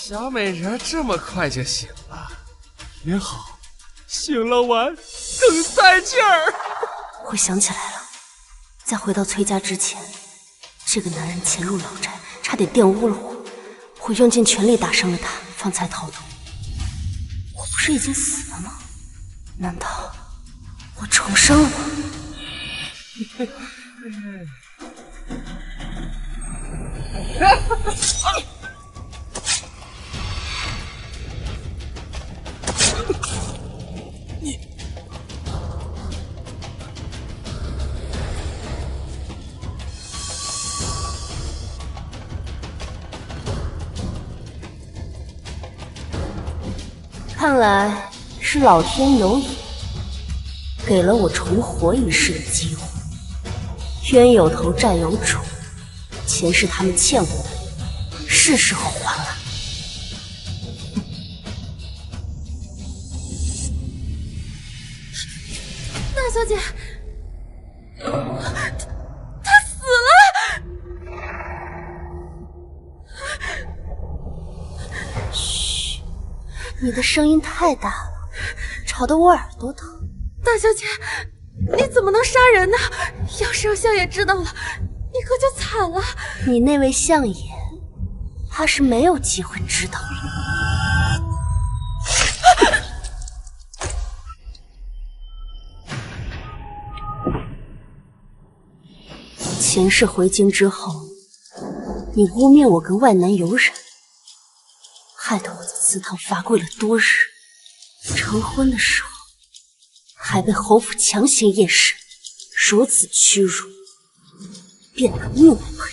小美人这么快就醒了，也好，醒了玩更带劲儿。我想起来了，在回到崔家之前，这个男人潜入老宅，差点玷污了我。我用尽全力打伤了他，方才逃脱。我不是已经死了吗？难道我重生了吗？你看来是老天有眼，给了我重活一世的机会。冤有头债有主，前世他们欠我的，是时候还了。大小姐，她死了！嘘，你的声音太大了，吵得我耳朵疼。大小姐，你怎么能杀人呢？要是让相爷知道了，你可就惨了。你那位相爷，怕是没有机会知道了。前世回京之后，你污蔑我跟外男有染，害得我在祠堂罚跪了多日。成婚的时候，还被侯府强行验尸，如此屈辱，便得命不配。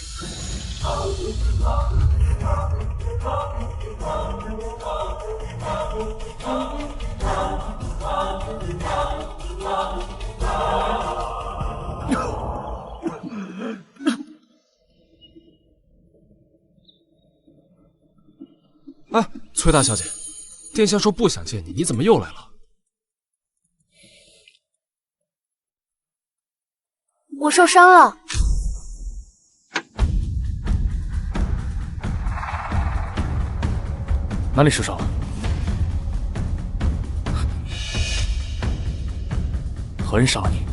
哎，崔大小姐，殿下说不想见你，你怎么又来了？我受伤了。哪里受伤了？何人杀了你？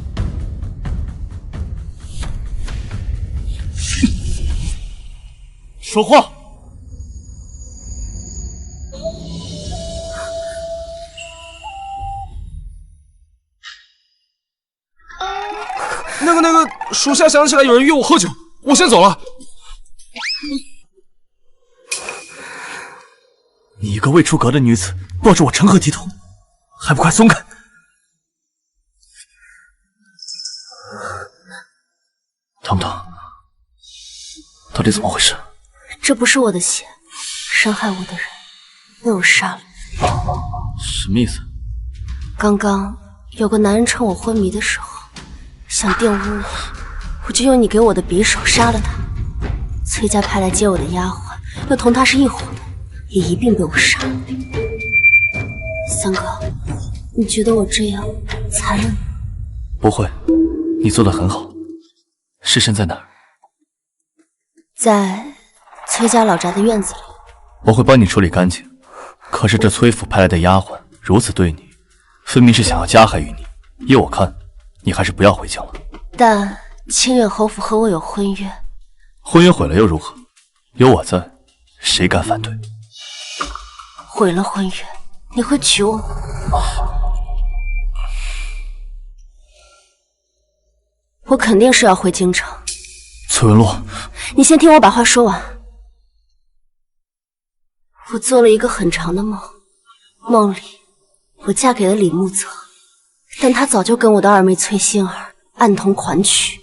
说话！那个，属下想起来有人约我喝酒，我先走了。你一个未出阁的女子，抱着我成何体统？还不快松开！疼不疼？到底怎么回事？这不是我的血，伤害我的人被我杀了。什么意思？刚刚有个男人趁我昏迷的时候想玷污我，我就用你给我的匕首杀了他。崔家派来接我的丫鬟又同他是一伙的，也一并被我杀了。三哥，你觉得我这样残忍吗？不会，你做得很好。尸身在哪儿？在崔家老宅的院子里。我会帮你处理干净。可是这崔府派来的丫鬟如此对你，分明是想要加害于你。依我看，你还是不要回京了。但清远侯府和我有婚约，婚约毁了又如何？有我在，谁敢反对？毁了婚约，你会娶我吗？我肯定是要回京城。崔文洛，你先听我把话说完。我做了一个很长的梦，梦里我嫁给了李木泽，但他早就跟我的二妹崔馨儿暗通款曲，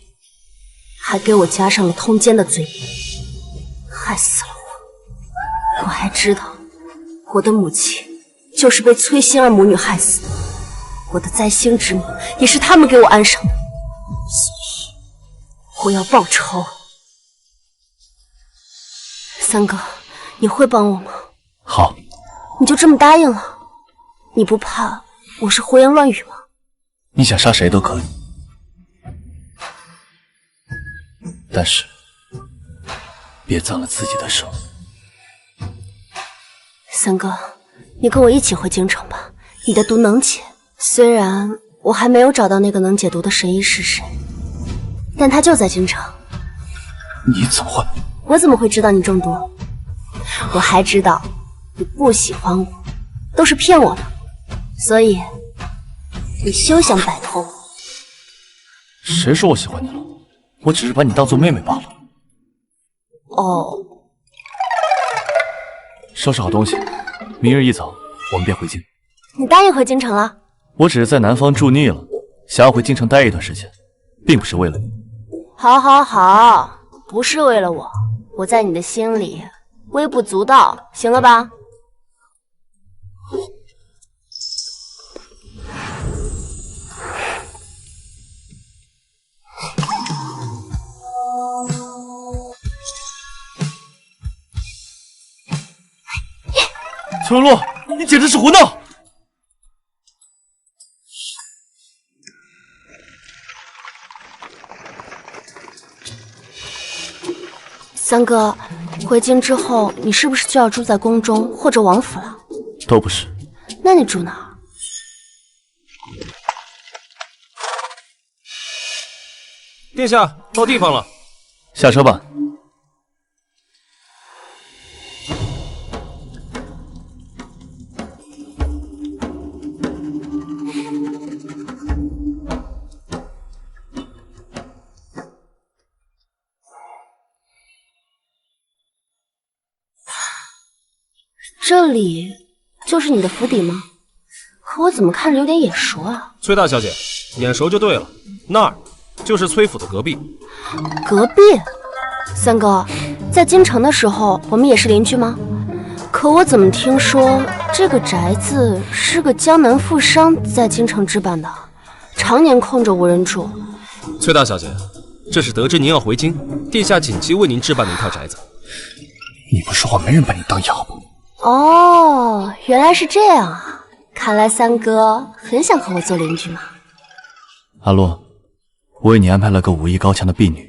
还给我加上了通奸的罪名，害死了我。我还知道我的母亲就是被崔馨儿母女害死的，我的灾星之名也是他们给我安上的，所以我要报仇。三哥，你会帮我吗？好。你就这么答应了？你不怕我是胡言乱语吗？你想杀谁都可以，但是别脏了自己的手。三哥，你跟我一起回京城吧。你的毒能解，虽然我还没有找到那个能解毒的神医是谁，但他就在京城。你怎么会？我怎么会知道你中毒？我还知道你不喜欢我，都是骗我的，所以你休想摆脱我。谁说我喜欢你了？我只是把你当做妹妹罢了。哦，收拾好东西，明日一早我们便回京。你答应回京城了？我只是在南方住腻了，想要回京城待一段时间，并不是为了你。好，好，好，不是为了我，我在你的心里微不足道，行了吧？崔文洛，你简直是胡闹！三哥，回京之后，你是不是就要住在宫中或者王府了？都不是。那你住哪儿？殿下，到地方了。下车吧。这里就是你的府邸吗？可我怎么看着有点眼熟啊？崔大小姐，眼熟就对了，那儿就是崔府的隔壁。隔壁？三哥，在京城的时候，我们也是邻居吗？可我怎么听说这个宅子是个江南富商在京城置办的，常年空着无人住。崔大小姐，这是得知您要回京，殿下紧急为您置办的一套宅子。你不说话，没人把你当哑巴。哦，原来是这样啊！看来三哥很想和我做邻居嘛。阿洛，我为你安排了个武艺高强的婢女，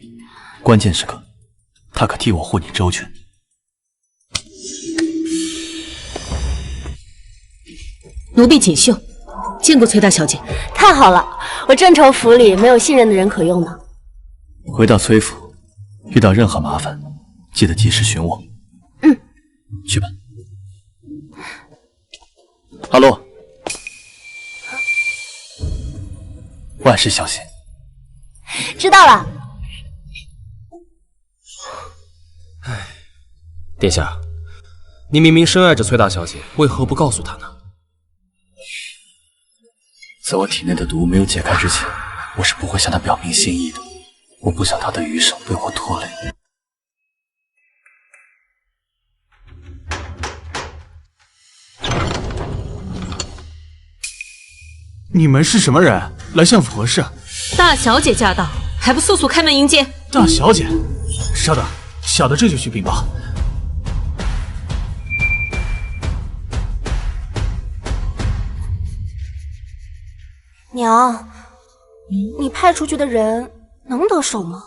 关键时刻，她可替我护你周全。奴婢锦绣，见过崔大小姐。太好了，我正愁府里没有信任的人可用呢。回到崔府，遇到任何麻烦，记得及时寻我。嗯，去吧。阿洛，万事小心。知道了。殿下，您明明深爱着崔大小姐，为何不告诉她呢？在我体内的毒没有解开之前，我是不会向她表明心意的。我不想她的余生被我拖累。你们是什么人？来相府何事？大小姐驾到，还不速速开门迎接？大小姐，稍等，小的这就去禀报。娘，你派出去的人能得手吗？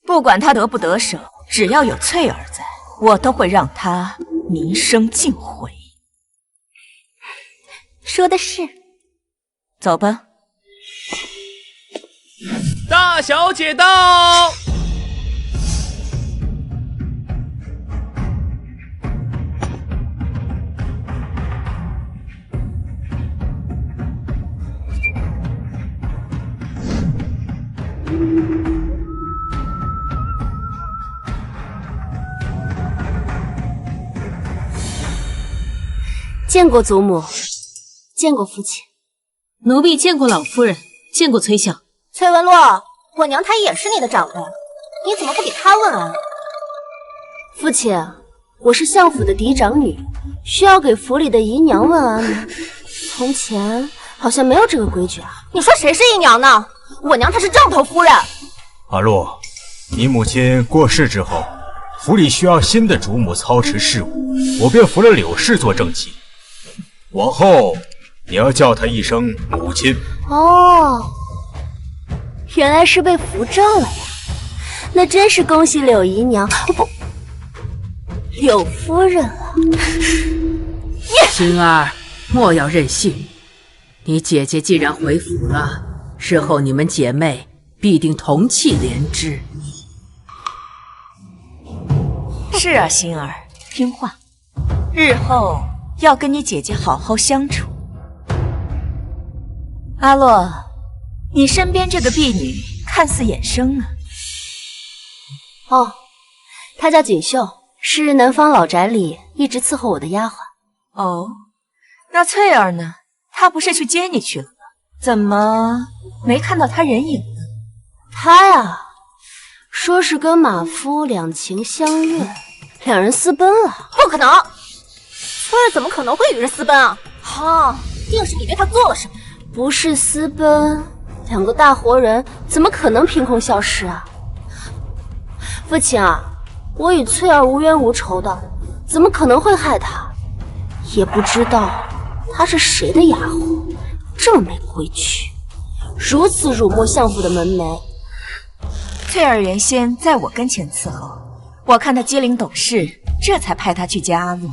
不管他得不得手，只要有翠儿在，我都会让他名声尽毁。说的是。走吧。大小姐到。见过祖母，见过父亲。奴婢见过老夫人，见过崔相。崔文洛，我娘她也是你的长辈，你怎么不给她问安？父亲，我是相府的嫡长女，需要给府里的姨娘问安吗？从前好像没有这个规矩啊。你说谁是姨娘呢？我娘她是正头夫人。阿洛，你母亲过世之后，府里需要新的主母操持事务，我便扶了柳氏做正妻。往后你要叫她一声母亲。哦，原来是被扶正了呀，那真是恭喜柳姨娘。不，柳夫人啊！星儿，莫要任性。你姐姐既然回府了，日后你们姐妹必定同气连枝。是啊，星儿，听话，日后要跟你姐姐好好相处。阿洛，你身边这个婢女看似眼生啊。哦，她叫锦绣，是南方老宅里一直伺候我的丫鬟。哦，那翠儿呢？她不是去接你去了吗？怎么没看到她人影呢？她呀，说是跟马夫两情相悦，两人私奔了。不可能，翠儿怎么可能会与人私奔啊？定是你对她做了什么。不是私奔，两个大活人怎么可能凭空消失啊？父亲啊，我与翠儿无冤无仇的，怎么可能会害她？也不知道她是谁的丫鬟，这么没规矩，如此辱没相府的门楣。翠儿原先在我跟前伺候，我看她机灵懂事，这才派她去接阿洛，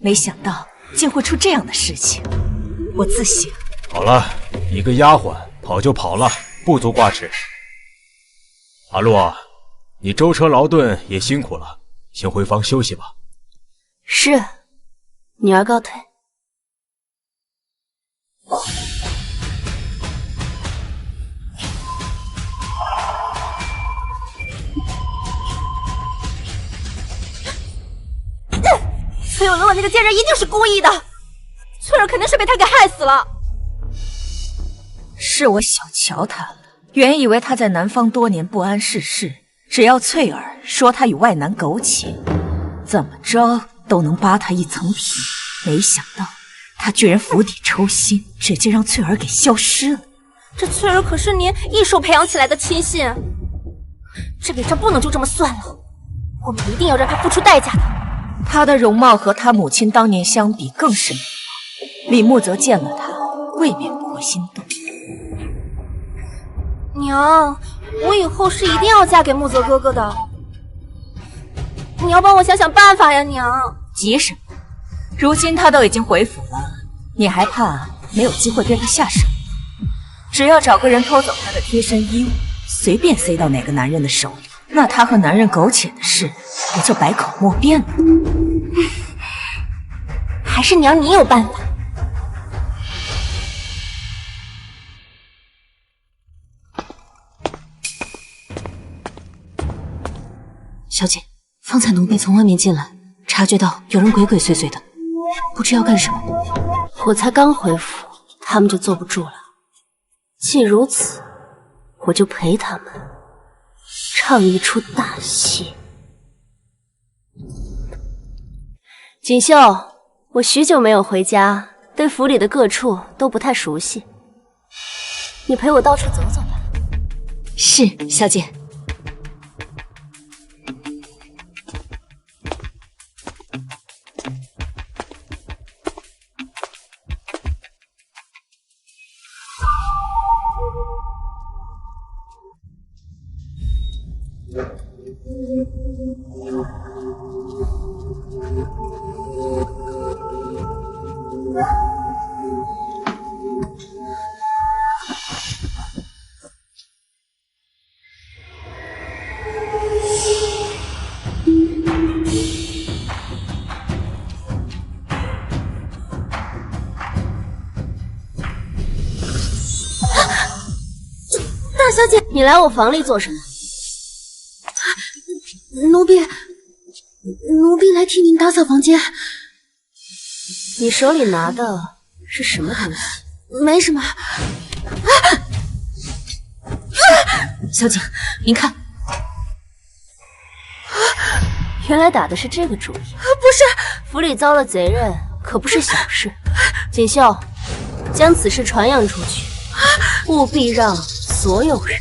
没想到竟会出这样的事情，我自省。好了，一个丫鬟跑就跑了，不足挂齿。阿洛，你舟车劳顿也辛苦了，先回房休息吧。是，女儿告退。崔有乐那个贱人一定是故意的，翠儿肯定是被他给害死了。是我小瞧他了，原以为他在南方多年不谙世事，只要翠儿说他与外男苟且，怎么着都能扒他一层皮。没想到他居然釜底抽薪，直接让翠儿给消失了。这翠儿可是您一手培养起来的亲信，这笔账不能就这么算了，我们一定要让他付出代价的。她的容貌和她母亲当年相比更是美貌，李慕泽见了她，未免不会心动。娘，我以后是一定要嫁给慕泽哥哥的，你要帮我想想办法呀，娘。急什么？如今他都已经回府了，你还怕没有机会对他下手？只要找个人偷走他的贴身衣物，随便塞到哪个男人的手里，那他和男人苟且的事不就百口莫辩了？还是娘你有办法。小姐，方才奴婢从外面进来，察觉到有人鬼鬼祟祟的，不知要干什么。我才刚回府，他们就坐不住了。既如此，我就陪他们唱一出大戏。锦绣，我许久没有回家，对府里的各处都不太熟悉，你陪我到处走走吧。是，小姐。大小姐，你来我房里做什么？奴婢来替您打扫房间。你手里拿的是什么东西？没什么。小姐，您看，原来打的是这个主意。不是，府里遭了贼人，可不是小事。锦绣，将此事传扬出去，务必让所有人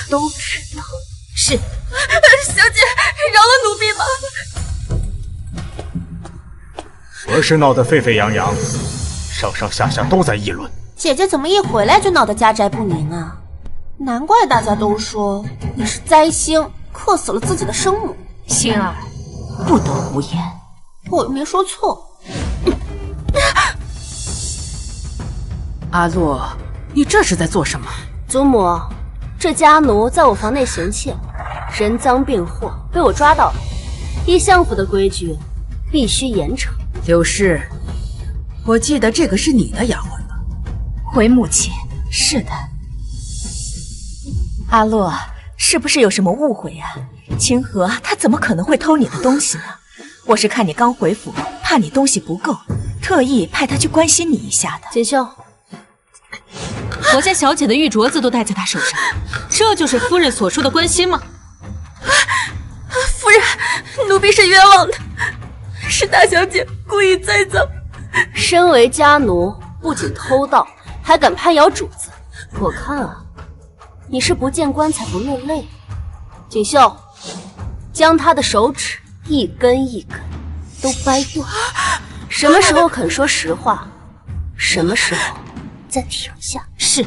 都知道。是。小姐，饶了奴婢吧。何事闹得沸沸扬扬，上上下下都在议论。姐姐怎么一回来就闹得家宅不宁啊？难怪大家都说你是灾星，克死了自己的生母。星儿，不得胡言。我又没说错。阿洛，你这是在做什么？祖母，这家奴在我房内闲妾，人赃并获，被我抓到了。依相府的规矩，必须严惩。柳氏，我记得这个是你的丫鬟吧？回母亲，是的。阿洛，是不是有什么误会啊？清河他怎么可能会偷你的东西呢？我是看你刚回府，怕你东西不够，特意派他去关心你一下的。锦绣，我家小姐的玉镯子都戴在她手上，这就是夫人所说的关心吗？夫人，奴婢是冤枉的，是大小姐故意栽赃。身为家奴，不仅偷盗，还敢攀咬主子，我看啊，你是不见棺材不落泪。锦绣，将他的手指一根一根都掰断。什么时候肯说实话，什么时候再停下。是。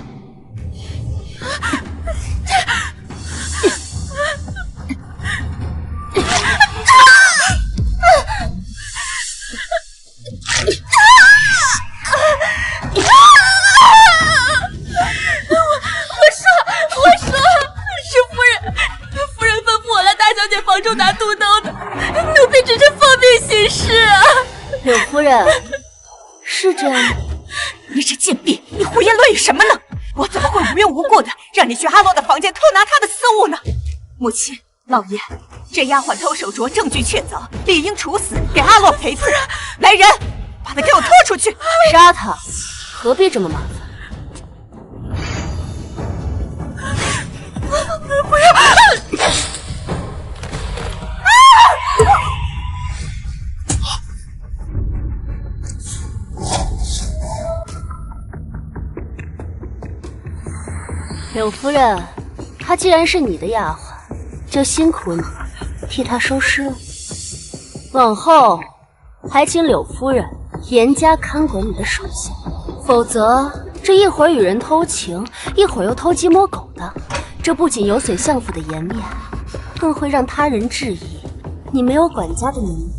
我说，是夫人吩咐我来大小姐房中拿肚刀的，奴婢只是奉命行事啊。柳夫人，是这样吗？你这贱婢，你胡言乱语什么呢？我怎么会无缘无故的让你去阿洛的房间偷拿他的私物呢？母亲，老爷，这丫鬟偷手镯，证据确凿，理应处死，给阿洛赔罪。来人，把他给我拖出去！杀他，何必这么麻烦？不要！柳夫人，她既然是你的丫鬟，就辛苦你替她收尸了。往后还请柳夫人严加看管你的手下，否则这一会儿与人偷情，一会儿又偷鸡摸狗的，这不仅有损相府的颜面，更会让他人质疑你没有管家的能力。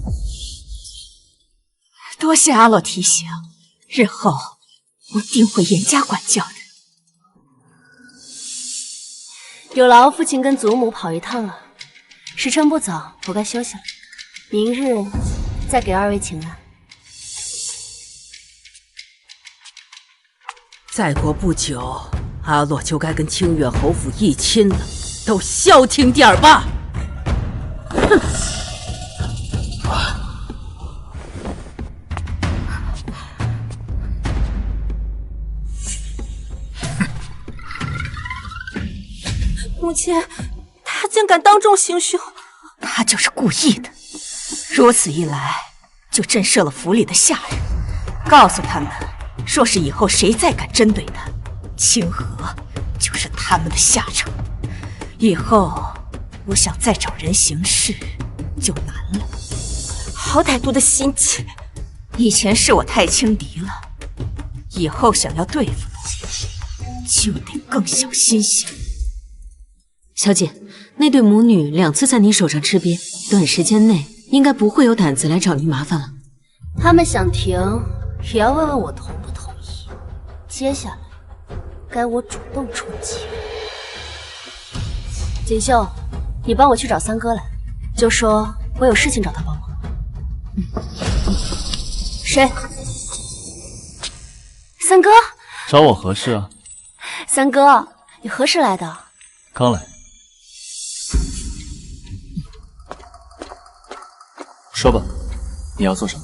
多谢阿洛提醒，日后我定会严加管教的。有劳父亲跟祖母跑一趟了，时辰不早，我该休息了。明日再给二位请安。再过不久，阿洛就该跟清远侯府一亲了，都消停点儿吧！哼！母亲，他竟敢当众行凶，他就是故意的。如此一来，就震慑了府里的下人，告诉他们，说是以后谁再敢针对他，清河就是他们的下场。以后我想再找人行事就难了。好歹毒的心机！以前是我太轻敌了，以后想要对付你，就得更小心些。小姐，那对母女2次在你手上吃瘪，短时间内应该不会有胆子来找您麻烦了。他们想停，也要问问我同不同意。接下来，该我主动出击。锦绣，你帮我去找三哥来，就说我有事情找他帮忙。谁？三哥？找我何事啊？三哥，你何时来的？刚来。说吧，你要做什么？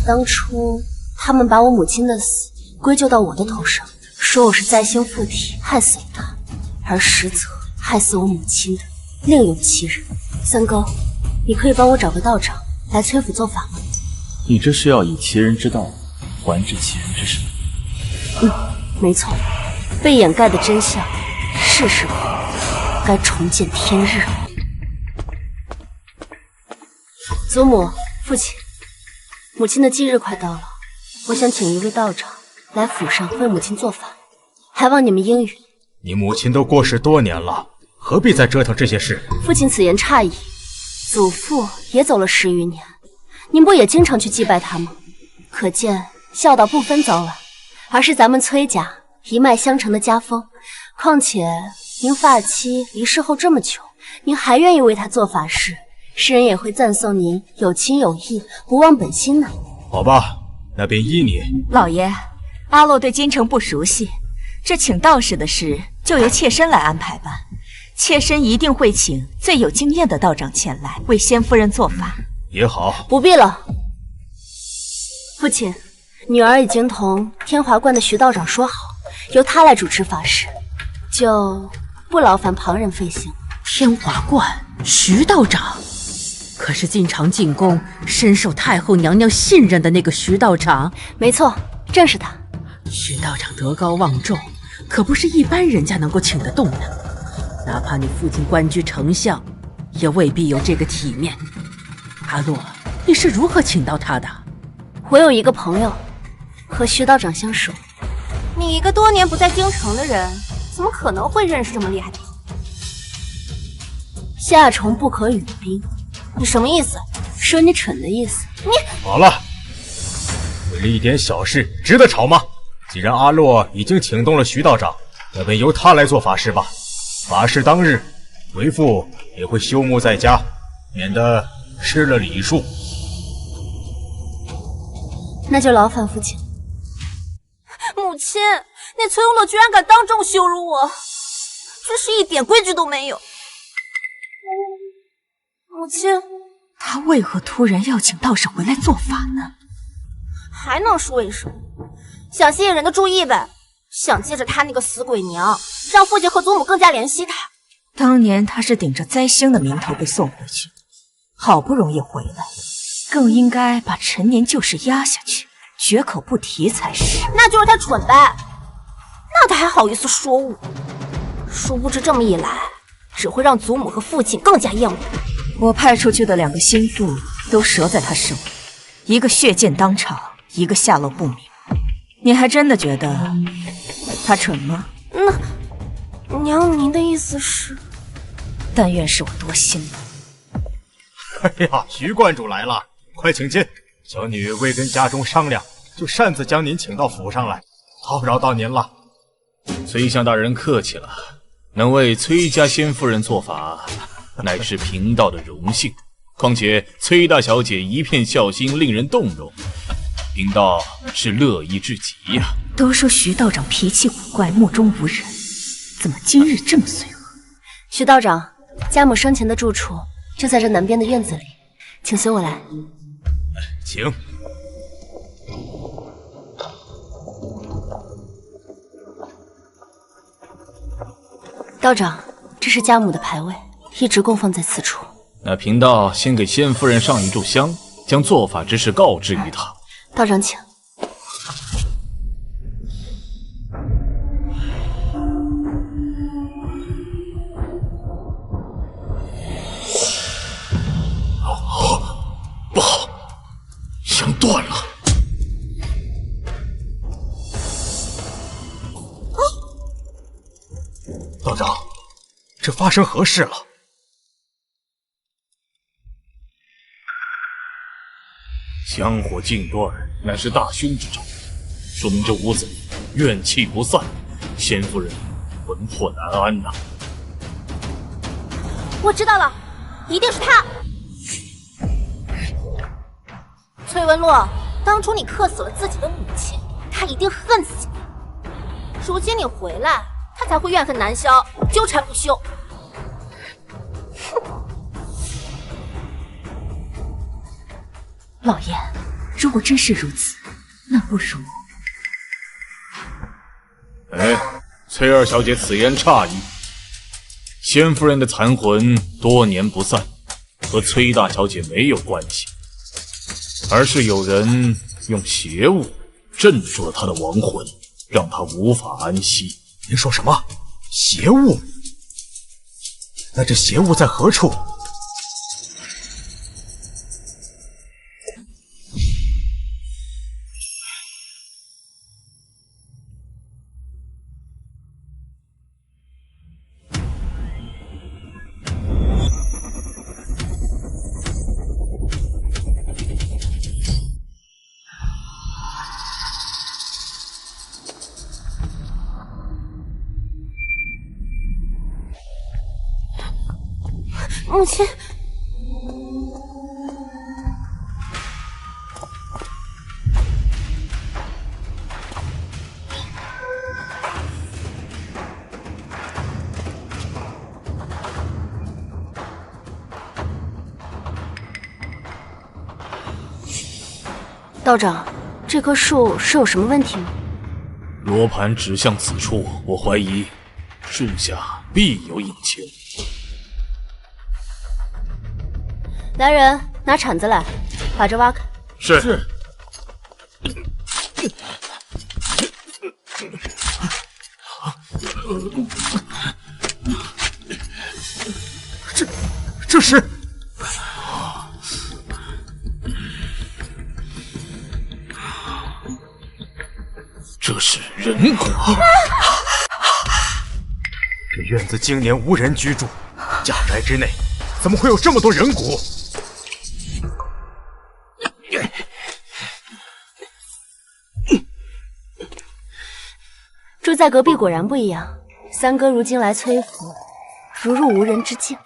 当初他们把我母亲的死归咎到我的头上，说我是灾星附体害死了她，而实则害死我母亲的另有其人。三哥，你可以帮我找个道长来崔府做法吗？你这是要以其人之道还治其人之身。没错，被掩盖的真相，是时候该重见天日了。祖母、父亲，母亲的忌日快到了，我想请一位道长来府上为母亲做法，还望你们应允。你母亲都过世多年了，何必再折腾这些事？父亲此言差矣，祖父也走了10余年，您不也经常去祭拜他吗？可见孝道不分早晚，而是咱们崔家一脉相承的家风。况且您发妻离世后这么久，您还愿意为他做法事，世人也会赞颂您有情有义，不忘本心呢。好吧，那便依你。老爷，阿洛对京城不熟悉，这请道士的事就由妾身来安排吧。妾身一定会请最有经验的道长前来为仙夫人做法。也好，不必了。父亲，女儿已经同天华观的徐道长说好，由他来主持法事，就不劳烦旁人费心。天华观徐道长，可是经常进宫、深受太后娘娘信任的那个徐道长？没错，正是他。徐道长德高望重，可不是一般人家能够请得动的。哪怕你父亲官居丞相，也未必有这个体面。阿洛，你是如何请到他的？我有一个朋友，和徐道长相熟。你一个多年不在京城的人，怎么可能会认识这么厉害的？夏虫不可语冰，你什么意思？说你蠢的意思。你好了，为了一点小事，值得吵吗？既然阿洛已经请动了徐道长，那便由他来做法事吧。法事当日，为父也会休沐在家，免得失了礼数。那就劳烦父亲。母亲，那崔永乐居然敢当众羞辱我，真是一点规矩都没有。母亲，他为何突然要请道士回来做法呢？还能说一声，想吸引人的注意呗，想借着他那个死鬼娘，让父亲和祖母更加怜惜他。当年他是顶着灾星的名头被送回去，好不容易回来，更应该把陈年旧事压下去，绝口不提才是。那就是他蠢呗，那他还好意思说我？殊不知这么一来，只会让祖母和父亲更加厌恶。我派出去的2个心腹都折在他手里，一个血溅当场，一个下落不明。你还真的觉得他蠢吗？那娘，您的意思是？但愿是我多心了。哎呀，徐观主来了，快请进。小女未跟家中商量，就擅自将您请到府上来，叨扰到您了。崔相大人客气了，能为崔家仙夫人做法，乃是贫道的荣幸。况且崔大小姐一片孝心，令人动容，贫道是乐意至极呀。都说徐道长脾气古怪，目中无人，怎么今日这么随和？徐道长，家母生前的住处就在这南边的院子里，请随我来。请。道长，这是家母的牌位，一直供奉在此处。那贫道先给仙夫人上一炷香，将做法之事告知于她。道长请。不好，香断了。道长，这发生何事了？香火尽断，乃是大凶之兆，说明这屋子里怨气不散，仙夫人魂魄难安呐。我知道了，一定是他。崔文洛，当初你克死了自己的母亲，他一定恨死你。如今你回来，他才会怨恨难消，纠缠不休。老爷，如果真是如此，那不如……哎，崔二小姐此言差矣。仙夫人的残魂多年不散，和崔大小姐没有关系，而是有人用邪物镇住了她的亡魂，让她无法安息。您说什么？邪物？那这邪物在何处？母亲。道长，这棵树是有什么问题吗？罗盘指向此处，我怀疑树下必有隐情。来人，拿铲子来，把这挖开。是。这是。这是人骨。这院子经年无人居住，家宅之内怎么会有这么多人骨？住在隔壁果然不一样，三哥如今来崔府，如入无人之境。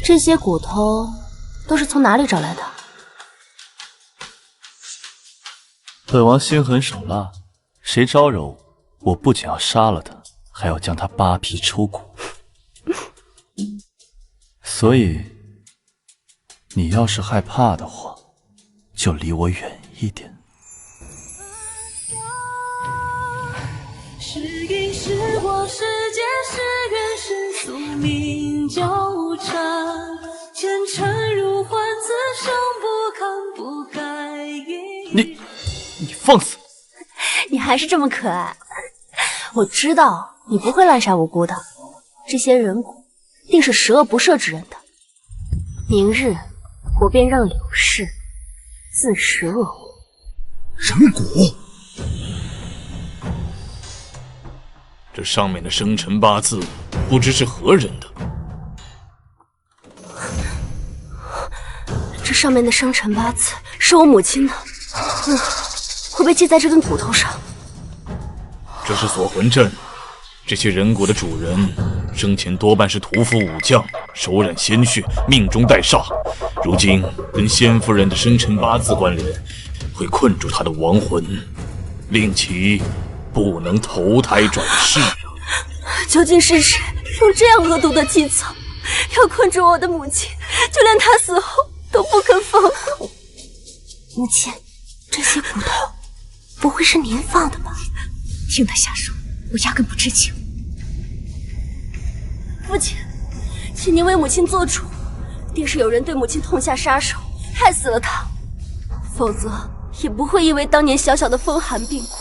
这些骨头都是从哪里找来的？本王心狠手辣，谁招惹我不仅要杀了他，还要将他扒皮抽骨。所以，你要是害怕的话，就离我远一点。是因是果，是劫是缘，是宿命纠缠，前尘如幻，此生不堪不该一。你放肆！你还是这么可爱。我知道你不会滥杀无辜的，这些人骨定是十恶不赦之人的。明日我便让柳氏自食恶果。人骨？这上面的生辰八字不知是何人的。这上面的生辰八字是我母亲的，会被记在这根骨头上。这是锁魂阵，这些人骨的主人生前多半是屠夫武将，手染鲜血，命中带煞。如今跟仙夫人的生辰八字关联，会困住她的亡魂，令其不能投胎转世。究竟是谁用这样恶毒的计策，要困住我的母亲，就连她死后都不肯放过。母亲，这些骨头不会是您放的吧？听他瞎说，我压根不知情。父亲，请您为母亲做主，定是有人对母亲痛下杀手，害死了她，否则也不会因为当年小小的风寒病故。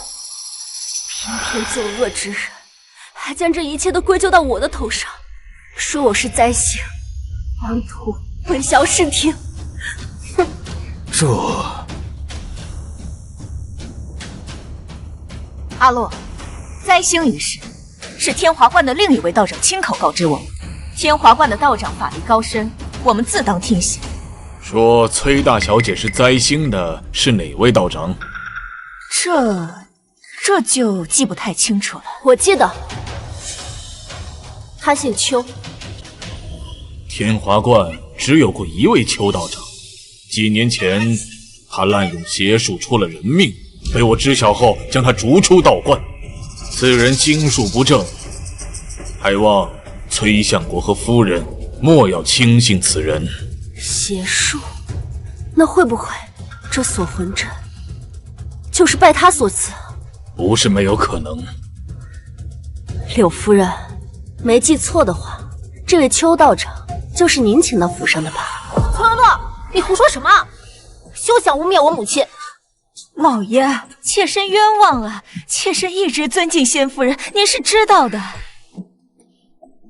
偏偏作恶之人，还将这一切都归咎到我的头上，说我是灾星，妄图混淆视听。哼！阿洛，灾星一事是天华观的另一位道长亲口告知我们。天华观的道长法力高深，我们自当听信。说崔大小姐是灾星的是哪位道长？这就记不太清楚了。我记得，他姓邱。天华观只有过一位邱道长，几年前他滥用邪术出了人命，被我知晓后将他逐出道观。此人经术不正，还望崔相国和夫人莫要轻信此人。邪术？那会不会这锁魂阵就是拜他所赐？不是没有可能。柳夫人，没记错的话，这位邱道长就是您请到府上的吧？崔文洛，你胡说什么？休想污蔑我母亲！老爷，妾身冤枉了，妾身一直尊敬仙夫人，您是知道的。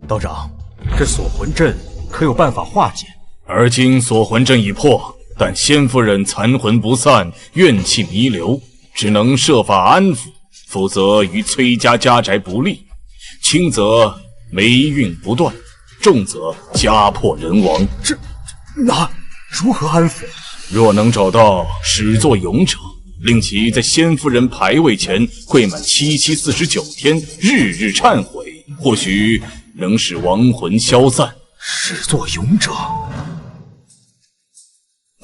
道长，这锁魂阵可有办法化解？而今锁魂阵已破，但仙夫人残魂不散，怨气弥留，只能设法安抚，否则与崔家家宅不利。轻则霉运不断，重则家破人亡。那如何安抚？若能找到始作俑者，令其在仙夫人牌位前跪满7749天，日日忏悔，或许能使亡魂消散。始作俑者，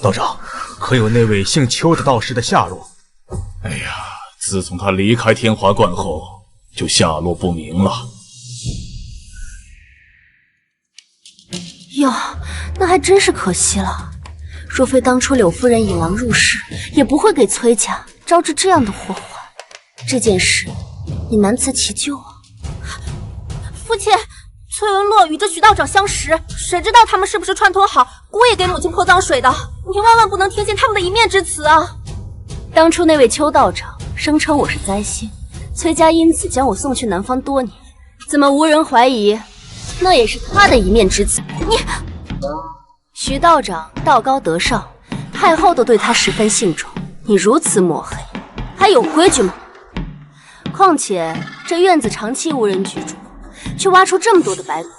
道长，可有那位姓邱的道士的下落？哎呀，自从他离开天华观后，就下落不明了。哟，那还真是可惜了。若非当初柳夫人引狼入室，也不会给崔家招致这样的祸患。这件事，你难辞其咎啊。父亲，崔文洛与这徐道长相识，谁知道他们是不是串通好，故意给母亲泼脏水的？你万万不能听信他们的一面之词啊！当初那位邱道长声称我是灾星，崔家因此将我送去南方多年，怎么无人怀疑？那也是他的一面之词。你，徐道长道高德上，太后都对他十分信重，你如此抹黑，还有规矩吗？况且这院子长期无人居住，却挖出这么多的白骨，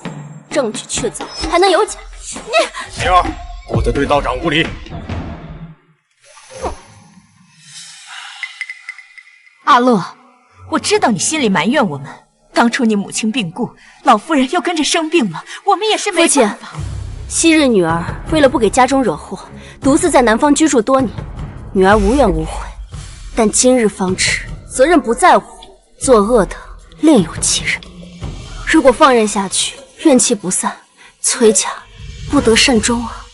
证据确凿，还能有假？你灵儿，不得对道长无礼。阿洛，我知道你心里埋怨我们，当初你母亲病故，老夫人又跟着生病了，我们也是没办法。昔日女儿为了不给家中惹祸，独自在南方居住多年，女儿无怨无悔。但今日方知，责任不在我，作恶的另有其人。如果放任下去，怨气不散，崔家不得善终啊！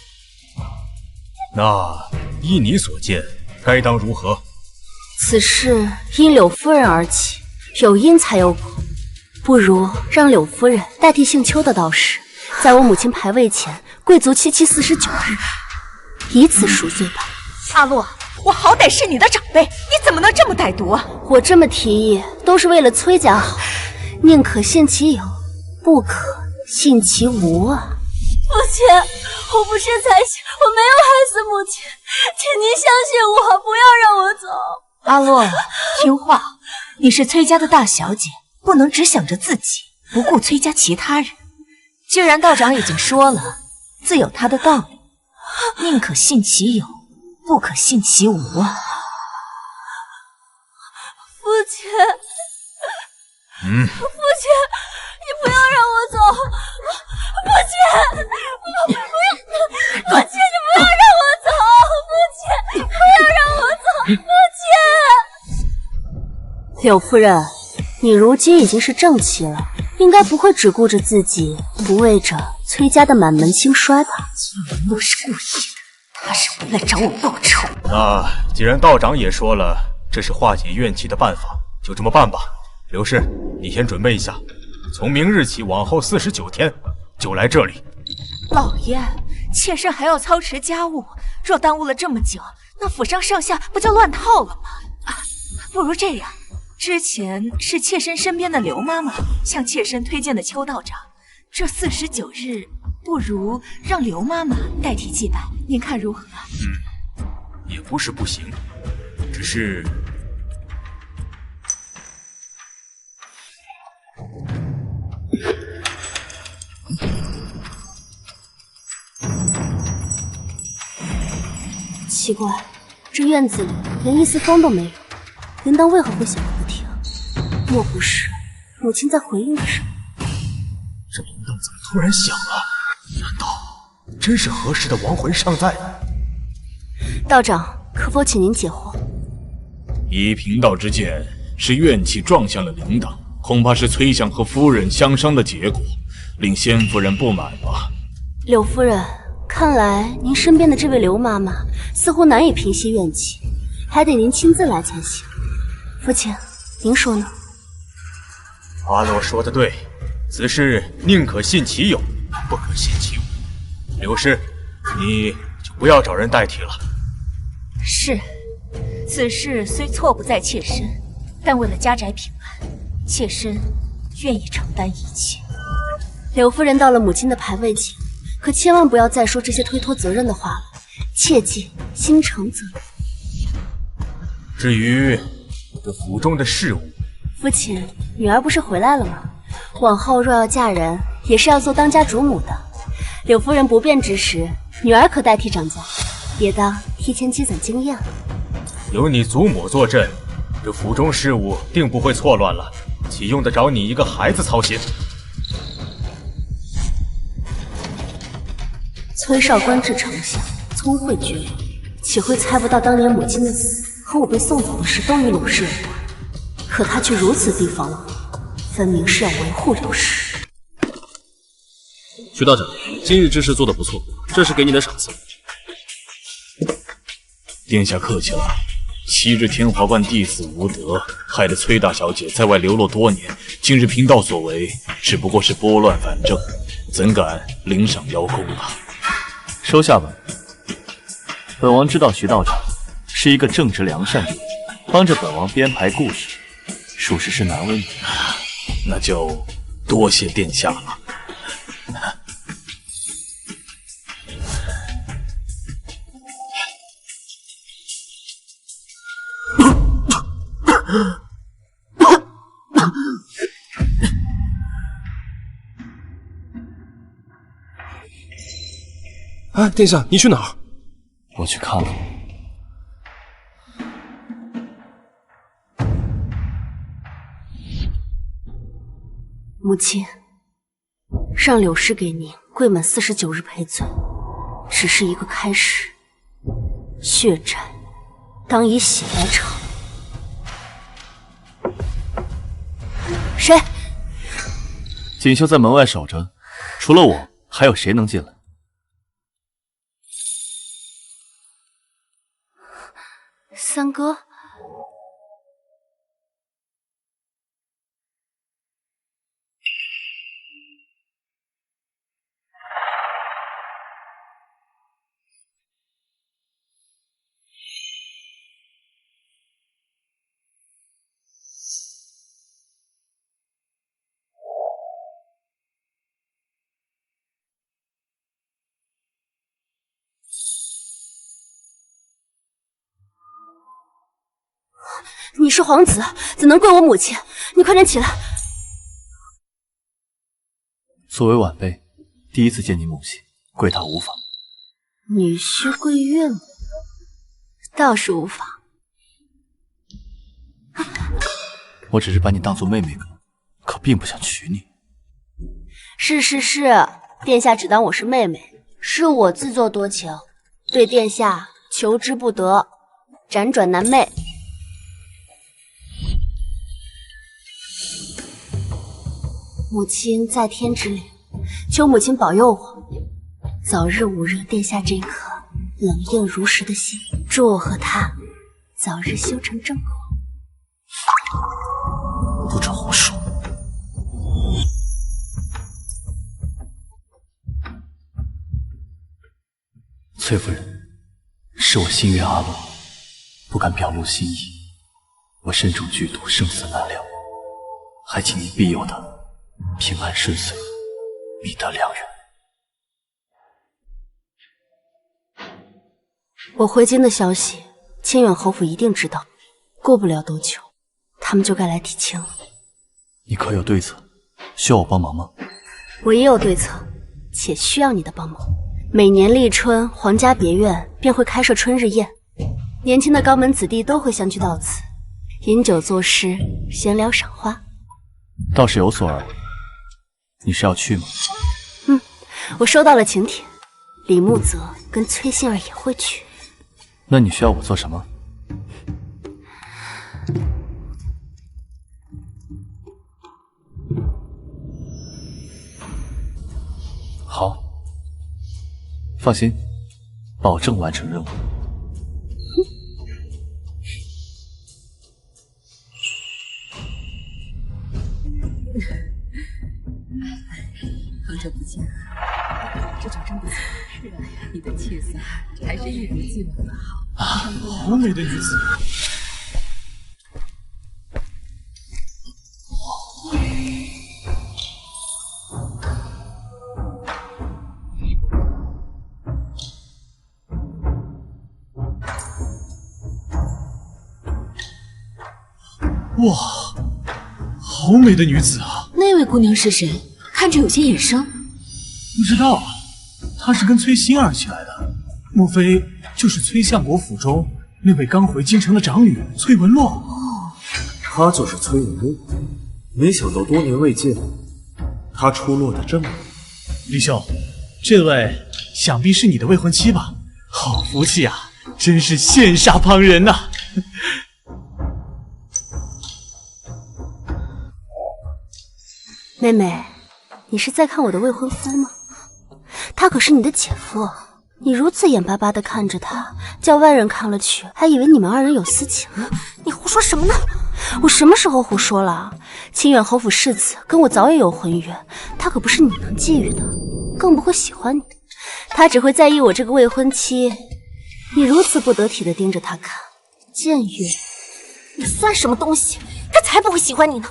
那依你所见，该当如何？此事因柳夫人而起，有因才有果，不如让柳夫人代替姓邱的道士，在我母亲牌位前跪足749日，以此赎罪吧。阿洛，我好歹是你的长辈，你怎么能这么歹毒啊？我这么提议都是为了崔家好，宁可信其有，不可信其无啊！父亲，我不是灾星，我没有害死母亲，请您相信我，不要让我走。阿洛，听话，你是崔家的大小姐，不能只想着自己，不顾崔家其他人。既然道长已经说了，自有他的道理，宁可信其有，不可信其无啊！父亲，父亲，你不要让我走！父亲，父亲，你不要让我走！父亲，不要让我走！父亲。柳夫人，你如今已经是正妻了，应该不会只顾着自己，不为着崔家的满门兴衰吧？文洛是故意的，他是为了找我报仇。那既然道长也说了，这是化解怨气的办法，就这么办吧。刘氏，你先准备一下，从明日起往后49天就来这里。老爷，妾身还要操持家务，若耽误了这么久，那府上上下不就乱套了吗？不如这样，之前是妾身身边的刘妈妈向妾身推荐的邱道长，这49日不如让刘妈妈代替祭拜，您看如何？也不是不行，只是奇怪，这院子里连一丝风都没有，铃铛为何会响个不停？莫不是母亲在回应着什么？这铃铛怎么突然响了？难道真是何时的亡魂尚在？道长，可否请您解惑？以贫道之见，是怨气撞向了铃铛，恐怕是崔相和夫人相伤的结果，令先夫人不满吧。柳夫人，看来您身边的这位刘妈妈似乎难以平息怨气，还得您亲自来才行。父亲，您说呢？阿洛说的对，此事宁可信其有，不可信其无。刘氏，你就不要找人代替了。是，此事虽错不在妾身，但为了家宅平安，妾身愿意承担一切。柳夫人到了母亲的牌位前，可千万不要再说这些推脱责任的话了，切记心诚则灵。至于这府中的事务，父亲，女儿不是回来了吗？往后若要嫁人，也是要做当家主母的。柳夫人不便之时，女儿可代替掌家，也当提前积攒经验了。有你祖母坐镇，这府中事务定不会错乱了。岂用得着你一个孩子操心？崔少官至丞相，聪慧绝伦，岂会猜不到当年母亲的死和我被送走的事都与柳氏有关？可他却如此提防我，分明是要维护柳氏。徐道长，今日之事做得不错，这是给你的赏赐。殿下客气了。昔日天华观弟子无德，害得崔大小姐在外流落多年。今日贫道所为，只不过是拨乱反正，怎敢领赏邀功啊？收下吧。本王知道徐道长是一个正直良善之人，帮着本王编排故事，属实是难为你。那就多谢殿下了。啊，殿下，你去哪儿？我去看看。母亲，让柳氏给您跪满49日赔罪，只是一个开始。血战，当以血来偿。谁？锦绣在门外守着，除了我，还有谁能进来？三哥，你是皇子，怎能跪我母亲？你快点起来！作为晚辈，第一次见你母亲，跪她无妨。女婿跪岳母，倒是无妨。我只是把你当做妹妹可并不想娶你。是，殿下只当我是妹妹，是我自作多情，对殿下求之不得，辗转难寐。母亲在天之灵，求母亲保佑我，早日捂热殿下这颗冷硬如石的心，祝我和他早日修成正果。不准胡说！崔夫人，是我心猿阿洛，不敢表露心意。我身中剧毒，生死难料，还请您庇佑他平安顺遂，觅得良缘。我回京的消息，清远侯府一定知道，过不了多久，他们就该来提亲了。你可有对策？需要我帮忙吗？我也有对策，且需要你的帮忙。每年立春，皇家别院便会开设春日宴，年轻的高门子弟都会相聚到此，饮酒作诗，闲聊赏花。倒是有所耳闻。你是要去吗？我收到了请帖，李慕泽跟崔馨儿也会去。那你需要我做什么？好，放心，保证完成任务。好久不见，这酒真不错。是啊，你的气色还是一如既往的好。好美的女子。哇，好美的女子啊！那位姑娘是谁？看着有些眼生。不知道啊，她是跟崔馨儿起来的，莫非就是崔相国府中那位刚回京城的长女崔文洛？她就是崔文洛。没想到多年未见，他出落得这么美。李兄，这位想必是你的未婚妻吧？好福气啊，真是羡煞旁人呐！妹妹，你是在看我的未婚夫吗？他可是你的姐夫，你如此眼巴巴地看着他，叫外人看了去，还以为你们二人有私情呢。你胡说什么呢？我什么时候胡说了？清远侯府世子跟我早已有婚约，他可不是你能觊觎的，更不会喜欢你，他只会在意我这个未婚妻。你如此不得体地盯着他看，僭越！你算什么东西？他才不会喜欢你呢！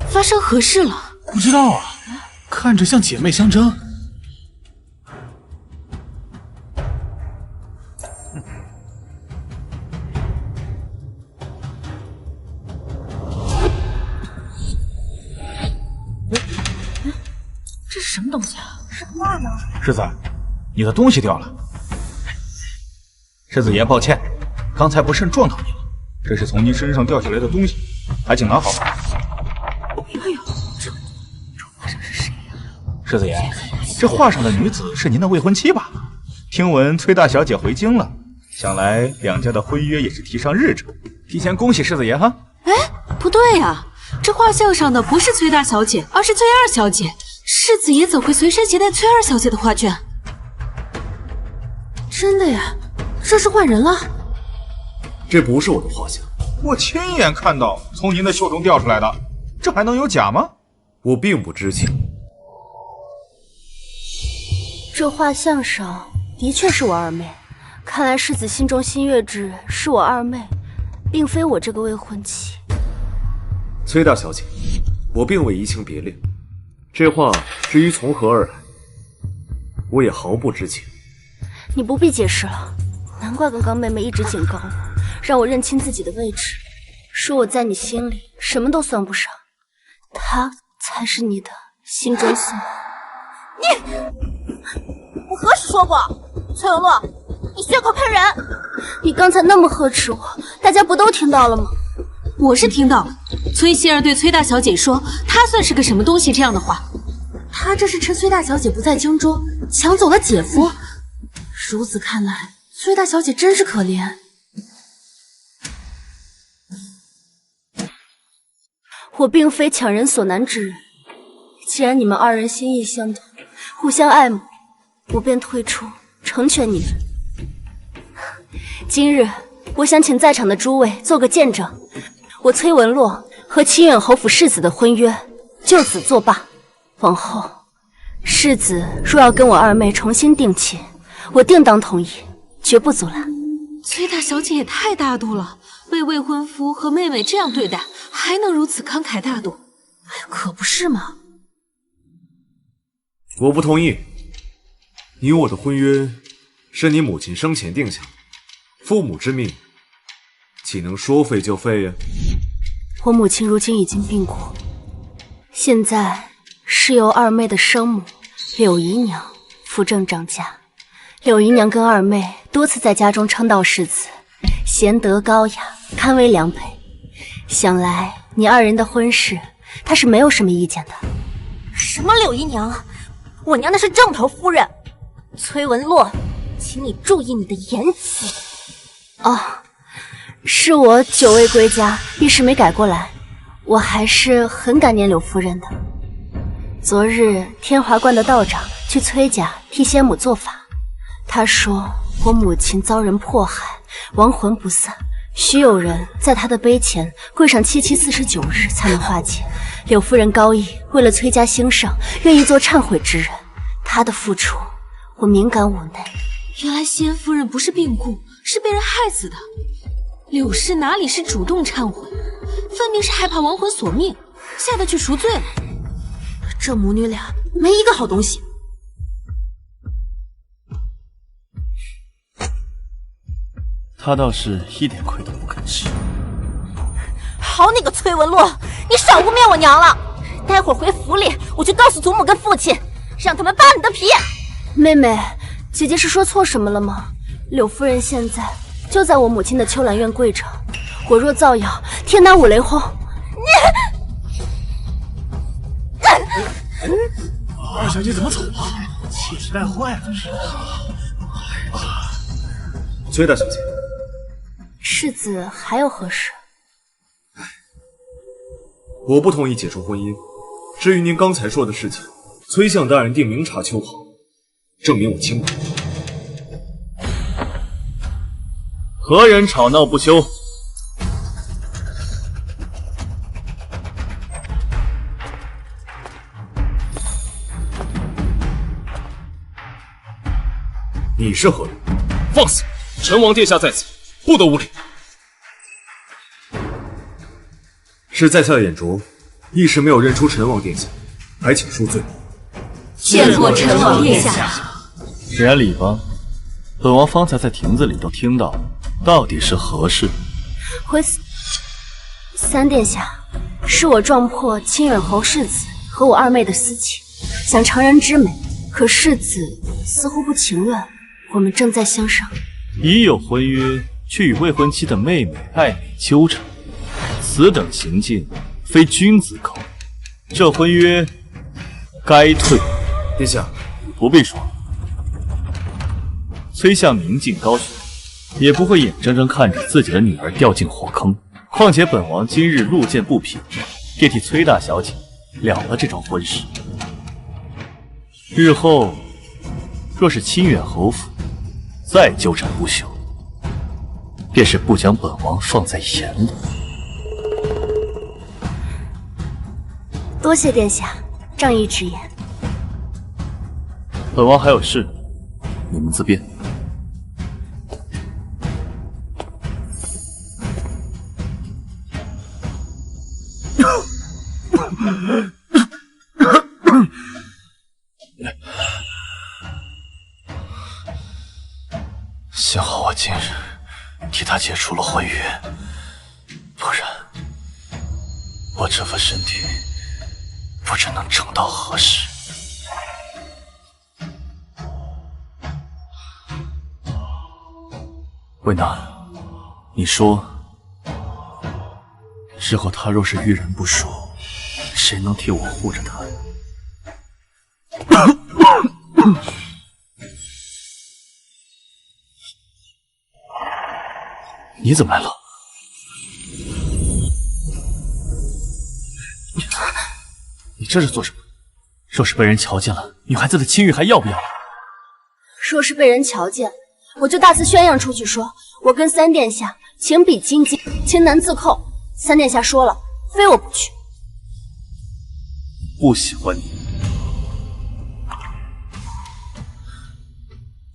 发生何事了？不知道啊，看着像姐妹相争。这是什么东西啊？是画吗？世子，你的东西掉了。世子爷，抱歉，刚才不慎撞到你了。这是从您身上掉下来的东西，还请拿好。哎呦，这画上是谁呀？世子爷，这画上的女子是您的未婚妻吧？听闻崔大小姐回京了，想来两家的婚约也是提上日程。提前恭喜世子爷哈！哎，不对呀，这画像上的不是崔大小姐，而是崔二小姐。世子爷怎会随身携带崔二小姐的画卷？真的呀，这是换人了。这不是我的画像，我亲眼看到从您的袖中掉出来的，这还能有假吗？我并不知情。这画像上的确是我二妹，看来世子心中心悦之人是我二妹，并非我这个未婚妻。崔大小姐，我并未移情别恋，这画至于从何而来，我也毫不知情。你不必解释了，难怪刚刚妹妹一直警告我，让我认清自己的位置，说我在你心里什么都算不上，她才是你的心中所。我何时说过？崔文洛，你血口喷人！你刚才那么呵斥我，大家不都听到了吗？我是听到了，崔希儿对崔大小姐说她算是个什么东西这样的话。她这是趁崔大小姐不在京中抢走了姐夫。如此看来，崔大小姐真是可怜。我并非强人所难之人，既然你们二人心意相通，互相爱慕，我便退出，成全你们。今日，我想请在场的诸位做个见证，我崔文洛和清远侯府世子的婚约就此作罢。往后，世子若要跟我二妹重新定亲，我定当同意，绝不阻拦。崔大小姐也太大度了，被未婚夫和妹妹这样对待，还能如此慷慨大度？哎呀，可不是嘛！我不同意。你我的婚约是你母亲生前定下的，父母之命，岂能说废就废呀？我母亲如今已经病故，现在是由二妹的生母柳姨娘扶正掌家。柳姨娘跟二妹多次在家中称道世子，贤德高雅，堪为良配。想来你二人的婚事，她是没有什么意见的。什么柳姨娘？我娘那是正头夫人。崔文洛，请你注意你的言辞。哦，是我久未归家，一时没改过来。我还是很感念柳夫人的。昨日天华观的道长去崔家替仙母做法，他说我母亲遭人迫害，亡魂不散，需有人在她的碑前跪上749日才能化解。柳夫人高义为了崔家兴盛，愿意做忏悔之人，她的付出我敏感五内。原来仙夫人不是病故，是被人害死的。柳氏哪里是主动忏悔，分明是害怕亡魂索命，下得去赎罪了。这母女俩没一个好东西。他倒是一点亏都不肯吃。好你个崔文洛，你少污蔑我娘了！待会儿回府里，我去告诉祖母跟父亲，让他们扒你的皮。妹妹，姐姐是说错什么了吗？柳夫人现在就在我母亲的秋兰院跪着，我若造谣，天打五雷轰。二小姐怎么走了？气势带坏了似的。崔大小姐，世子还有何事？我不同意解除婚姻。至于您刚才说的事情，崔相大人定明察秋毫，证明我清白。何人吵闹不休？你是何人？放肆！陈王殿下在此，不得无礼。是在下的眼拙，一时没有认出陈王殿下，还请恕罪。见过陈王殿下。免礼吧，本王方才在亭子里都听到，到底是何事？回三殿下，是我撞破清远侯世子和我二妹的私情，想成人之美，可世子似乎不情愿。我们正在相商，已有婚约，却与未婚妻的妹妹暧昧纠缠，此等行径非君子口。这婚约该退。殿下，不必说了。崔相明镜高悬，也不会眼睁睁看着自己的女儿掉进火坑。况且本王今日路见不平，便替崔大小姐了了这桩婚事。日后若是清远侯府再纠缠不休，便是不将本王放在眼里。多谢殿下仗义直言。本王还有事，你们自便。幸好我今日替他解除了婚约，不然我这副身体不知能撑到何时。魏娜，你说，日后他若是遇人不淑，谁能替我护着他？你怎么来了？你这是做什么？若是被人瞧见了，女孩子的清誉还要不要了？若是被人瞧见，我就大肆宣扬出去说，我跟三殿下情比金坚，情难自扣。三殿下说了，非我不娶。不喜欢你，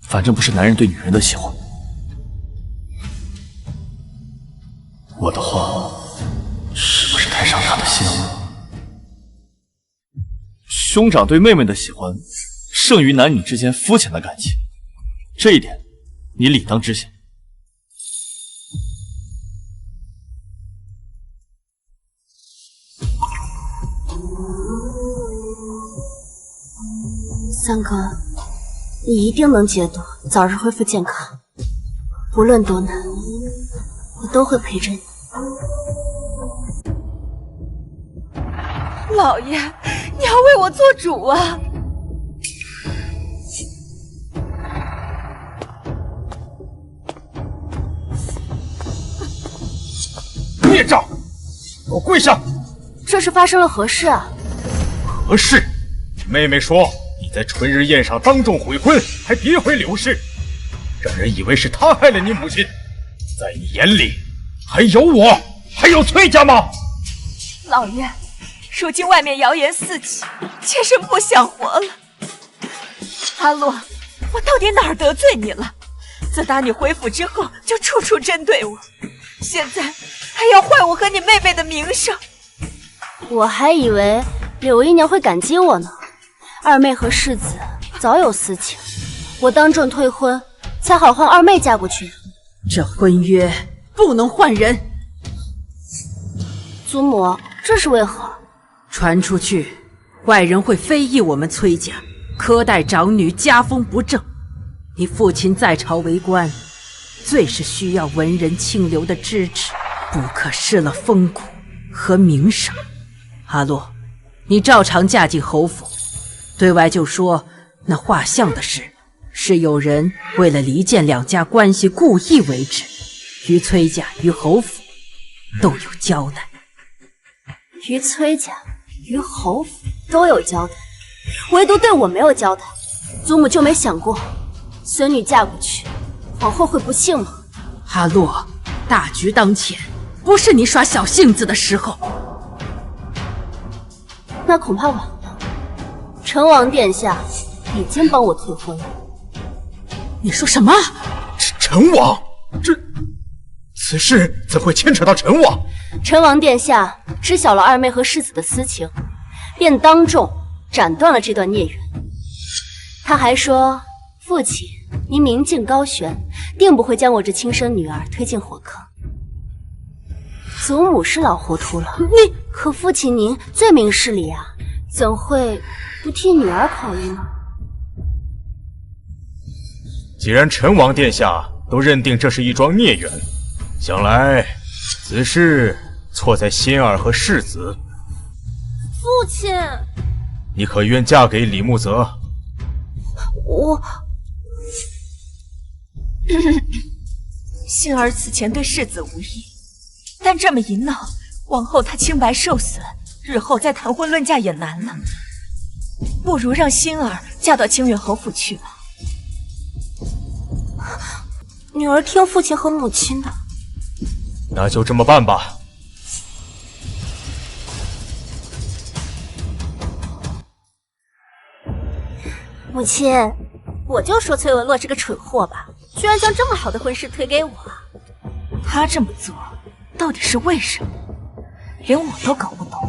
反正不是男人对女人的喜欢。我的话是不是太伤他的心了？兄长对妹妹的喜欢胜于男女之间肤浅的感情，这一点你理当知晓。三哥，你一定能解毒，早日恢复健康。无论多难，我都会陪着你。老爷，你要为我做主啊！孽障，给我跪下！这是发生了何事啊？何事？妹妹说你在春日宴上当众悔婚，还诋毁柳氏，让人以为是她害了你母亲。在你眼里，还有我，还有崔家吗？老爷，如今外面谣言四起，妾身不想活了。阿洛，我到底哪儿得罪你了？自打你回府之后，就处处针对我，现在还要坏我和你妹妹的名声。我还以为柳姨娘会感激我呢。二妹和世子早有私情，我当众退婚，才好换二妹嫁过去。这婚约不能换人。祖母，这是为何？传出去，外人会非议我们崔家苛待长女，家风不正。你父亲在朝为官，最是需要文人清流的支持，不可失了风骨和名声。阿洛，你照常嫁进侯府，对外就说那画像的事是有人为了离间两家关系故意为之，于崔家与侯府都有交代。于崔家于侯府都有交代，唯独对我没有交代。祖母就没想过孙女嫁过去，皇后会不幸吗？阿洛，大局当前，不是你耍小性子的时候。那恐怕晚了。成王殿下已经帮我退婚了。你说什么？陈王，此事怎会牵扯到陈王？陈王殿下知晓了二妹和世子的私情，便当众斩断了这段孽缘。他还说，父亲您明镜高悬，定不会将我这亲生女儿推进火坑。祖母是老糊涂了，可父亲您最明事理啊，怎会不替女儿考虑呢？既然陈王殿下都认定这是一桩孽缘，想来此事错在仙儿和世子。父亲，你可愿嫁给李慕泽？我杏儿此前对世子无意，但这么一闹，往后她清白受损，日后再谈婚论嫁也难了。不如让杏儿嫁到清远侯府去吧。女儿听父亲和母亲的。那就这么办吧。母亲，我就说崔文洛是个蠢货吧，居然将这么好的婚事推给我。他这么做到底是为什么？连我都搞不懂。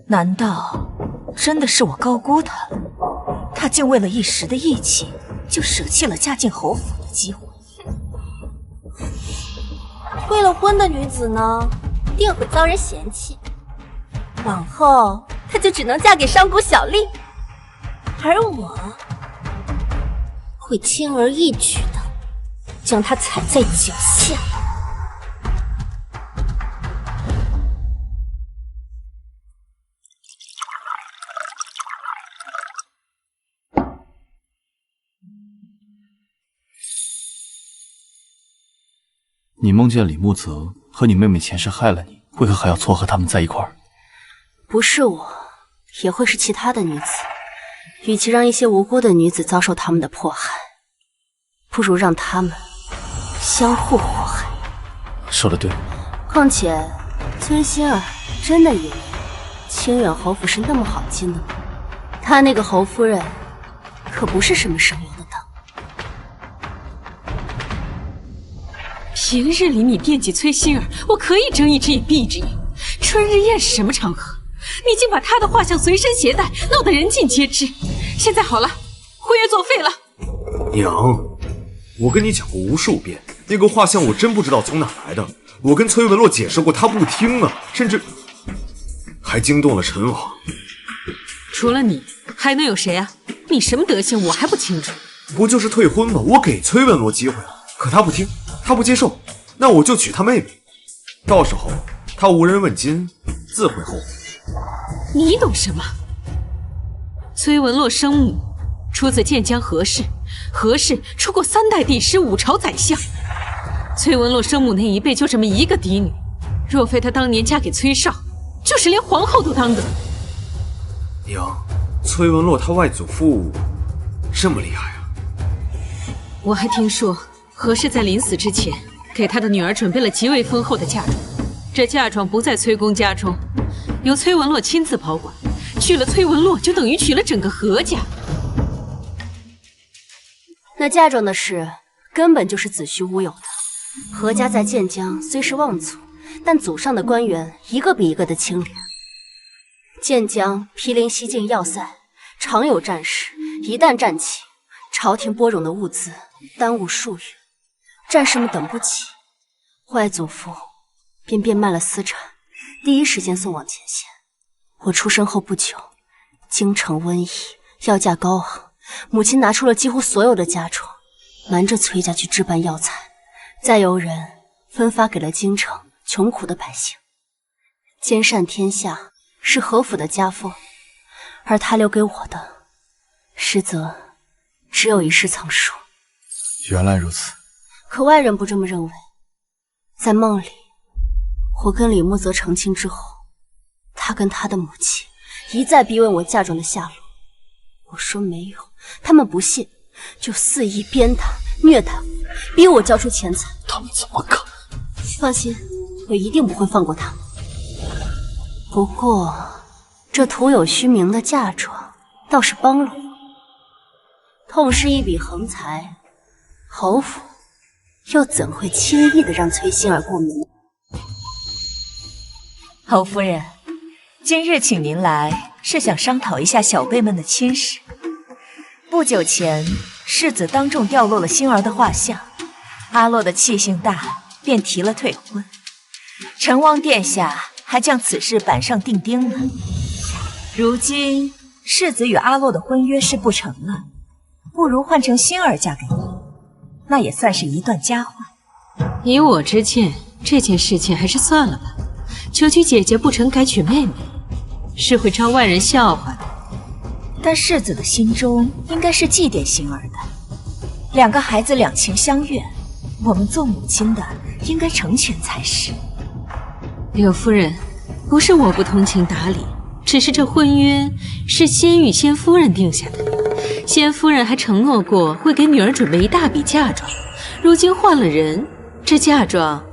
难道真的是我高估他了？他竟为了一时的义气，就舍弃了嫁进侯府的机会。退了婚的女子呢，定会遭人嫌弃，往后她就只能嫁给商贾小吏，而我会轻而易举的将她踩在脚下。你梦见李慕泽和你妹妹前世害了你，为何还要撮合他们在一块儿？不是我，也会是其他的女子。与其让一些无辜的女子遭受他们的迫害，不如让他们相互祸害。说得对。况且，崔仙儿真的以为清远侯府是那么好进的吗？她那个侯夫人可不是什么省油的灯。平日里你惦记崔心儿，我可以睁一只眼闭一只眼。春日宴是什么场合？你竟把她的画像随身携带，闹得人尽皆知。现在好了，婚约作废了。娘，我跟你讲过无数遍，那个画像我真不知道从哪来的。我跟崔文洛解释过，他不听啊，甚至还惊动了陈王。除了你，还能有谁啊？你什么德行，我还不清楚。不就是退婚吗？我给崔文洛机会了，可他不听，他不接受，那我就娶他妹妹。到时候他无人问津，自会后悔。你懂什么？崔文洛生母出自建江何氏，何氏出过3代帝师，5朝宰相。崔文洛生母那一辈就这么一个嫡女，若非她当年嫁给崔少，就是连皇后都当得。娘，崔文洛他外祖父这么厉害啊！我还听说何氏在临死之前给他的女儿准备了极为丰厚的嫁妆，这嫁妆不在崔公家中，由崔文洛亲自保管，娶了崔文洛就等于娶了整个何家。那嫁妆的事根本就是子虚乌有的。何家在建江虽是望族，但祖上的官员一个比一个的清廉。建江毗邻西境要塞，常有战事，一旦战起，朝廷拨冗的物资耽误数月，战士们等不起，外祖父便变卖了私产，第一时间送往前线。我出生后不久，京城瘟疫，药价高昂，母亲拿出了几乎所有的嫁妆，瞒着崔家去置办药材，再由人分发给了京城穷苦的百姓。兼善天下是何府的家风，而他留给我的，实则只有一世藏书。原来如此。可外人不这么认为。在梦里，我跟李慕泽成亲之后，他跟他的母亲一再逼问我嫁妆的下落。我说没有，他们不信，就肆意鞭打、虐待我，逼我交出钱财。他们怎么可能？放心，我一定不会放过他们。不过，这徒有虚名的嫁妆倒是帮了我。痛失一笔横财，侯府又怎会轻易的让崔馨儿过门？侯夫人，今日请您来，是想商讨一下小辈们的亲事。不久前，世子当众掉落了馨儿的画像，阿洛的气性大，便提了退婚。陈王殿下还将此事板上钉钉了。如今世子与阿洛的婚约是不成了，不如换成馨儿嫁给你，那也算是一段佳话。以我之见，这件事情还是算了吧。求娶姐姐不成，改娶妹妹，是会招外人笑话的。但世子的心中应该是祭奠馨儿的，两个孩子两情相悦，我们做母亲的应该成全才是。柳夫人，不是我不通情达理，只是这婚约是先与先夫人定下的，先夫人还承诺过会给女儿准备一大笔嫁妆，如今换了人，这嫁妆……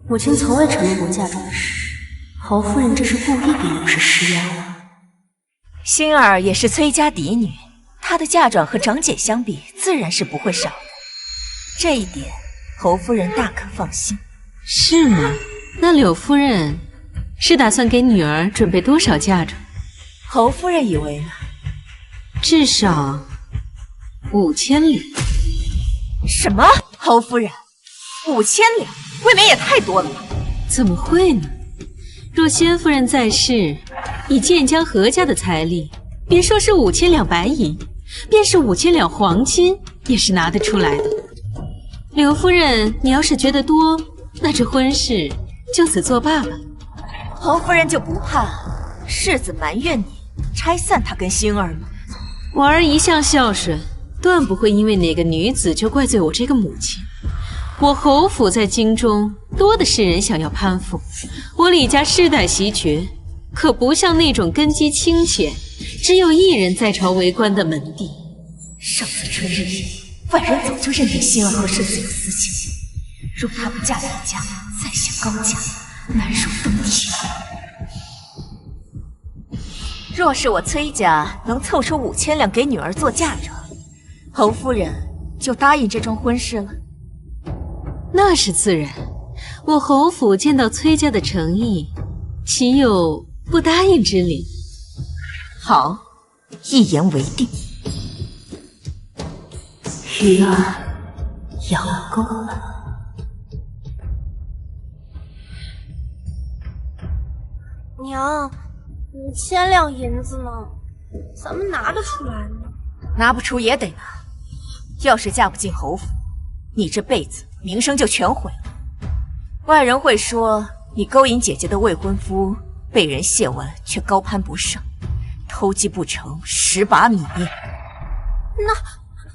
母亲从未承诺过嫁妆的事，侯夫人这是故意给柳氏施压了。馨儿也是崔家嫡女，她的嫁妆和长姐相比，自然是不会少的，这一点侯夫人大可放心。是吗？那柳夫人是打算给女儿准备多少嫁妆？侯夫人以为呢？至少5000两。什么？侯夫人，5000两，未免也太多了吧？怎么会呢？若先夫人在世，以建江何家的财力，别说是5000两白银，便是5000两黄金，也是拿得出来的。柳夫人，你要是觉得多，那这婚事就此作罢吧。侯夫人就不怕世子埋怨你拆散她跟馨儿吗？我儿一向孝顺，断不会因为哪个女子就怪罪我这个母亲。我侯府在京中多的是人想要攀附，我李家世代袭爵，可不像那种根基清浅，只有一人在朝为官的门第。上次春日宴，外人早就认定馨儿和世子有私情，若她不嫁李家，再享高家，难如登天。若是我崔家能凑出5000两给女儿做嫁妆，侯夫人就答应这桩婚事了。那是自然，我侯府见到崔家的诚意，岂有不答应之理？好，一言为定。鱼儿咬钩了。娘，5000两银子呢？咱们拿得出来吗？拿不出也得拿。要是嫁不进侯府，你这辈子名声就全毁了。外人会说你勾引姐姐的未婚夫，被人亵玩却高攀不上，偷鸡不成蚀把米面。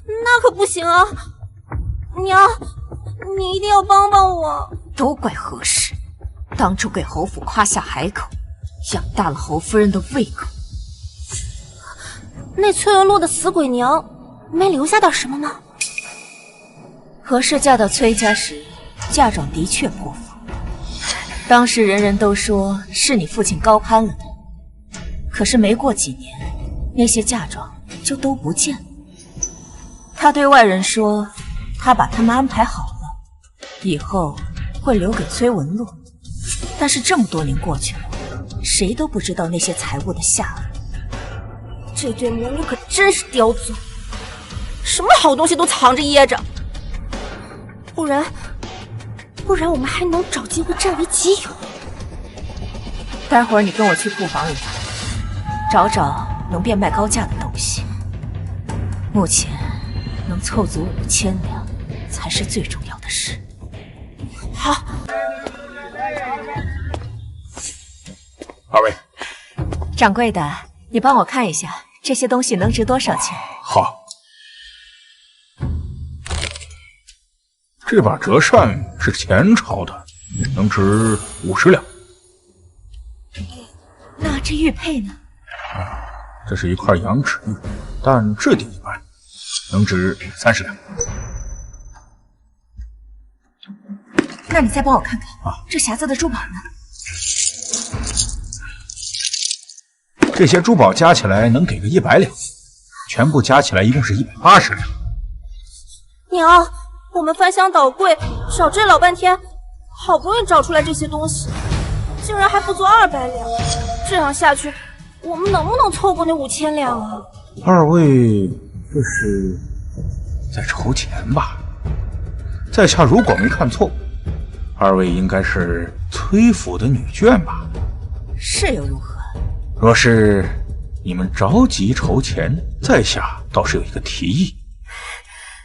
那可不行啊！娘，你一定要帮帮我。都怪何氏，当初给侯府夸下海口，养大了侯夫人的胃口。那崔文洛的死鬼娘没留下点什么吗？何氏嫁到崔家时，嫁妆的确颇丰。当时人人都说是你父亲高攀了她，可是没过几年，那些嫁妆就都不见了。他对外人说，他把他们安排好了，以后会留给崔文洛。但是这么多年过去了，谁都不知道那些财物的下落。这对母女可真是刁钻，什么好东西都藏着掖着，不然我们还能找机会占为己有。待会儿你跟我去库房里找找能变卖高价的东西。目前能凑足5000两才是最重要的事。好，二位，掌柜的，你帮我看一下这些东西能值多少钱？好。这把折扇是前朝的，能值50两。那这玉佩呢？这是一块羊齿玉，但质地一般，能值30两。那你再帮我看看这匣子的珠宝呢？这些珠宝加起来能给个100两，全部加起来一共是180两。娘，我们翻箱倒柜找这老半天，好不容易找出来这些东西，竟然还不足200两。这样下去，我们能不能凑够那5000两啊？二位这是在筹钱吧？在下如果没看错，二位应该是崔府的女眷吧？是又如何？若是你们着急筹钱，在下倒是有一个提议，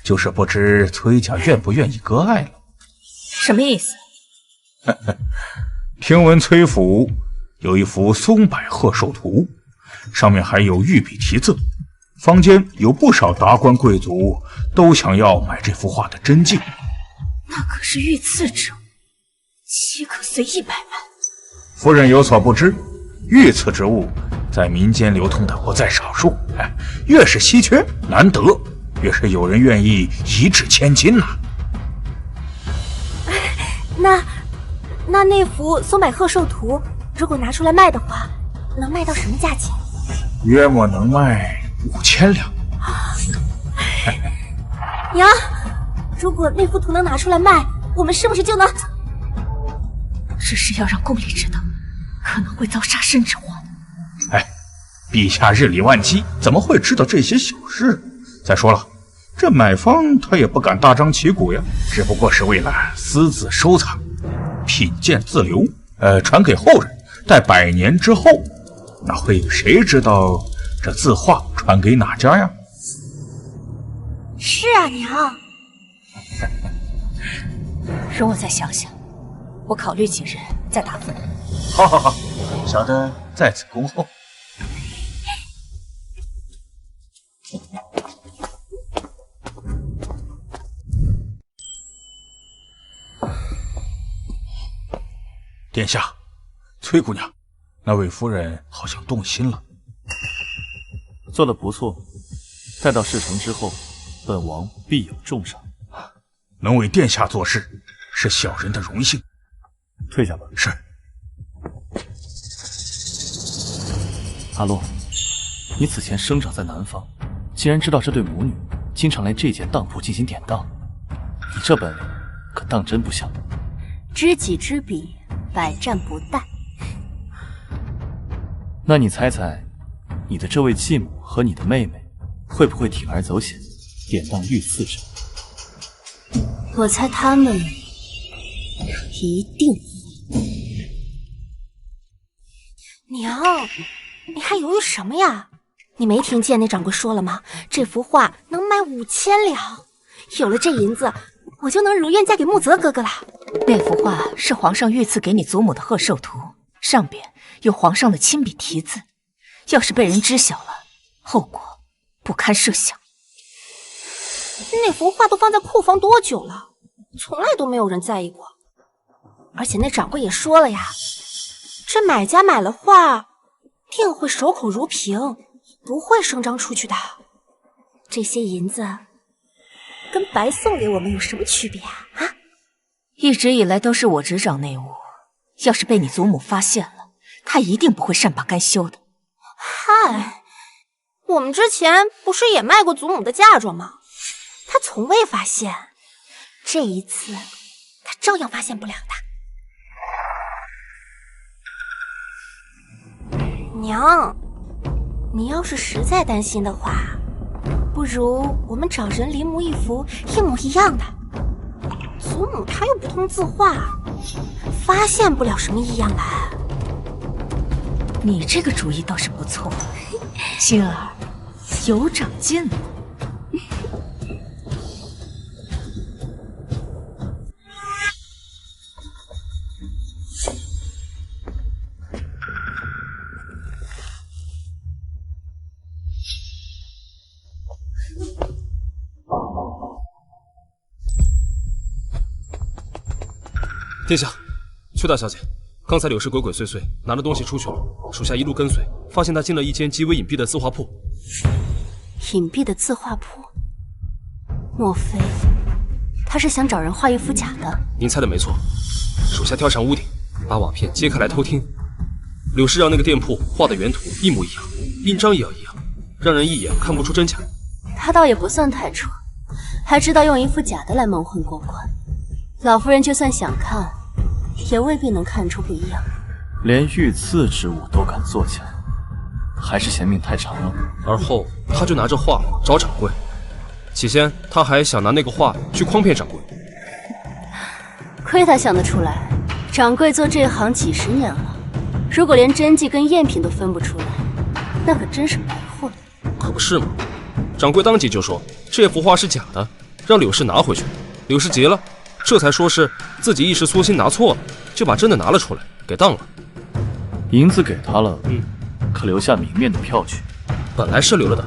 就是不知崔家愿不愿意割爱了。什么意思？听闻崔府有一幅松柏贺寿图，上面还有御笔题字，坊间有不少达官贵族都想要买这幅画的真迹。那可是御赐之物，岂可随意摆卖？夫人有所不知，御赐之物在民间流通的不在少数，越是稀缺难得，越是有人愿意一掷千金呐。那幅松柏贺寿图，如果拿出来卖的话，能卖到什么价钱？约莫能卖5000两。娘，如果那幅图能拿出来卖，我们是不是就能……只是要让宫里知道，可能会遭杀身之祸。陛下日理万机，怎么会知道这些小事？再说了，这买方他也不敢大张旗鼓呀，只不过是为了私自收藏，品鉴自留，传给后人。待100年之后，那会有谁知道这字画传给哪家呀？是啊，娘。容我再想想，我考虑几日再答复你。好，小的在此恭候。殿下，崔姑娘，那位夫人好像动心了。做得不错，待到事成之后，本王必有重赏。能为殿下做事，是小人的荣幸。退下吧。是。阿洛，你此前生长在南方，既然知道这对母女经常来这间当铺进行典当，你这本领可当真不小。知己知彼，百战不殆。那你猜猜，你的这位继母和你的妹妹会不会铤而走险，典当御赐者？我猜他们一定会。娘，你还犹豫什么呀？你没听见那掌柜说了吗？这幅画能卖5000两，有了这银子，我就能如愿嫁给穆泽哥哥了。那幅画是皇上御赐给你祖母的贺寿图，上边有皇上的亲笔题字，要是被人知晓了，后果不堪设想。那幅画都放在库房多久了，从来都没有人在意过。而且那掌柜也说了呀，这买家买了画，定会守口如瓶，不会声张出去的。这些银子跟白送给我们有什么区别啊？一直以来都是我执掌内务，要是被你祖母发现了，她一定不会善罢甘休的。嗨，我们之前不是也卖过祖母的嫁妆吗？她从未发现，这一次她照样发现不了的。娘，你要是实在担心的话，不如我们找人临摹一幅一模一样的。祖母她又不通字画，发现不了什么异样来。你这个主意倒是不错，星儿有长进了。殿下，崔大小姐，刚才柳氏鬼鬼祟祟拿了东西出去了，属下一路跟随，发现他进了一间极为隐蔽的字画铺。隐蔽的字画铺？莫非他是想找人画一幅假的？您猜的没错，属下跳上屋顶，把瓦片揭开来偷听。柳氏让那个店铺画的原图一模一样，印章也要一样，让人一眼看不出真假。他倒也不算太蠢，还知道用一副假的来蒙混过关。老夫人就算想看，也未必能看出不一样。连御赐之物都敢做假，还是嫌命太长了。而后他就拿着画找掌柜，起先他还想拿那个画去诓骗掌柜。亏他想得出来，掌柜做这行几十年了，如果连真迹跟赝品都分不出来，那可真是白混。可不是嘛，掌柜当即就说这幅画是假的，让柳氏拿回去。柳氏急了，这才说是自己一时粗心拿错了，就把真的拿了出来，给当了。银子给他了，可留下明面的票据。本来是留了的，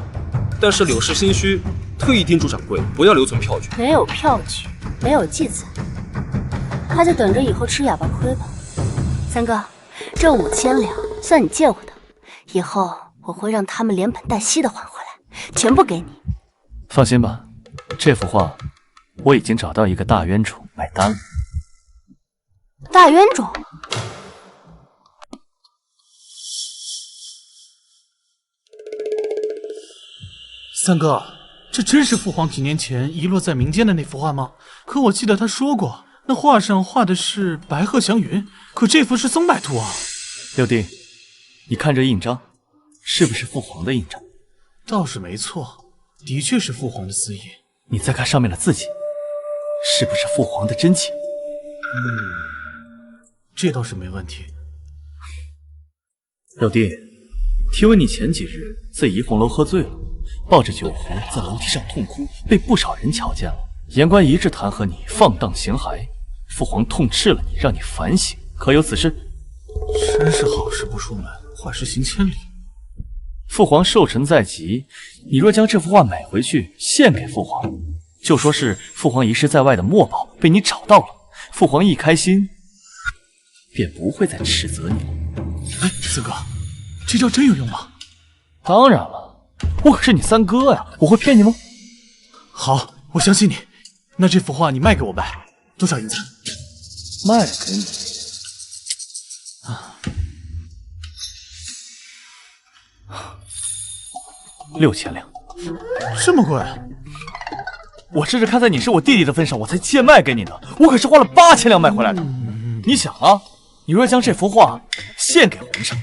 但是柳氏心虚，特意叮嘱掌柜不要留存票据。没有票据，没有记载，他就等着以后吃哑巴亏吧。三哥，这5000两算你借我的，以后我会让他们连本带息的还回来，全部给你。放心吧，这幅画我已经找到一个大冤种买单了。大冤种？三哥，这真是父皇几年前遗落在民间的那幅画吗？可我记得他说过，那画上画的是白鹤祥云，可这幅是松柏图啊。六弟，你看这印章，是不是父皇的印章？倒是没错，的确是父皇的私印。你再看上面的字迹，是不是父皇的真迹？这倒是没问题。六弟，听闻你前几日在怡红楼喝醉了，抱着酒壶在楼梯上痛哭，被不少人瞧见了。言官一致弹劾你放荡形骸，父皇痛斥了你，让你反省，可有此事？真是好事不出门，坏事行千里。父皇寿辰在即，你若将这幅画买回去献给父皇，就说是父皇遗失在外的墨宝被你找到了，父皇一开心，便不会再斥责你了。哎，四哥，这招真有用吗？当然了，我可是你三哥呀，我会骗你吗？好，我相信你。那这幅画你卖给我呗，多少银子？卖给你6000两。这么贵？我这是看在你是我弟弟的份上，我才贱卖给你的。我可是花了8000两买回来的。你想啊，你若将这幅画献给皇上，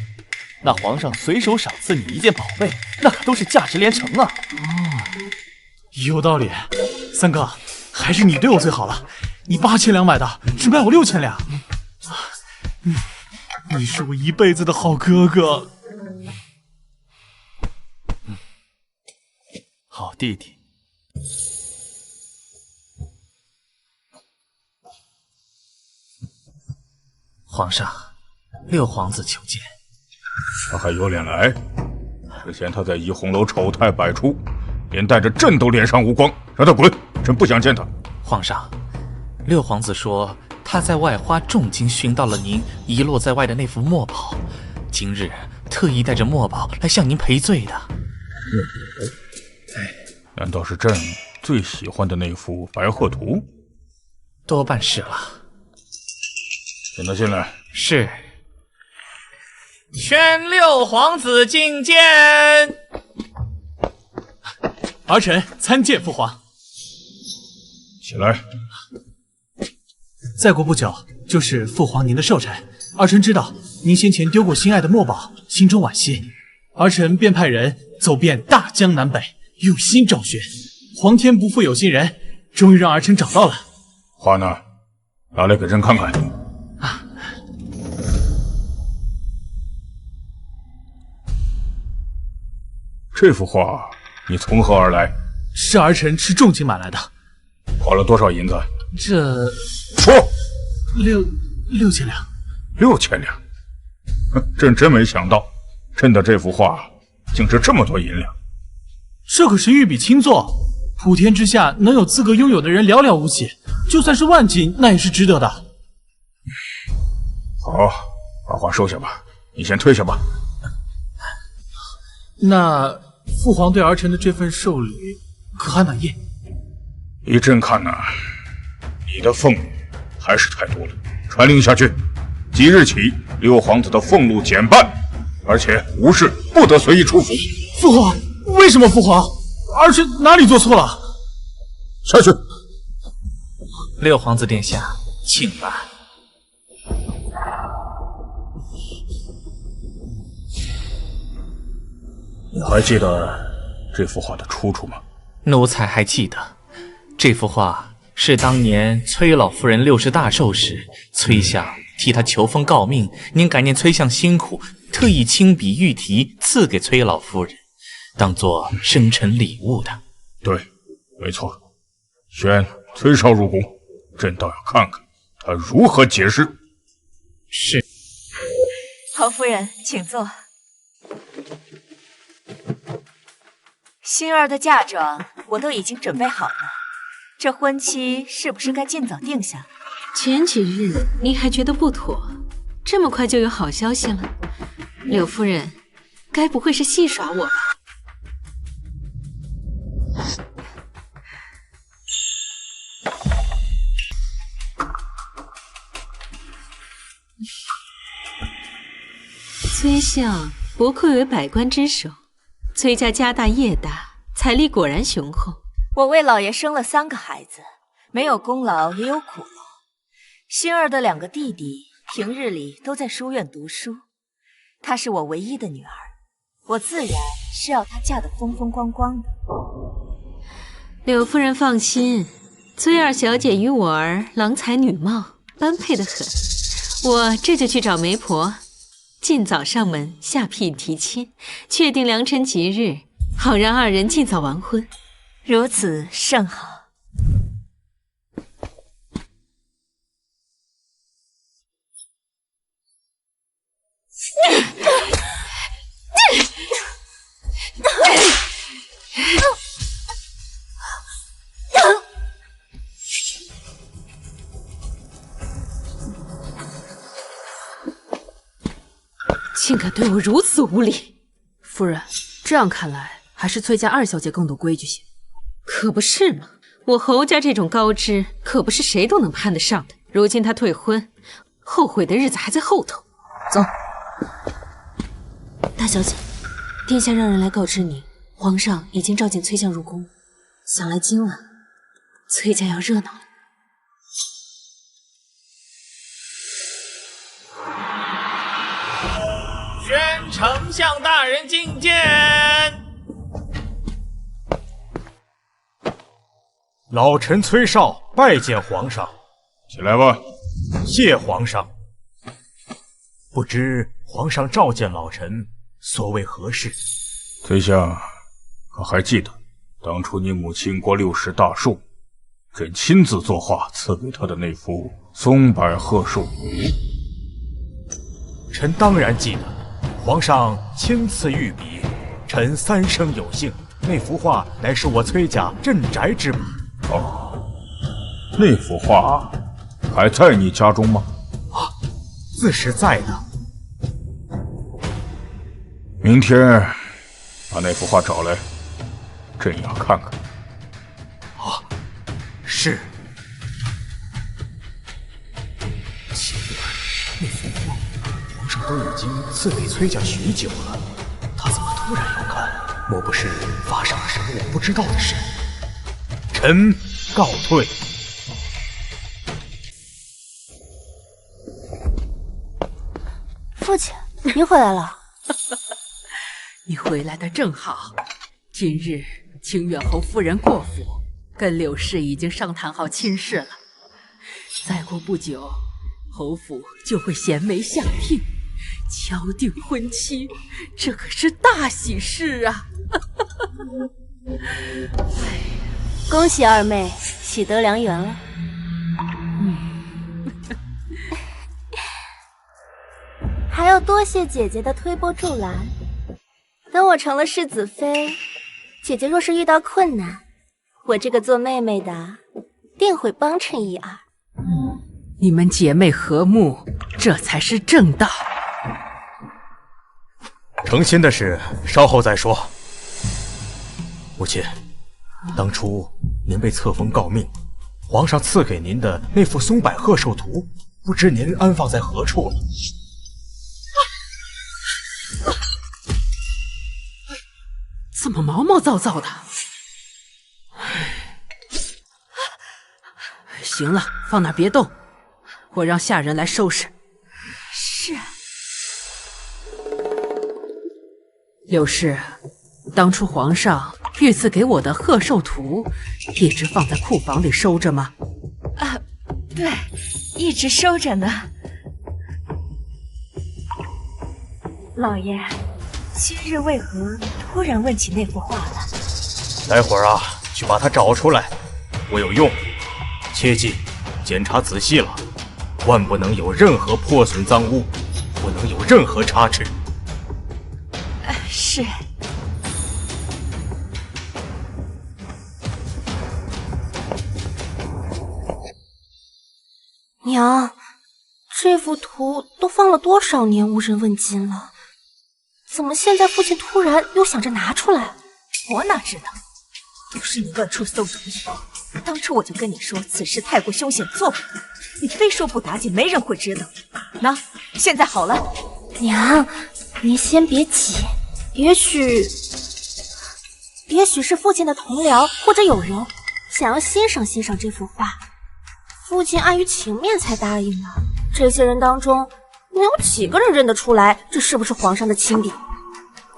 那皇上随手赏赐你一件宝贝，那可都是价值连城啊。有道理。三哥，还是你对我最好了。你8000两买的，只卖我6000两。你是我一辈子的好哥哥。好弟弟。皇上，六皇子求见。他还有脸来？之前他在怡红楼丑态百出，连带着朕都脸上无光，让他滚！朕不想见他。皇上，六皇子说他在外花重金寻到了您遗落在外的那幅墨宝，今日特意带着墨宝来向您赔罪的。难道是朕最喜欢的那幅白鹤图？多半是了。请他进来。是。宣六皇子觐见。儿臣参见父皇。起来。再过不久就是父皇您的寿辰，儿臣知道您先前丢过心爱的墨宝，心中惋惜，儿臣便派人走遍大江南北，用心找寻。皇天不负有心人，终于让儿臣找到了。画呢？拿来给朕看看。这幅画你从何而来？是儿臣斥重金买来的。花了多少银子？这说6000两。6000两？朕真没想到，朕的这幅画竟值这么多银两。这可是御笔亲作，普天之下能有资格拥有的人寥寥无几，就算是万金，那也是值得的。好，把话收下吧，你先退下吧。那父皇对儿臣的这份寿礼可还满意？依朕看呐，你的俸禄还是太多了。传令下去，即日起六皇子的俸禄减半，而且无事不得随意出府。父皇，为什么父皇？儿臣哪里做错了？下去。六皇子殿下，请吧。你还记得这幅画的出处吗？奴才还记得，这幅画是当年崔老夫人60大寿时，崔相替她求封告命，您感念崔相辛苦，特意亲笔御题赐给崔老夫人，当作生辰礼物的。对，没错。宣崔少入宫，朕倒要看看他如何解释。是。侯夫人，请坐。心儿的嫁妆我都已经准备好了，这婚期是不是该尽早定下？前几日您还觉得不妥，这么快就有好消息了？柳夫人，该不会是戏耍我吧？崔相不愧为百官之首，崔家家大业大，财力果然雄厚。我为老爷生了3个孩子，没有功劳也有苦劳。心儿的2个弟弟平日里都在书院读书，她是我唯一的女儿，我自然是要她嫁得风风光光的。柳夫人放心，崔二小姐与我儿郎才女貌，般配得很。我这就去找媒婆，尽早上门下聘提亲，确定良辰吉日，好让2人尽早完婚。如此甚好。竟敢对我如此无礼！夫人，这样看来，还是崔家2小姐更懂规矩些。可不是嘛，我侯家这种高枝，可不是谁都能攀得上的。如今她退婚，后悔的日子还在后头。走。大小姐，殿下让人来告知您，皇上已经召见崔相入宫，想来今晚崔家要热闹了。宣丞相大人觐见。老臣崔绍拜见皇上。起来吧。谢皇上。不知皇上召见老臣，所为何事？崔相，可还记得当初你母亲过60大寿，朕亲自作画赐给她的那幅松柏鹤寿图？臣当然记得，皇上亲赐御笔，臣3生有幸。那幅画乃是我崔家镇宅之宝。哦，那幅画还在你家中吗？啊，自是在的。明天把那幅画找来，朕要看看。啊，是。奇怪，那幅画皇上都已经赐给崔家许久了，他怎么突然要看？莫不是发生了什么我不知道的事？臣告退。父亲，您回来了。你回来的正好。今日清远侯夫人过府，跟柳氏已经商谈好亲事了。再过不久，侯府就会衔枚下聘，敲定婚期，这可是大喜事啊！恭喜2妹喜得良缘了。还要多谢姐姐的推波助澜。等我成了世子妃，姐姐若是遇到困难，我这个做妹妹的定会帮衬1、2。你们姐妹和睦，这才是正道。成亲的事稍后再说。母亲，当初您被册封诰命，皇上赐给您的那幅松柏贺寿图，不知您安放在何处了？怎么毛毛躁躁的？行了，放那儿别动，我让下人来收拾。是。柳氏，当初皇上御赐给我的贺寿图，一直放在库房里收着吗？啊，对，一直收着呢。老爷，今日为何突然问起那幅画了？待会儿啊，去把它找出来，我有用。切记，检查仔细了，万不能有任何破损脏污，不能有任何差池。是。娘，这幅图都放了多少年无人问津了，怎么现在父亲突然又想着拿出来？我哪知道，都是你乱出馊主意。当初我就跟你说，此事太过凶险，做不得。你非说不打紧，没人会知道。那现在好了，娘，您先别急，也许是父亲的同僚或者友人想要欣赏欣赏这幅画，父亲碍于情面才答应的。这些人当中，能有几个人认得出来这是不是皇上的亲笔？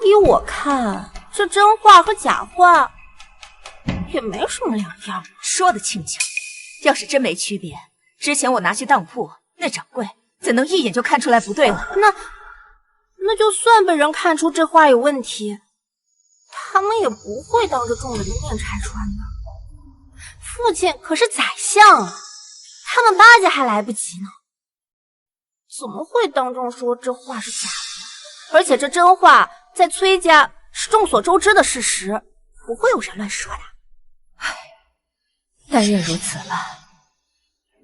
依我看，这真画和假画也没什么两样。说得轻巧，要是真没区别，之前我拿去当铺，那掌柜怎能一眼就看出来不对了？那就算被人看出这画有问题，他们也不会当着众人的面拆穿的。父亲可是宰相啊，他们巴结还来不及呢，怎么会当众说这画是假的？而且这真画在崔家是众所周知的事实，不会有人乱说的。唉，但愿如此了。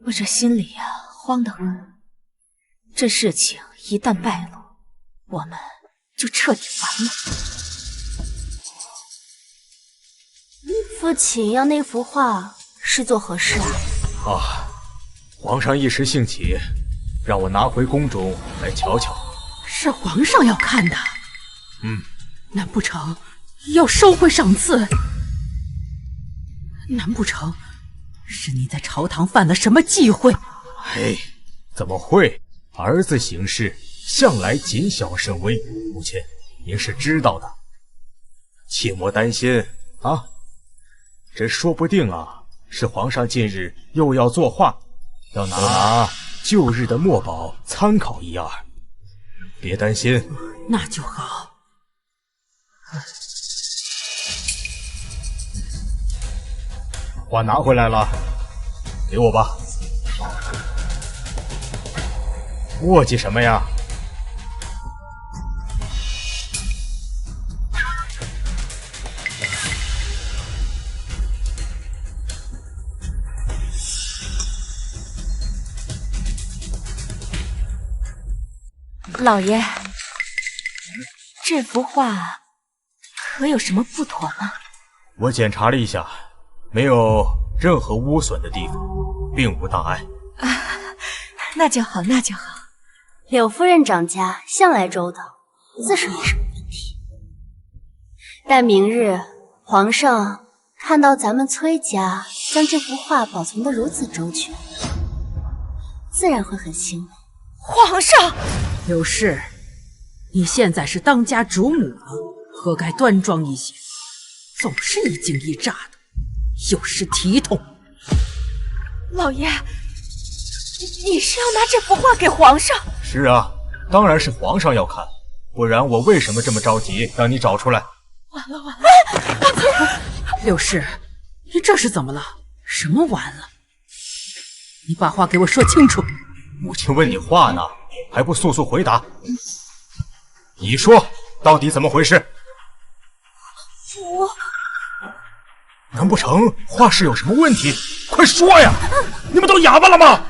我这心里呀，慌得很。这事情一旦败露，我们就彻底完了。父亲要那幅画是做何事啊？皇上一时兴起，让我拿回宫中来瞧瞧。是皇上要看的。难不成要收回赏赐？难不成是你在朝堂犯了什么忌讳？怎么会？儿子行事向来谨小慎微，母亲您是知道的，切莫担心啊。这说不定啊，是皇上近日又要作画，要拿旧日的墨宝参考一二，别担心。那就好。画拿回来了，给我吧。磨叽什么呀？老爷，这幅画可有什么不妥吗？我检查了一下，没有任何污损的地方，并无大碍。那就好，那就好。柳夫人掌家向来周到，自是没什么问题。但明日皇上看到咱们崔家将这幅画保存得如此周全，自然会很欣慰。皇上，柳氏，你现在是当家主母了，何该端庄一些？总是一惊一乍的，有失体统。老爷，你是要拿这幅画给皇上？是啊，当然是皇上要看，不然我为什么这么着急让你找出来？完了完了！柳氏，你这是怎么了？什么完了？你把话给我说清楚。母亲问你话呢，还不速速回答？你说到底怎么回事？难不成画室有什么问题？快说呀！你们都哑巴了吗？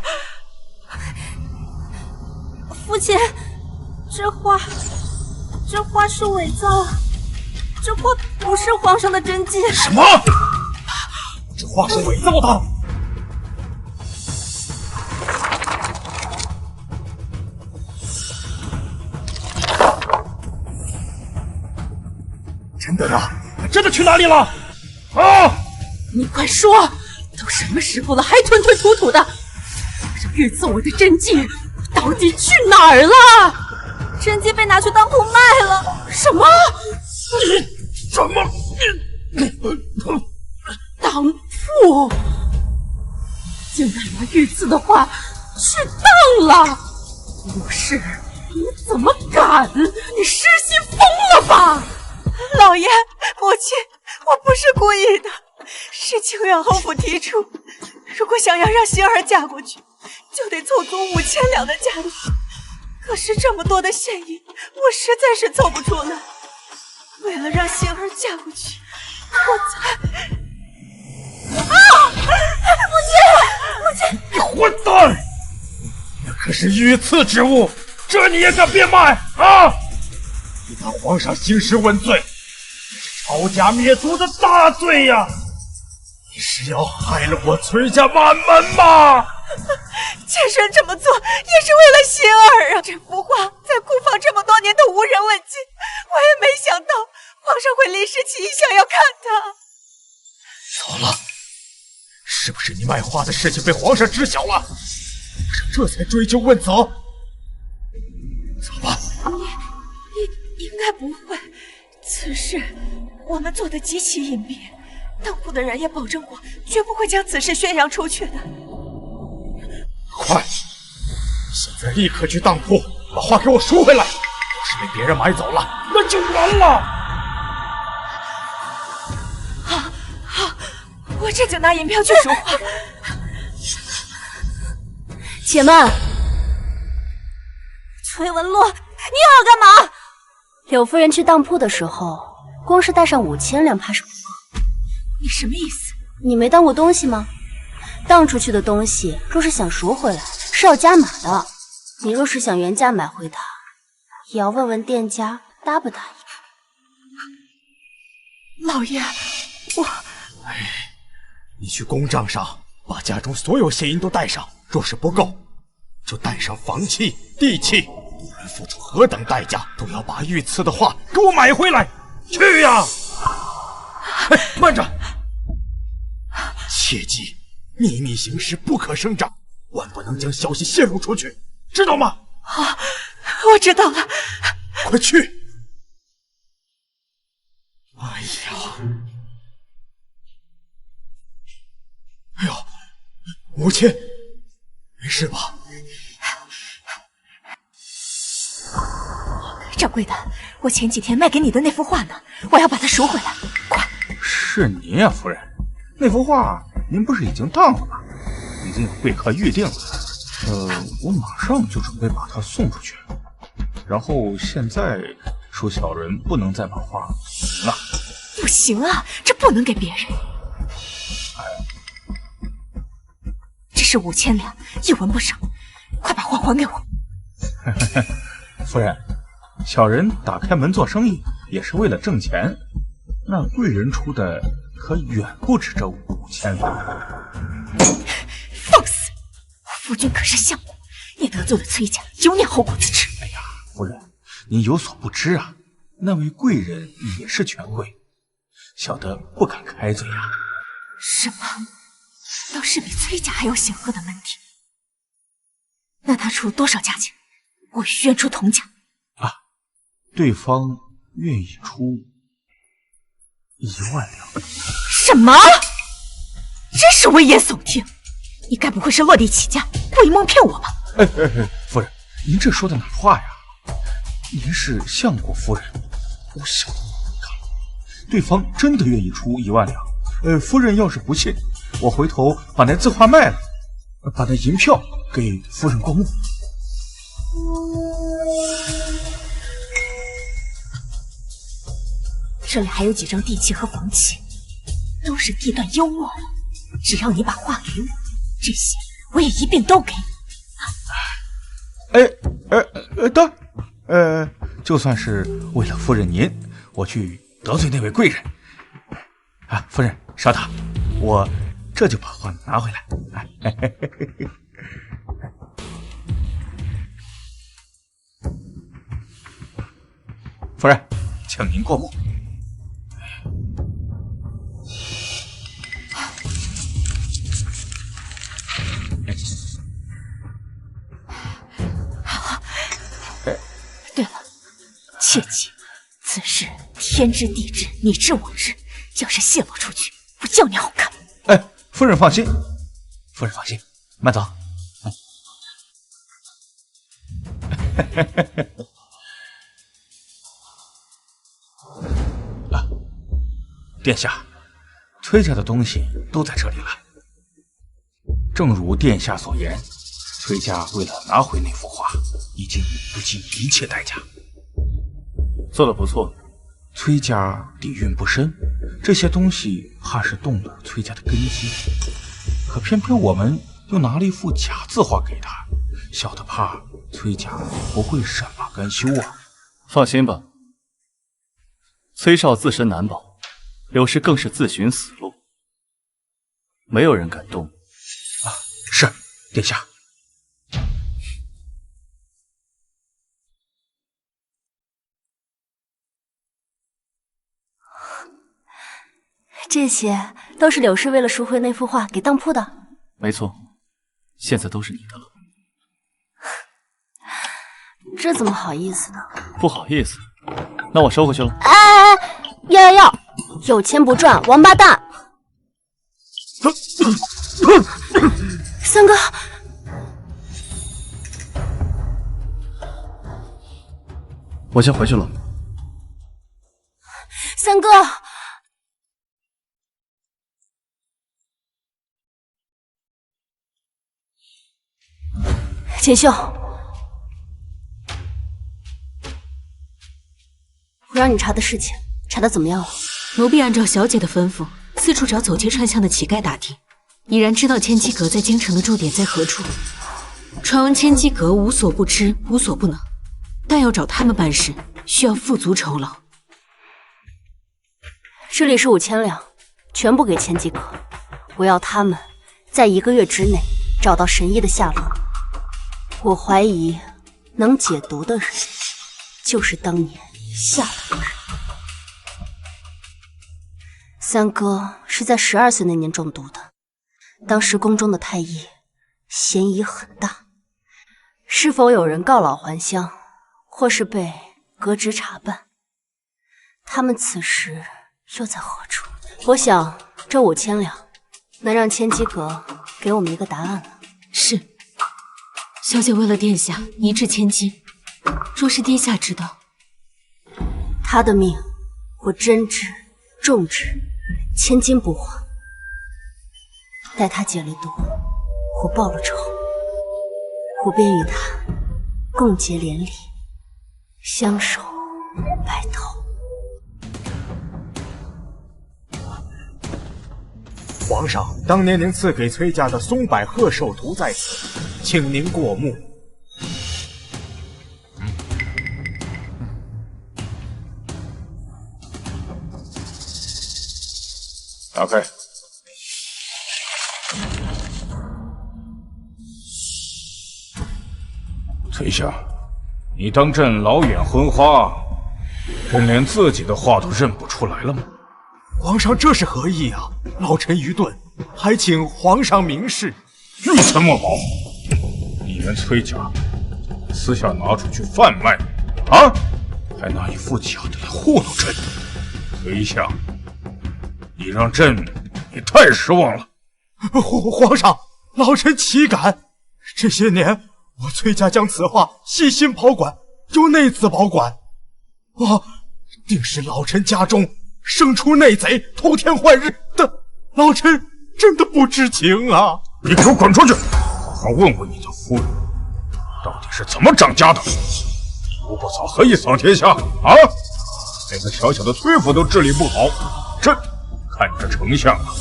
亲，这画是伪造，这画不是皇上的真迹。什么？这画是伪造的？真的呀？真的去哪里了？啊！你快说，都什么时候了，还吞吞吐吐的？这御赐我的真迹到底去哪儿了？真迹被拿去当铺卖了。什么？什么？当铺？竟然把御赐的画去当了！陆氏，你怎么敢？你失心疯了吧？老爷，母亲，我不是故意的，是清远侯府提出，如果想要让星儿嫁过去，就得凑足5000两的价钱。可是这么多的现银，我实在是凑不出来。为了让星儿嫁过去，我才……母亲！你混蛋！那可是御赐之物，这你也敢变卖啊！你当皇上兴师问罪，这是抄家灭族的大罪呀！你是要害了我崔家满门吗？妾身这么做也是为了星儿啊！这幅画在库房这么多年都无人问津，我也没想到皇上会临时起意想要看它。糟了，是不是你卖画的事情被皇上知晓了？皇上这才追究问责。怎么办？应该不会，此事我们做得极其隐蔽，当铺的人也保证过，绝不会将此事宣扬出去的。快，现在立刻去当铺，把画给我赎回来。要是被别人买走了，那就完了。好，我这就拿银票去赎画。且慢，崔文洛，你又要干嘛？柳夫人去当铺的时候，光是带上5000两怕是不够。你什么意思？你没当过东西吗？当出去的东西，若是想赎回来，是要加码的。你若是想原价买回它，也要问问店家答不答应。老爷，你去公账上把家中所有现银都带上，若是不够，就带上房契、地契，无论付出何等代价，都要把御赐的画给我买回来。去呀！哎，慢着，切记秘密行事，不可声张，万不能将消息泄露出去，知道吗？好，我知道了。快去！哎呀！哎呦，母亲，没事吧？掌柜的，我前几天卖给你的那幅画呢？我要把它赎回来，快！是您呀，夫人，那幅画您不是已经当了吗？已经有贵客预定了。我马上就准备把它送出去。然后现在说小人不能再把画送了。不行啊，这不能给别人。这是5000两，一文不少，快把画还给我。夫人，小人打开门做生意也是为了挣钱，那贵人出的可远不止这5000两。放肆！夫君可是相公，你得罪了崔家，有你后顾之忧。哎呀，夫人，您有所不知啊，那位贵人也是权贵，小的不敢开嘴啊。什么？倒是比崔家还要显赫的门第。那他出多少价钱？我愿出同价。啊，对方愿意出1万两。什么？真是危言耸听！你该不会是落地起价，故意蒙骗我吧？夫人，您这说的哪话呀？您是相国夫人，我小的看，对方真的愿意出1万两。夫人要是不信，我回头把那字画卖了，把那银票给夫人过目。这里还有几张地契和房契，都是地段优渥的。只要你把画给我，这些我也一并都给你。当，就算是为了夫人您，我去得罪那位贵人。啊，夫人稍等，我这就把画拿回来。夫人，请您过目。对了，切记，此事天知地知，你知我知，要是泄露出去，我叫你好看。夫人放心，夫人放心，慢走。殿下，崔家的东西都在这里了。正如殿下所言，崔家为了拿回那幅画，已经不计一切代价。做得不错。崔家底蕴不深，这些东西怕是动了崔家的根基。可偏偏我们又拿了一幅假字画给他，小的怕崔家不会善罢甘休啊。放心吧，崔少自身难保，柳氏更是自寻死路，没有人敢动。是，殿下。这些都是柳氏为了赎回那幅画给当铺的。没错，现在都是你的了。这怎么好意思呢？不好意思，那我收回去了。要，有钱不赚，王八蛋！三哥，我先回去了。三哥。锦绣，我让你查的事情，查的怎么样了？奴婢按照小姐的吩咐，四处找走街串巷的乞丐打听，已然知道千机阁在京城的驻点在何处。传闻千机阁无所不知，无所不能，但要找他们办事，需要付足酬劳。这里是5000两，全部给千机阁。我要他们在1个月之内找到神医的下落。我怀疑能解毒的人，就是当年下毒的人。三哥是在12岁那年中毒的，当时宫中的太医嫌疑很大，是否有人告老还乡，或是被革职查办？他们此时又在何处？我想这5000两能让千机阁给我们一个答案了。是。小姐为了殿下一掷千金，若是殿下知道，他的命我真治重治，千金不换。待他解了毒，我报了仇，我便与他共结连理，相守白头。皇上，当年您赐给崔家的松柏贺寿图在此，请您过目。打开。崔相，你当朕老眼昏花，朕连自己的话都认不出来了吗？皇上这是何意啊？老臣愚钝，还请皇上明示。玉存墨宝，你们崔家私下拿出去贩卖啊？还拿一副假的来糊弄朕？崔相，你让朕也太失望了。皇上，老臣岂敢？这些年我崔家将此画细心保管，由内子保管。定是老臣家中生出内贼，偷天换日的，老臣真的不知情啊！你给我滚出去！好好问问你的夫人，到底是怎么长家的？吴不扫何以扫天下啊？连个小小的崔府都治理不好，朕看着丞相啊，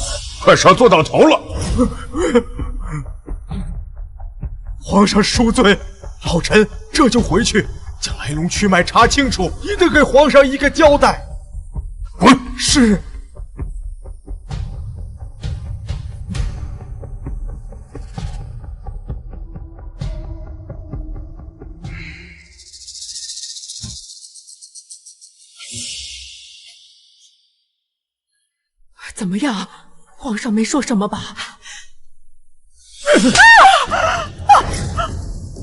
快是要做到头了。皇上恕罪，老臣这就回去，将来龙去脉查清楚，一定给皇上一个交代。滚！是。怎么样？皇上没说什么吧？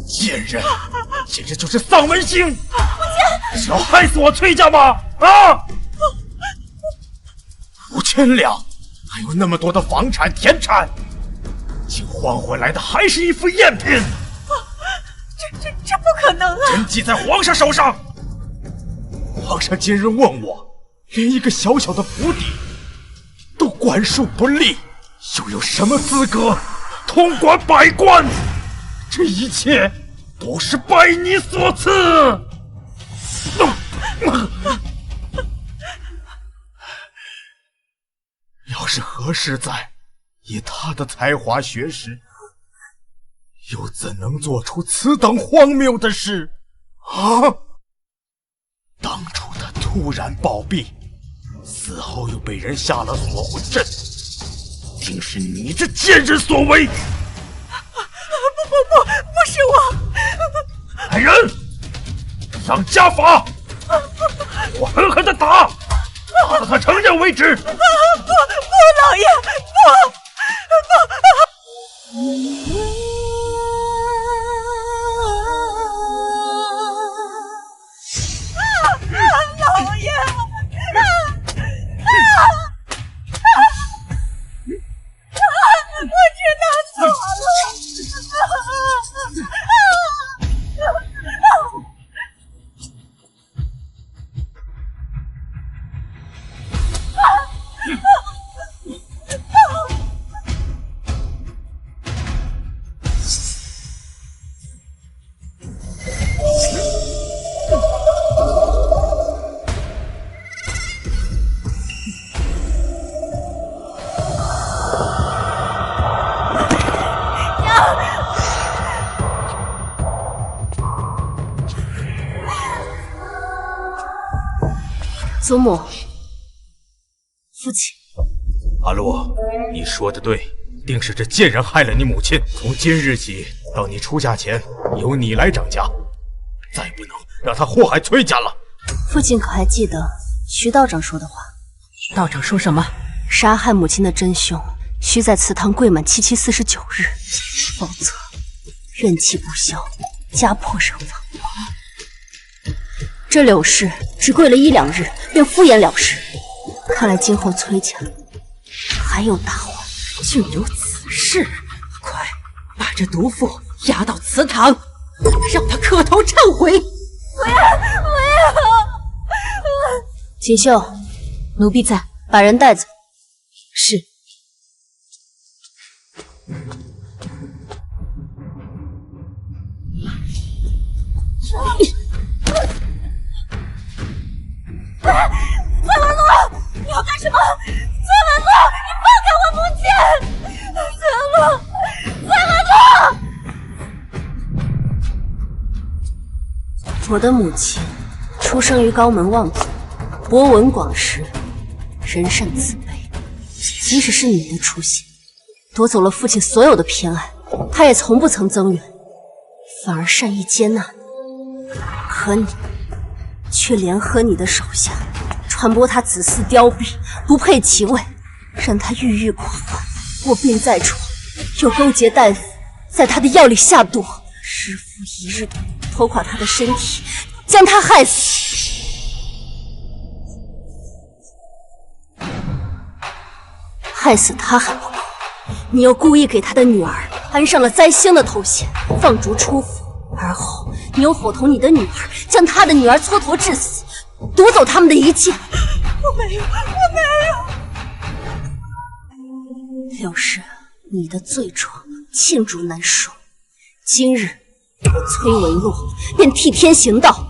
贱人，简直就是丧门星！是要害死我崔家吗？啊！5000两，还有那么多的房产田产，竟换回来的还是一副赝品！这不可能啊！真记在皇上手上。皇上今日问我，连一个小小的府邸都管束不力，又有什么资格统管百官？这一切都是拜你所赐。要是何氏在，以他的才华学识，又怎能做出此等荒谬的事啊？当初他突然暴毙，死后又被人下了锁魂阵，定是你这贱人所为！不是我！来人，上家法！我狠狠的打，打到他承认为止！不，老爷，不！老爷！我知道错了。祖母，父亲，阿洛，你说的对，定是这贱人害了你母亲。从今日起到你出嫁前，由你来掌家，再不能让他祸害崔家了。父亲可还记得徐道长说的话？道长说什么？杀害母亲的真凶需在祠堂跪满749日，否则怨气不消，家破人亡。这柳氏只跪了1、2日，便敷衍了事。看来今后崔家还有大患。竟有此事！快把这毒妇押到祠堂，让她磕头忏悔！我要！锦绣，奴婢在，把人带走。是。崔文洛，你要干什么？崔文洛，你放开我母亲！崔文洛！我的母亲出生于高门望族，博闻广识，人善慈悲。即使是你的出现，夺走了父亲所有的偏爱，他也从不曾增援，反而善意接纳你。可你却联合你的手下，传播他子嗣凋敝，不配其位，让他郁郁寡欢，卧病在床，又勾结大夫在他的药里下毒，日复一日的拖垮他的身体，将他害死。害死他还不够，你又故意给他的女儿安上了灾星的头衔，放逐出府，而后你又伙同你的女儿，将他的女儿蹉跎致死，夺走他们的一切。我没有。柳氏，你的罪状罄竹难书。今日我崔文洛便替天行道，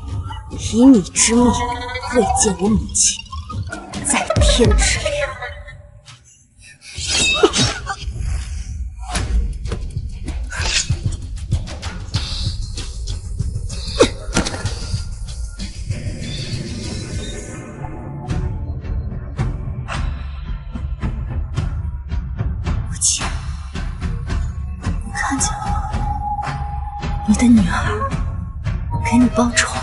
以你之命慰藉我母亲，在天之灵。的女儿，给你报仇了。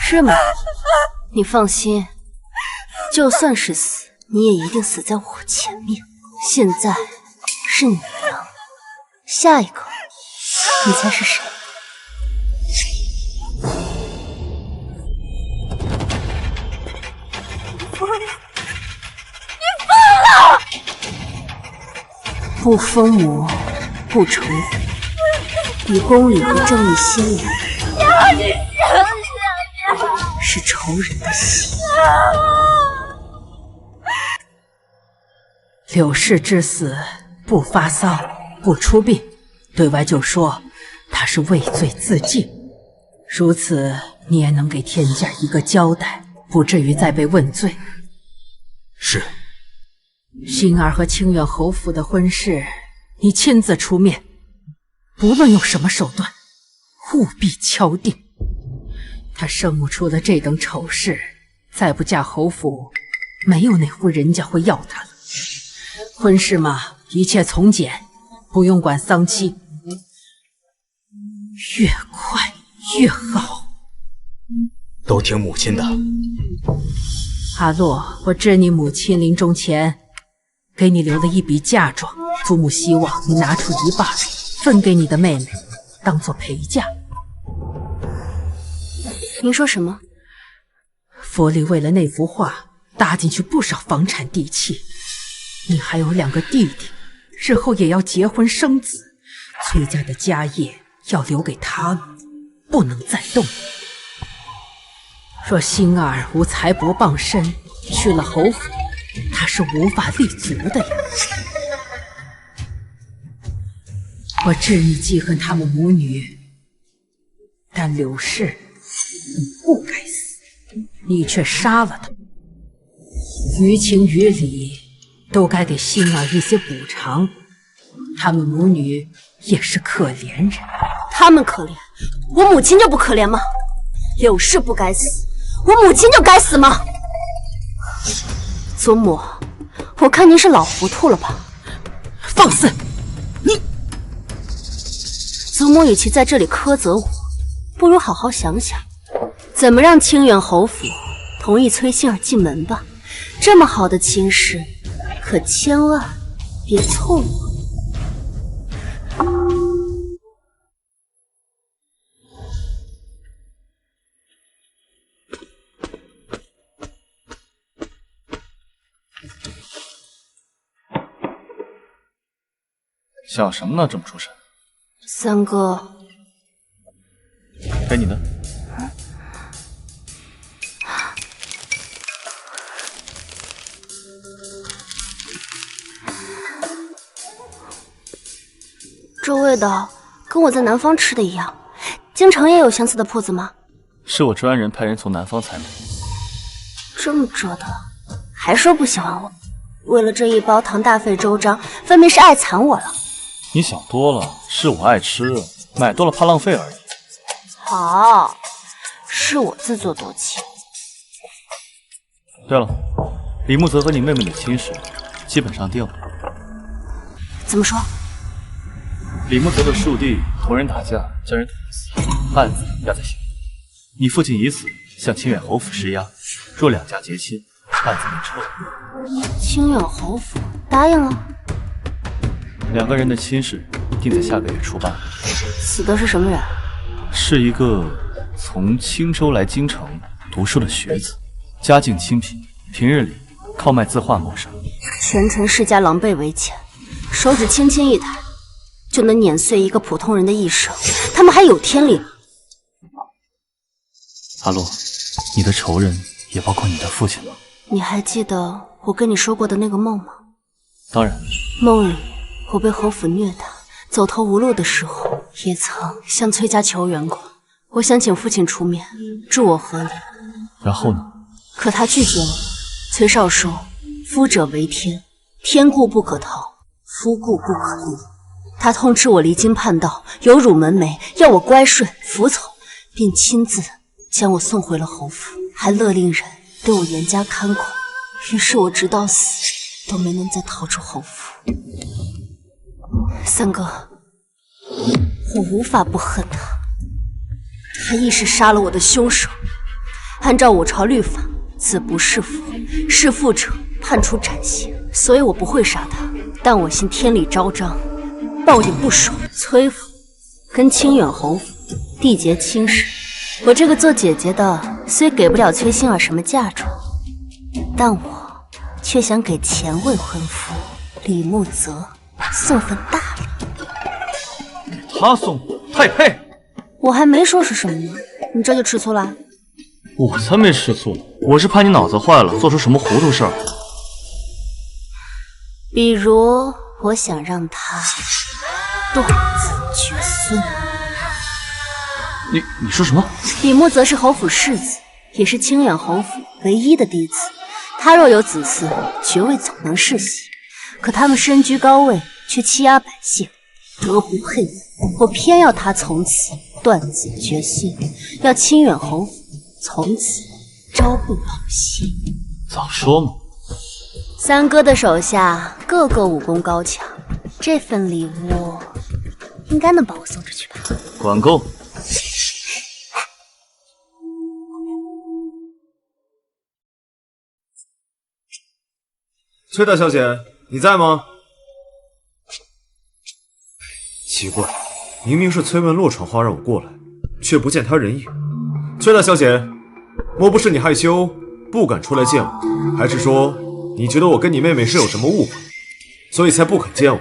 是吗？你放心，就算是死，你也一定死在我前面。现在是你赢，下一个，你猜是谁？你疯了！不疯魔，不成魂，以公理和正义心理。你是仇人的心。柳氏之死不发丧，不出殡，对外就说他是畏罪自尽。如此，你也能给天价一个交代，不至于再被问罪。是。星儿和清远侯府的婚事，你亲自出面，不论用什么手段，务必敲定。他生母出了这等丑事，再不嫁侯府，没有哪户人家会要她了。婚事嘛，一切从简，不用管丧期，越快越好。都听母亲的。阿洛，我知你母亲临终前给你留了一笔嫁妆，祖母希望你拿出一半分给你的妹妹，当做陪嫁。您说什么？府里为了那幅画搭进去不少房产地契，你还有2个弟弟，日后也要结婚生子，崔家的家业要留给他们，不能再动。若星儿无财帛傍身，去了侯府，他是无法立足的呀。我知你记恨他们母女，但柳氏你不该死，你却杀了他。于情于理都该给星儿一些补偿，他们母女也是可怜人。他们可怜，我母亲就不可怜吗？柳氏不该死，我母亲就该死吗？祖母，我看您是老糊涂了吧？放肆！你，祖母与其在这里苛责我，不如好好想想，怎么让清远侯府同意崔星儿进门吧。这么好的亲事，可千万别错过。想什么呢？这么出神。三哥，该你的。这味道跟我在南方吃的一样。京城也有相似的铺子吗？是我专人派人从南方采买。这么折腾，还说不喜欢我？为了这一包糖大费周章，分明是爱惨我了。你想多了，是我爱吃，买多了怕浪费而已。好，是我自作多情。对了，李木泽和你妹妹的亲事基本上定了。怎么说？李木泽的庶弟同人打架，将人捅死，案子压在刑狱。你父亲已死，向清远侯府施压，若两家结亲，案子便撤。清远侯府答应了。两个人的亲事定在下个月初8。死的是什么人？是一个从青州来京城读书的学子，家境清贫，平日里靠卖字画谋生。前程世家狼狈为奸，手指轻轻一抬，就能碾碎一个普通人的一生。他们还有天理吗？阿洛，你的仇人也包括你的父亲吗？你还记得我跟你说过的那个梦吗？当然。梦里我被侯府虐打，走投无路的时候，也曾向崔家求援过。我想请父亲出面助我和离。然后呢？可他拒绝了。崔少说：“夫者为天，天固不可逃，夫固不可离。”他通知我离经叛道，有辱门楣，要我乖顺服从，并亲自将我送回了侯府，还勒令人对我严加看管。于是我直到死都没能再逃出侯府。三哥，我无法不恨他，他亦是杀了我的凶手。按照我朝律法，子不弑父，弑父者判处斩刑，所以我不会杀他。但我信天理昭彰，报应不爽。崔府跟清远侯府缔结亲事，我这个做姐姐的虽给不了崔馨儿什么嫁妆，但我却想给前未婚夫李慕泽送份大礼。给他送太配。我还没说是什么呢，你这就吃醋了？我才没吃醋呢，我是怕你脑子坏了，做出什么糊涂事儿。比如，我想让他断子绝孙。你说什么？李慕泽是侯府世子，也是清远侯府唯一的嫡子。他若有子嗣，爵位总能世袭。可他们身居高位，却欺压百姓，德不配位。我偏要他从此断子绝孙，要清远侯府从此朝不保夕。早说嘛！三哥的手下个个武功高强，这份礼物应该能把我送出去吧？管够！崔大小姐，你在吗？奇怪，明明是崔文洛传话让我过来，却不见他人影。崔大小姐，莫不是你害羞不敢出来见我，还是说你觉得我跟你妹妹是有什么误会，所以才不肯见我？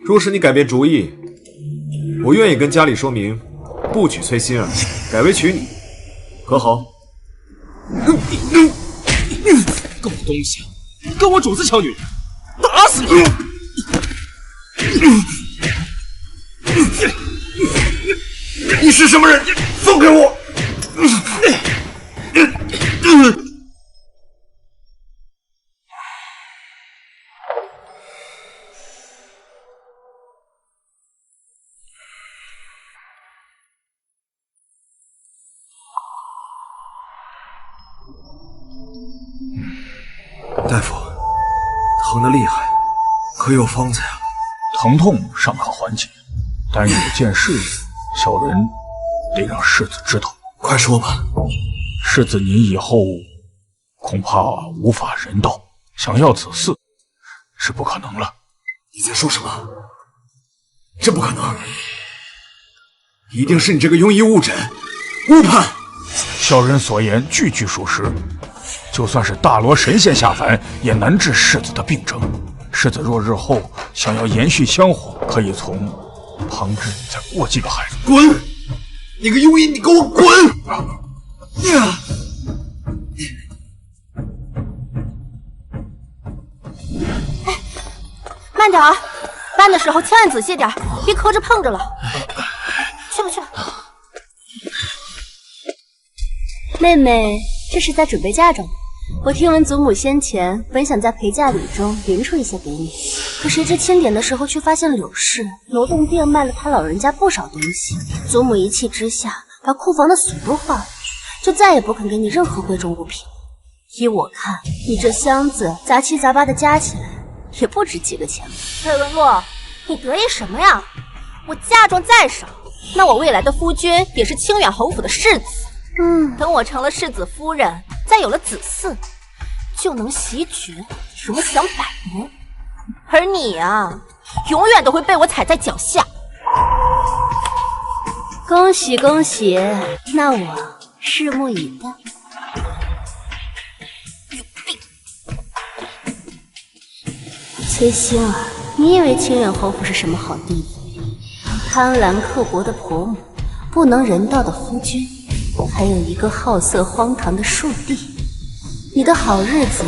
若是你改变主意，我愿意跟家里说明，不娶崔馨儿，改为娶你，可好？狗东西，跟我主子抢女人，打死你！你是什么人？放开我！大夫，疼得厉害，可有方子呀？疼痛尚可缓解，但有件事，小人得让世子知道。快说吧。世子您以后恐怕无法人道，想要子嗣是不可能了。你在说什么？这不可能！一定是你这个庸医误诊、误判。小人所言句句属实。就算是大罗神仙下凡，也难治世子的病症。世子若日后想要延续香火，可以从旁支再过继个孩子。滚！你个庸医，你给我滚！慢点儿，搬的时候千万仔细点，别磕着碰着了。去吧去吧。妹妹，这是在准备嫁妆吗？我听闻祖母先前本想在陪嫁礼中匀出一些给你，可谁知清点的时候却发现柳氏挪动店卖了他老人家不少东西。祖母一气之下，把库房的锁都换了，就再也不肯给你任何贵重物品。依我看，你这箱子杂七杂八的加起来，也不值几个钱吧。崔文洛，你得意什么呀？我嫁妆再少，那我未来的夫君也是清远侯府的世子。等我成了世子夫人，再有了子嗣，就能袭爵，什么享百年。而你啊，永远都会被我踩在脚下。恭喜恭喜，那我拭目以待。崔馨儿，你以为清远侯府是什么好地方？贪婪刻薄的婆母，不能人道的夫君，还有一个好色荒唐的庶弟，你的好日子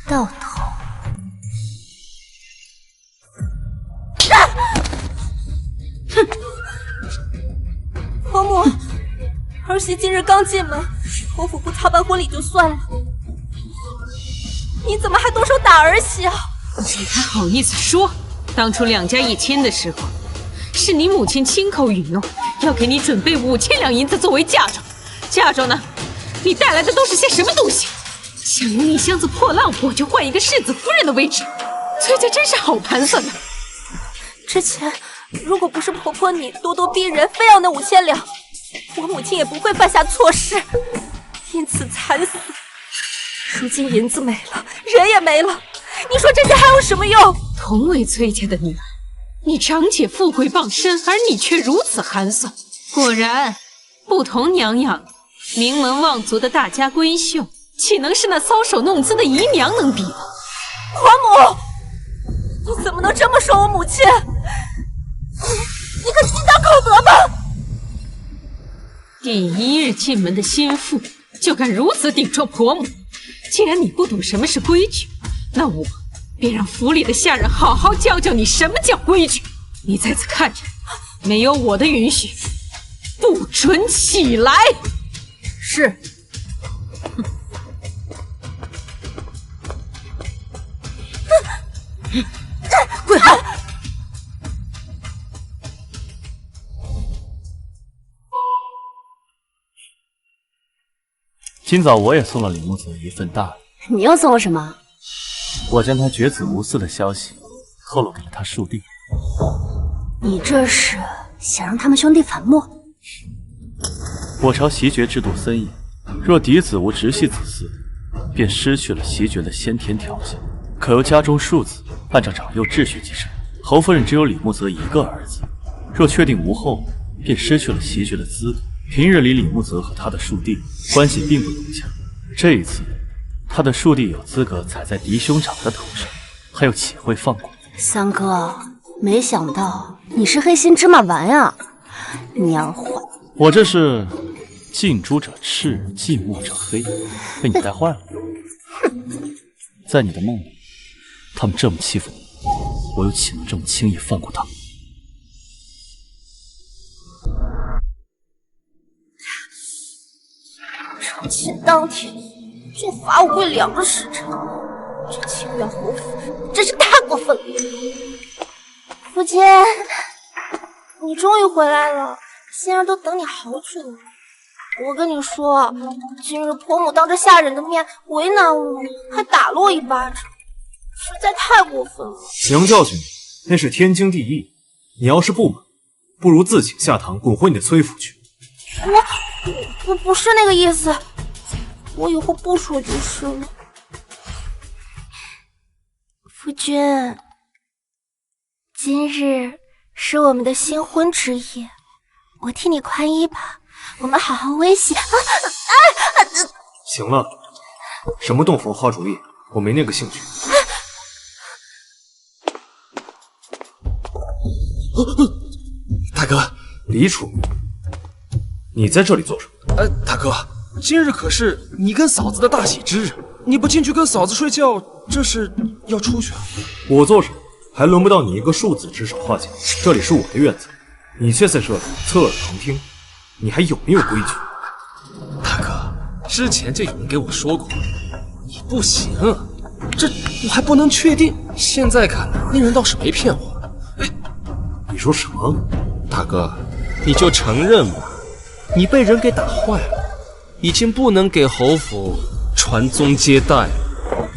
到头。哼！婆母，儿媳今日刚进门，侯府不操办婚礼就算了，你怎么还动手打儿媳啊？你还好意思说？当初两家一签的时候，是你母亲亲口允诺要给你准备5000两银子作为嫁妆。嫁妆呢？你带来的都是些什么东西？想用一箱子破烂货就换一个世子夫人的位置，崔家真是好盘算的。之前如果不是婆婆你咄咄逼人，非要那5000两，我母亲也不会犯下错事，因此惨死。如今银子没了，人也没了，你说这些还有什么用？同为崔家的女儿，你长姐富贵傍身，而你却如此寒酸。果然，不同娘养，名门望族的大家闺秀，岂能是那搔首弄姿的姨娘能比的？婆母，你怎么能这么说我母亲？你可心当口德吧！第一日进门的心腹，就敢如此顶撞婆母。既然你不懂什么是规矩，那我便让府里的下人好好教教你什么叫规矩。你在此看着，没有我的允许，不准起来。是。跪好！今早我也送了李木子一份大礼。你又送了什么？我将他绝子无嗣的消息透露给了他庶弟。你这是想让他们兄弟反目？我朝袭爵制度森严，若嫡子无直系子嗣，便失去了袭爵的先天条件，可由家中庶子按照长幼秩序继承。侯夫人只有李木泽一个儿子，若确定无后，便失去了袭爵的资格。平日里李木泽和他的庶弟关系并不融洽，这一次他的庶弟有资格踩在嫡兄长的头上，还有岂会放过？三哥，没想到你是黑心芝麻丸啊！蔫坏！我这是近朱者赤，近墨者黑，被你带坏了。在你的梦里，他们这么欺负你，我又岂能这么轻易放过他们？成亲当天就罚我跪2个时辰，这清远侯府真是太过分了。父亲，你终于回来了，仙儿都等你好久了。我跟你说，今日婆母当着下人的面为难我，还打了我一巴掌，实在太过分了。娘教训你，那是天经地义。你要是不满，不如自请下堂滚回你的崔府去。我不是那个意思，我以后不说就是了。夫君，今日是我们的新婚之夜，我替你宽衣吧，我们好好微笑。行了，什么洞房花烛夜，我没那个兴趣。大哥，李楚，你在这里做什么？大哥，今日可是你跟嫂子的大喜之日，你不进去跟嫂子睡觉，这是要出去啊？我做什么，还轮不到你一个庶子指手画脚。这里是我的院子，你却在这里侧耳旁听，你还有没有规矩？大哥，之前就有人给我说过，你不行，这我还不能确定。现在看来，那人倒是没骗我。你说什么？大哥，你就承认吧，你被人给打坏了，已经不能给侯府传宗接代了。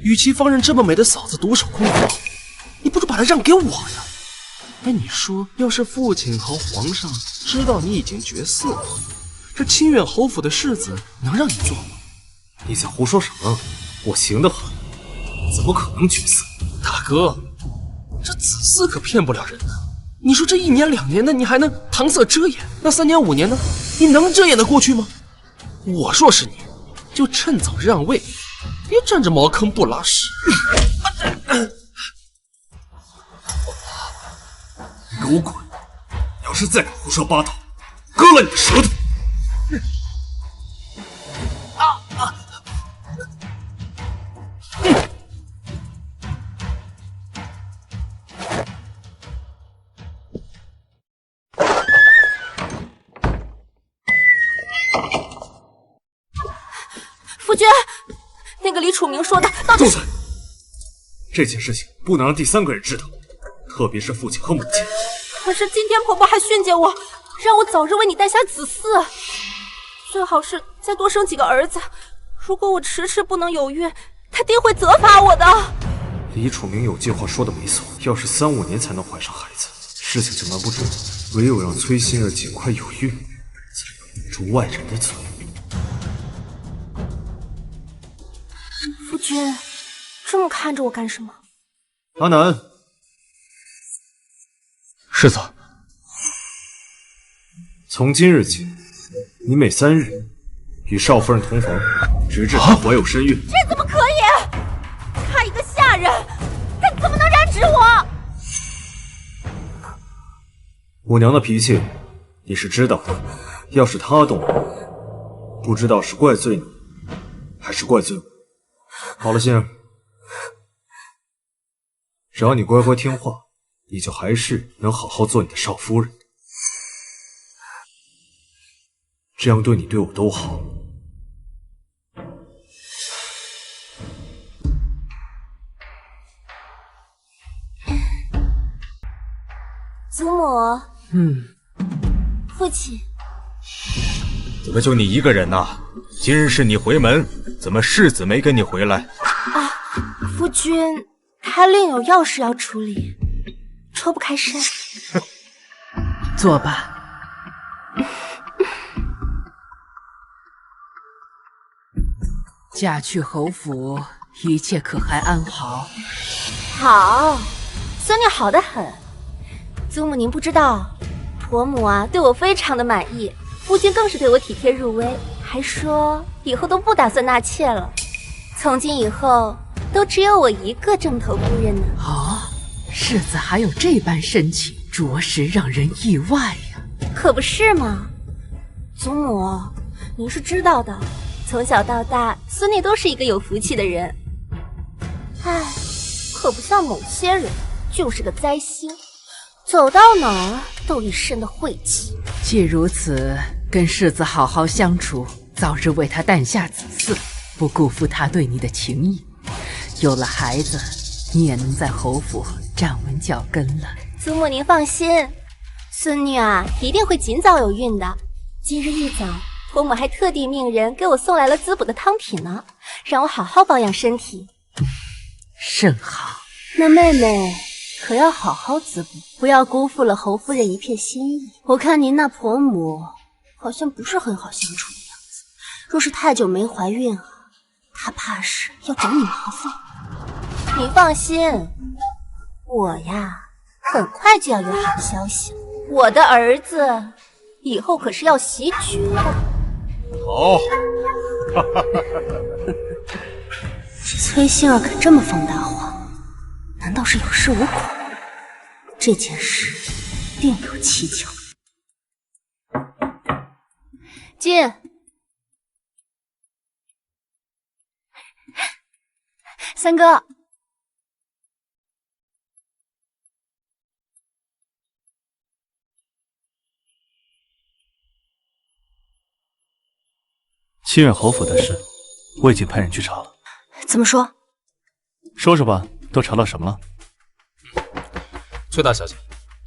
与其放任这么美的嫂子独守空房，你不如把她让给我呀。哎，你说，要是父亲和皇上知道你已经绝嗣了，这清远侯府的世子能让你做吗？你在胡说什么？我行得很，怎么可能绝嗣？大哥，这子嗣可骗不了人的。你说这1年2年的，你还能搪塞遮掩？那3年5年呢？你能遮掩得过去吗？我说是你，就趁早让位，别占着茅坑不拉屎。给我滚！要是再敢胡说八道，割了你的舌头！夫君，那个李楚明说的到底是？这件事情不能让第三个人知道，特别是父亲和母亲。可是今天婆婆还训诫我，让我早日为你诞下子嗣，最好是再多生几个儿子。如果我迟迟不能有孕，她定会责罚我的。李楚明有句话说的没错，要是3、5年才能怀上孩子，事情就瞒不住了。唯有让崔心儿尽快有孕，才能堵住外人的嘴。夫君，这么看着我干什么？阿南，世子，从今日起，你每3日与少夫人同房，直至她怀有身孕。这怎么可以？他一个下人，他怎么能染指我？我娘的脾气你是知道的，要是她动了，不知道是怪罪你，还是怪罪我。好了，心儿，只要你乖乖听话，你就还是能好好做你的少夫人，这样对你对我都好。祖母，父亲，怎么就你一个人呐？今日是你回门，怎么世子没跟你回来？啊，夫君，他另有要事要处理，抽不开身。坐吧。嫁去侯府，一切可还安好？好，孙女好得很。祖母您不知道，婆母啊对我非常的满意，夫君更是对我体贴入微，还说以后都不打算纳妾了，从今以后都只有我一个正头夫人呢。哦，世子还有这般深情，着实让人意外呀。可不是嘛，祖母，您是知道的，从小到大，孙女都是一个有福气的人。唉，可不像某些人，就是个灾星。走到哪儿都一身的晦气。既如此，跟世子好好相处，早日为他诞下子嗣，不辜负他对你的情谊。有了孩子，你也能在侯府站稳脚跟了。祖母您放心，孙女啊一定会尽早有孕的。今日一早，婆母还特地命人给我送来了滋补的汤品呢，让我好好保养身体。甚好。那妹妹可要好好滋补，不要辜负了侯夫人一片心意。我看您那婆母好像不是很好相处的样子，若是太久没怀孕啊，她怕是要找你麻烦。您放心，我呀很快就要有好消息了，我的儿子以后可是要袭爵的。好，崔心儿肯这么放大话，难道是有恃无恐？这件事定有蹊跷。进。三哥，清远侯府的事，我已经派人去查了。怎么说？说说吧，都查到什么了？崔大小姐，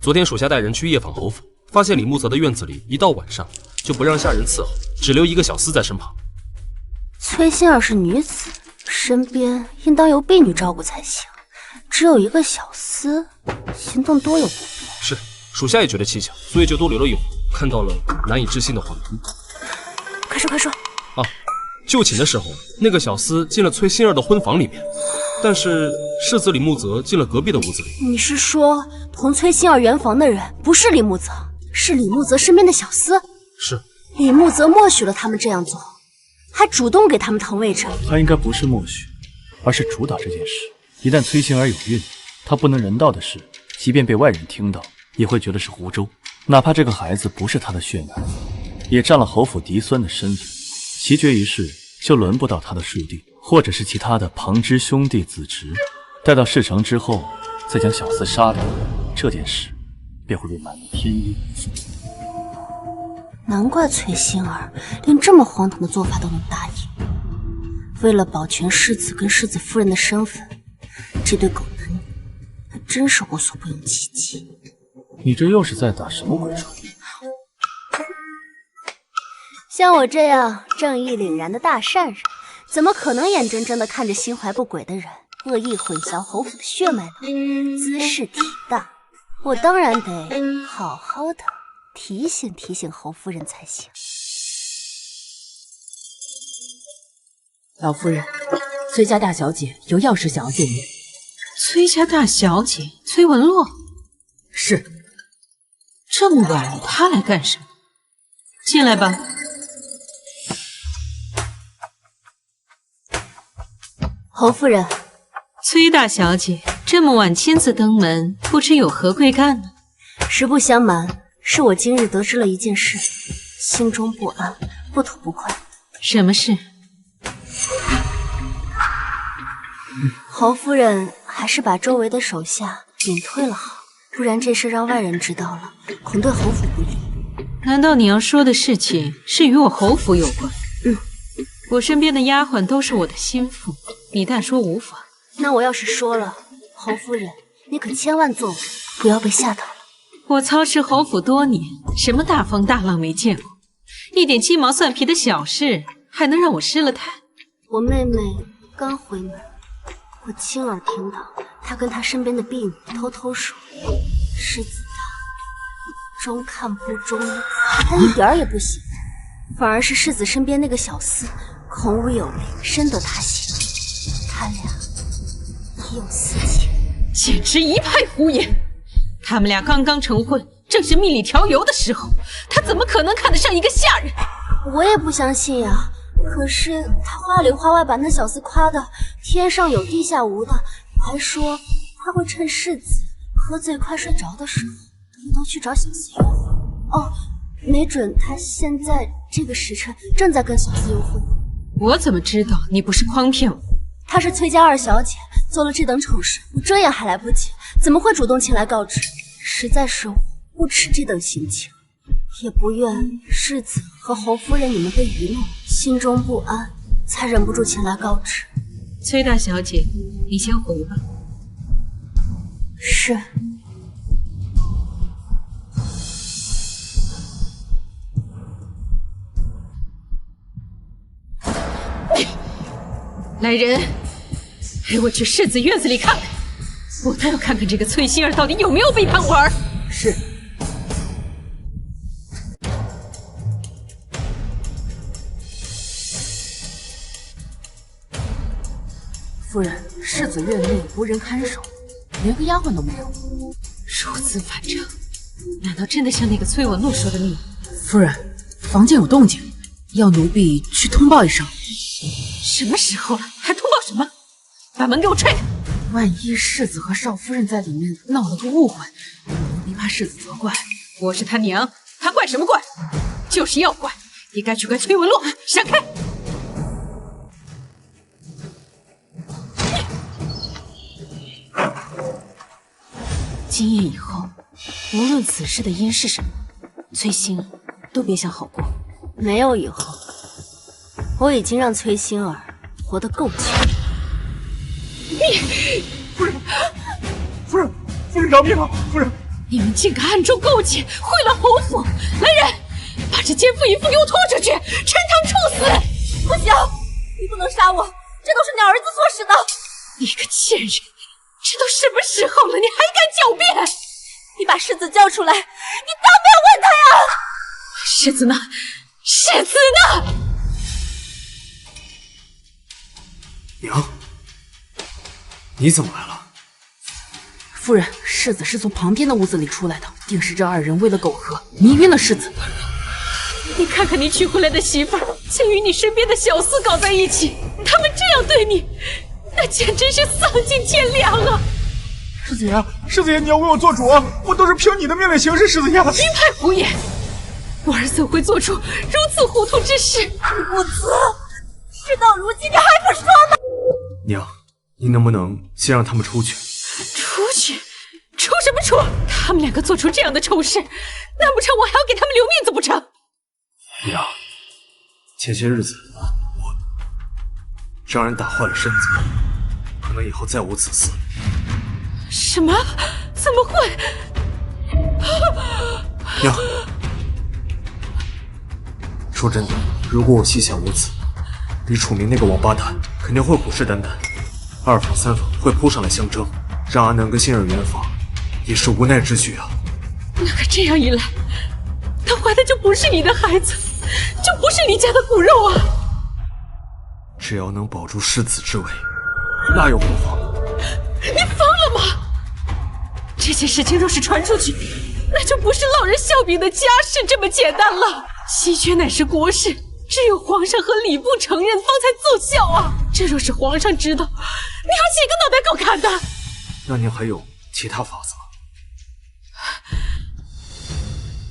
昨天属下带人去夜访侯府，发现李木泽的院子里一到晚上就不让下人伺候，只留一个小厮在身旁。崔心儿是女子，身边应当由婢女照顾才行，只有一个小厮，行动多有不便。是，属下也觉得蹊跷，所以就多留了一会，看到了难以置信的恍惚。快说快说！啊，就寝的时候，那个小厮进了崔心儿的婚房里面，但是世子李木泽进了隔壁的屋子里。你是说同崔心儿圆房的人不是李木泽，是李木泽身边的小厮？是。李木泽默许了他们这样做，还主动给他们腾位置。他应该不是默许，而是主导这件事。一旦崔心儿有孕，他不能人道的事，即便被外人听到，也会觉得是胡诌。哪怕这个孩子不是他的血脉，也占了侯府嫡孙的身份，袭爵一事就轮不到他的庶弟，或者是其他的旁支兄弟子侄。待到事成之后，再将小厮杀掉，这件事便会被满门天阴。难怪崔心儿连这么荒唐的做法都能答应。为了保全世子跟世子夫人的身份，这对狗男女还真是无所不用其极。你这又是在打什么鬼主意？像我这样正义凛然的大善人，怎么可能眼睁睁地看着心怀不轨的人恶意混淆侯府的血脉呢？滋事体大，我当然得好好的提醒提醒侯夫人才行。老夫人，崔家大小姐有要事想要见您。崔家大小姐崔文洛，是。这么晚她来干什么？进来吧。侯夫人，崔大小姐这么晚亲自登门，不知有何贵干呢？实不相瞒，是我今日得知了一件事，心中不安，不吐不快。什么事？侯夫人还是把周围的手下隐退了好，不然这事让外人知道了，恐对侯府不利。难道你要说的事情是与我侯府有关？我身边的丫鬟都是我的心腹，你但说无妨。那我要是说了，侯夫人，你可千万做不要被吓到了。我操持侯府多年，什么大风大浪没见过，一点鸡毛蒜皮的小事还能让我失了态？我妹妹刚回门，我亲耳听到她跟她身边的婢女偷偷说，世子她中看不中用，她一点也不喜欢，反而是世子身边那个小厮孔武有力，深得他心，他俩已有私情，简直一派胡言。他们俩刚刚成婚，正是蜜里调油的时候，他怎么可能看得上一个下人？我也不相信呀。可是他话里话外把那小厮夸的天上有地下无的，还说他会趁世子喝醉快睡着的时候，偷偷去找小厮幽会。哦，没准他现在这个时辰正在跟小厮幽会。我怎么知道你不是诓骗我？她是崔家二小姐，做了这等丑事，我遮掩还来不及，怎么会主动前来告知？实在是我不耻这等行径，也不愿世子和侯夫人你们被愚弄，心中不安，才忍不住前来告知。崔大小姐，你先回吧。是。来人，陪我去世子院子里看看，我倒要看看这个崔心儿到底有没有背叛我儿。是。夫人，世子院内无人看守，连个丫鬟都没有。如此反常，难道真的像那个崔文洛说的那样？夫人，房间有动静，要奴婢去通报一声。什么时候了，还通报什么？把门给我踹开！万一世子和少夫人在里面闹了个误会，奴婢怕世子责怪。我是他娘，他怪什么怪？就是要怪，也该去怪崔文洛。闪开！今夜以后，无论此事的因是什么，崔心儿都别想好过。没有以后，我已经让崔心儿活得够呛。夫人，饶命啊！夫人，你们竟敢暗中勾结，贿赂侯府！来人，把这奸夫淫妇给我拖出去，沉塘处死！不行，你不能杀我，这都是你儿子所使的。你个贱人，这都什么时候了，你还敢狡辩？你把世子叫出来，你当面问他呀！世子呢？世子呢？娘，你怎么来了？夫人，世子是从旁边的屋子里出来的，定是这二人为了苟合迷晕了世子。你看看你娶回来的媳妇儿，竟与你身边的小厮搞在一起，他们这样对你，那简直是丧尽天良啊！世子爷，世子爷，你要为我做主啊！我都是凭你的命令行事，世子爷。一派胡言！我儿怎会做出如此糊涂之事？无子，事到如今你还不说吗？娘，您能不能先让他们出去？出去？出什么出？他们两个做出这样的丑事，难不成我还要给他们留面子不成？娘，前些日子我让人打坏了身子，可能以后再无此事。什么？怎么会？娘，说真的，如果我膝下无子，李楚明那个王八蛋肯定会虎视眈眈，二房三房会扑上来相争，让阿南跟心儿圆房也是无奈之举啊。那可这样一来，他怀的就不是你的孩子，就不是你家的骨肉啊！只要能保住世子之位，那又何妨？你疯了吗？这件事情若是传出去，那就不是老人笑柄的家事这么简单了。西决乃是国事，只有皇上和礼部承认方才奏效啊！这若是皇上知道，你有几个脑袋够砍的？那您还有其他法子吗？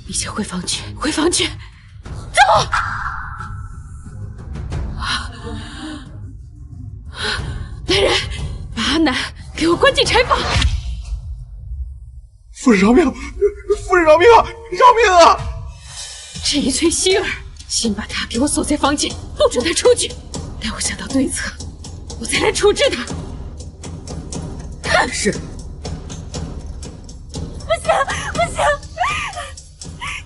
你先回房去，回房去，走！来人，把阿南给我关进柴房！夫人饶命！夫人饶命啊！饶命啊！至于崔希儿，先把她给我锁在房间，不准她出去。待我想到对策，我再来处置她。是。不行，不行！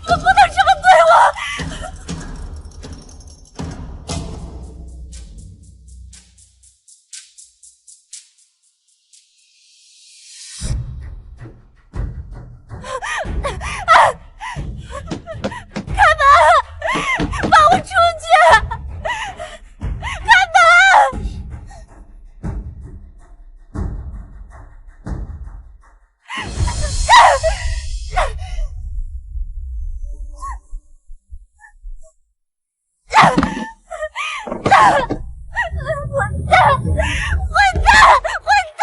你们不能这么对我！开门！放我出去！开门！混蛋！混蛋！混蛋！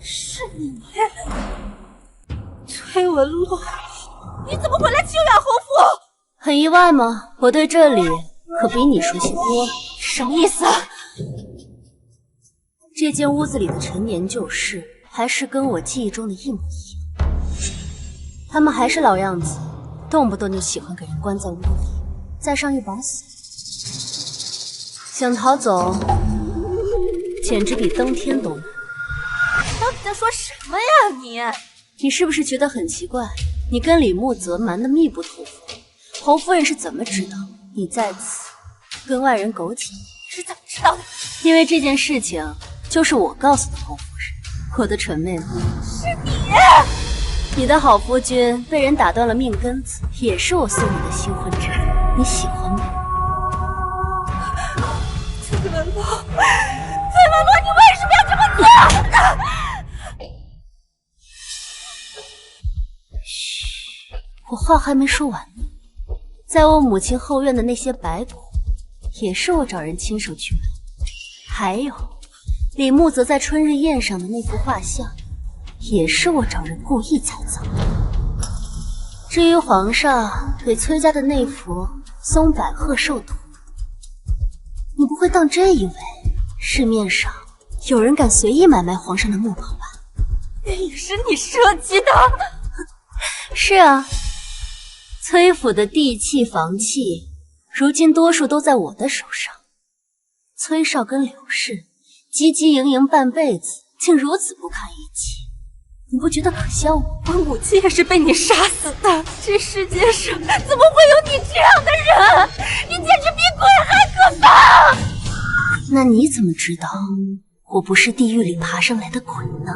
是你，崔文洛，你怎么会来救养侯府？很意外吗？我对这里可比你熟悉多了。什么意思啊？这间屋子里的陈年旧事，还是跟我记忆中的一模一样。他们还是老样子，动不动就喜欢给人关在屋里，再上一把锁。想逃走，简直比登天都难。到底在说什么呀你？你是不是觉得很奇怪？你跟李慕泽瞒得密不透风，侯夫人是怎么知道你在此跟外人苟且？是怎么知道的？因为这件事情就是我告诉的侯夫人。我的蠢妹妹，是你！你的好夫君被人打断了命根子，也是我送你的新婚之礼，你喜欢吗？崔文洛，崔文洛，你为什么要这么做？我话还没说完呢。在我母亲后院的那些白骨，也是我找人亲手去买。还有李慕泽在春日宴上的那幅画像，也是我找人故意栽赃的。至于皇上给崔家的那幅松柏鹤寿图，你不会当真以为市面上有人敢随意买卖皇上的墓宝吧？那也是你设计的。是啊，崔府的地契房契，如今多数都在我的手上。崔少跟柳氏汲汲营营半辈子，竟如此不堪一击，你不觉得可笑吗？我母亲也是被你杀死的，这世界上怎么会有你这样的人？你简直比鬼还可怕！那你怎么知道我不是地狱里爬上来的鬼呢？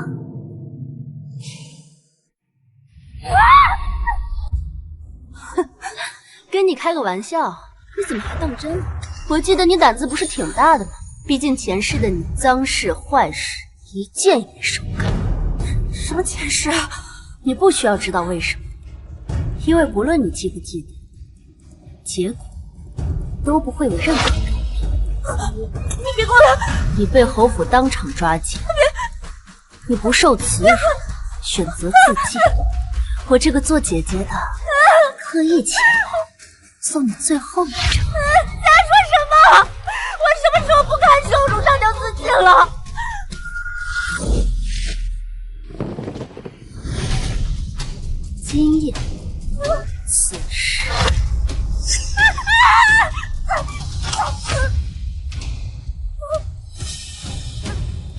跟你开个玩笑，你怎么还当真了？我记得你胆子不是挺大的吗？毕竟前世的你脏事坏事一件也没少干。什么前世啊？你不需要知道为什么，因为不论你记不记得，结果都不会有任何改变。你别过来！你被侯府当场抓紧，你不受耻辱，选择自尽。我这个做姐姐的刻意起来，送你最后一程。在说什么？我什么时候不看手术上就自尽了？今夜此时。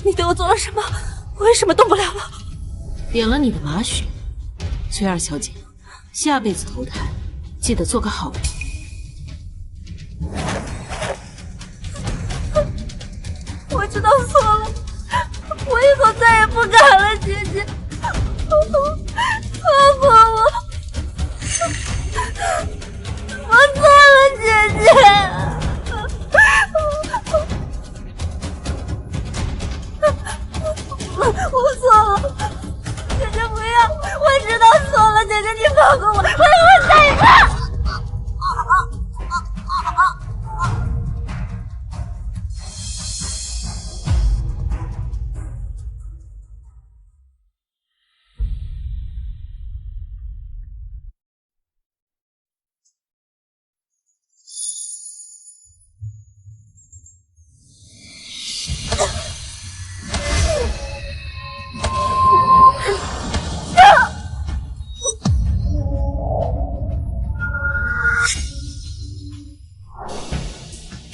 你对我做了什么？我为什么动不了了？点了你的马血，崔二小姐，下辈子投胎记得做个好人。我知道错了，我以后再也不敢了，姐姐，放过我，我错了，姐姐。我错了，姐姐不要，我知道错了，姐姐你放过我，我以后再也不。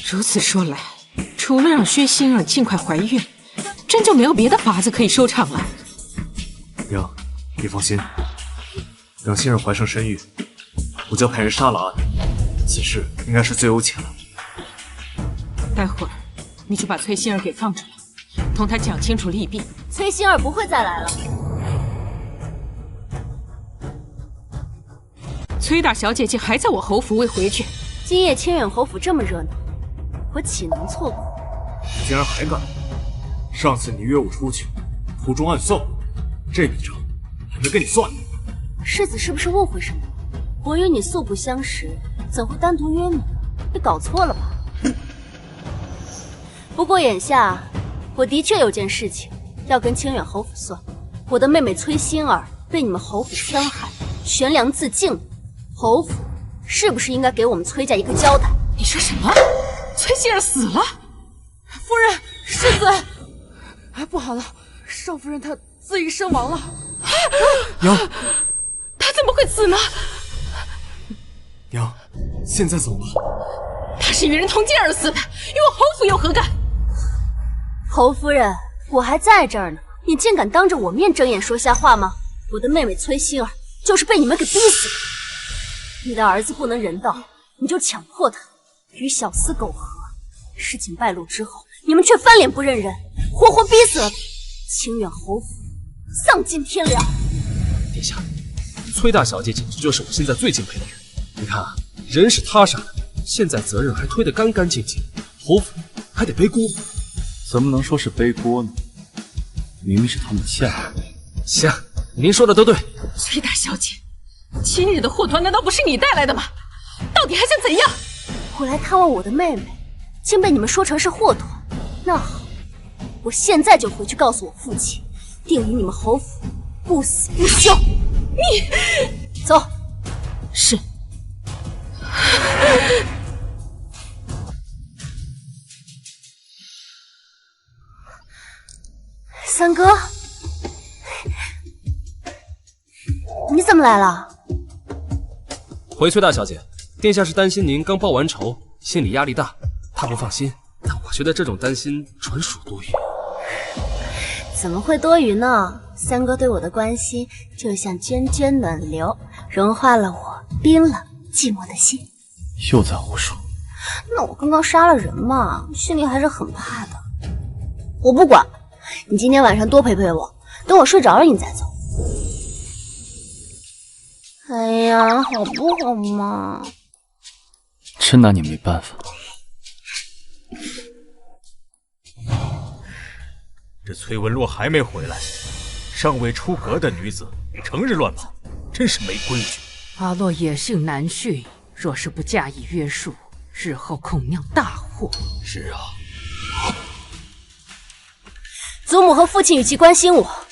如此说来，除了让薛馨儿尽快怀孕，真就没有别的法子可以收场了。娘，你放心，让馨儿怀上身孕，我就派人杀了阿南，此事应该是最有解了。待会儿你就把崔馨儿给放出来，同她讲清楚利弊。崔馨儿不会再来了。崔大小姐竟还在我侯府未回去，今夜清远侯府这么热闹，我岂能错过？你竟然还敢！上次你约我出去，途中暗算我，这笔账还没跟你算呢。世子是不是误会什么？我与你素不相识，怎会单独约你？你搞错了吧？不过眼下，我的确有件事情要跟清远侯府算。我的妹妹崔馨儿被你们侯府戕害，悬梁自尽了。侯府是不是应该给我们崔家一个交代？你说什么？崔馨儿死了？夫人，世子，不好了，少夫人她自缢身亡了。娘，她怎么会死呢？娘，现在怎么办？她是与人同奸而死的，与我侯府有何干？侯夫人，我还在这儿呢，你竟敢当着我面睁眼说瞎话吗？我的妹妹崔馨儿就是被你们给逼死的。你的儿子不能人道，你就强迫他与小厮苟合。事情败露之后，你们却翻脸不认人，活活逼死了他。清远侯府丧尽天良。殿下，崔大小姐简直就是我现在最敬佩的人。你看啊，人是他杀的，现在责任还推得干干净净，侯府还得背锅。怎么能说是背锅呢？明明是他们欠的。行，您说的都对。崔大小姐，今日的祸端难道不是你带来的吗？到底还想怎样？我来探望我的妹妹，竟被你们说成是祸端。那好，我现在就回去告诉我父亲，定与你们侯府不死不休。你走。是。三哥，你怎么来了？回崔大小姐，殿下是担心您刚报完仇，心理压力大，他不放心。但我觉得这种担心纯属多余。怎么会多余呢？三哥对我的关心就像涓涓暖流，融化了我冰冷寂寞的心。又在胡说。那我刚刚杀了人嘛，心里还是很怕的。我不管，你今天晚上多陪陪我，等我睡着了你再走。哎呀，好不好嘛？真拿你没办法。这崔文洛还没回来，尚未出阁的女子成日乱跑，真是没规矩。阿洛野性难驯，若是不加以约束，日后恐酿大祸。是啊，祖母和父亲与其关心我，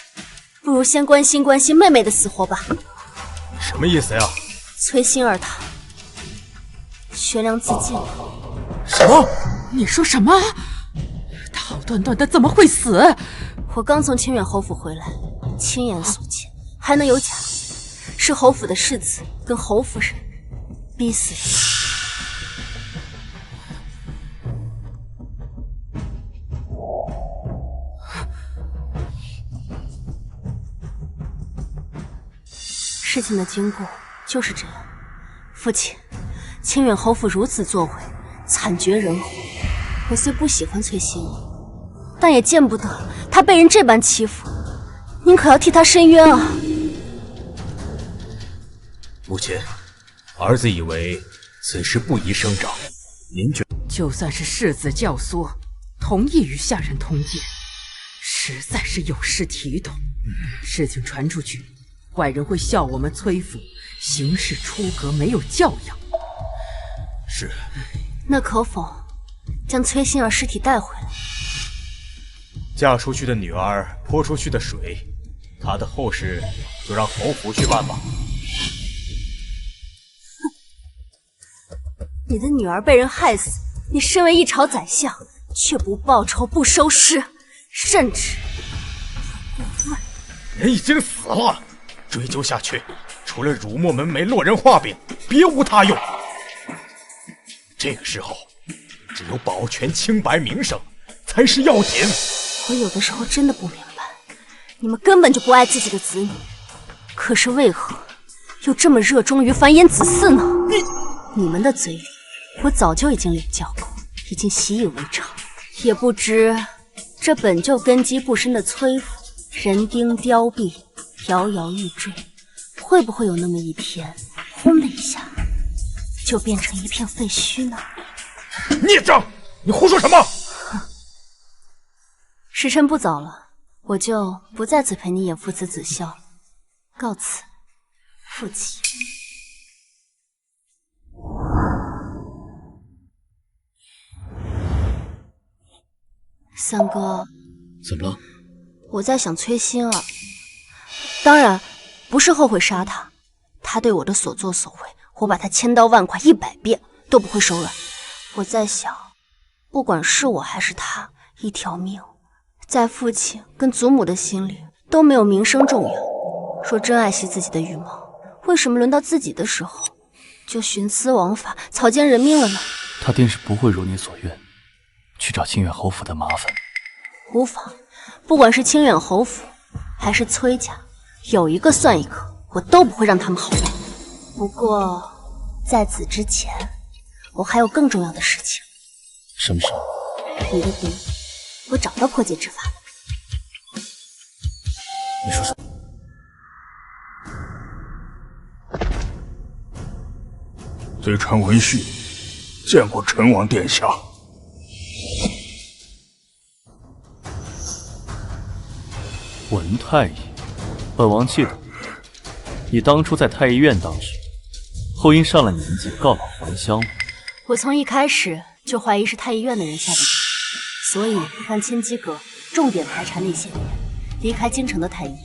不如先关心关心妹妹的死活吧。什么意思呀？崔馨儿她悬梁自尽了。什么？你说什么？他好端端的怎么会死？我刚从清远侯府回来，亲眼所见，还能有假？是侯府的世子跟侯夫人逼死的。事情的经过就是这样，父亲，清远侯府如此作为，惨绝人寰。我虽不喜欢崔心怡，但也见不得她被人这般欺负，您可要替她伸冤啊！母亲，儿子以为此事不宜声张，您觉？就算是世子教唆，同意与下人通奸，实在是有失体统。事情传出去，外人会笑我们崔府行事出格，没有教养。是。那可否将崔心儿尸体带回来？嫁出去的女儿泼出去的水，她的后事就让侯府去办吧。你的女儿被人害死，你身为一朝宰相，却不报仇不收尸，甚至不顾问。人已经死了，追究下去，除了辱没门楣、落人话柄，别无他用。这个时候，只有保全清白名声才是要紧。我有的时候真的不明白，你们根本就不爱自己的子女，可是为何又这么热衷于繁衍子嗣呢？你们的嘴里，我早就已经领教过，已经习以为常。也不知这本就根基不深的崔府，人丁凋敝，摇摇欲坠，会不会有那么一天，轰的一下，就变成一片废墟呢？孽障！你胡说什么？时辰不早了，我就不在此陪你演父慈子孝了，告辞，父亲。三哥，怎么了？我在想崔心儿，当然不是后悔杀他，他对我的所作所为，我把他千刀万剐100遍都不会手软。我在想，不管是我还是他，一条命，在父亲跟祖母的心里都没有名声重要。若真爱惜自己的羽毛，为什么轮到自己的时候就徇私枉法、草菅人命了呢？他定是不会如你所愿，去找清远侯府的麻烦。无妨，不管是清远侯府还是崔家，有一个算一个，我都不会让他们好过。不过在此之前，我还有更重要的事情。什么事？你的毒，我找到破解之法了。你说什么？贼传闻讯，见过陈王殿下。文太医，本王记得，你当初在太医院当时，后因上了年纪告老还乡。我从一开始就怀疑是太医院的人下的毒，所以让千机阁重点排查那些年离开京城的太医。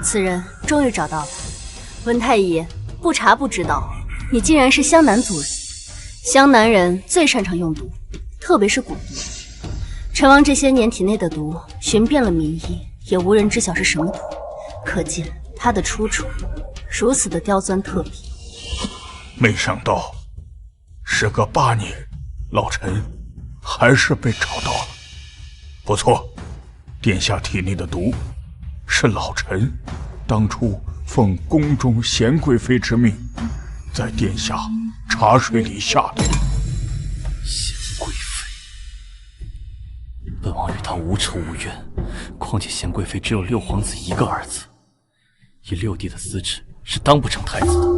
此人终于找到了。文太医，不查不知道，你竟然是湘南族人。湘南人最擅长用毒，特别是蛊毒。陈王这些年体内的毒寻遍了名医，也无人知晓是什么毒，可见他的出处如此的刁钻特别。没想到，时隔8年，老臣还是被找到了。不错，殿下体内的毒，是老臣当初奉宫中贤贵妃之命，在殿下茶水里下的。贤贵妃，本王与她无仇无怨，况且贤贵妃只有6皇子1个儿子，以6弟的资质是当不成太子的。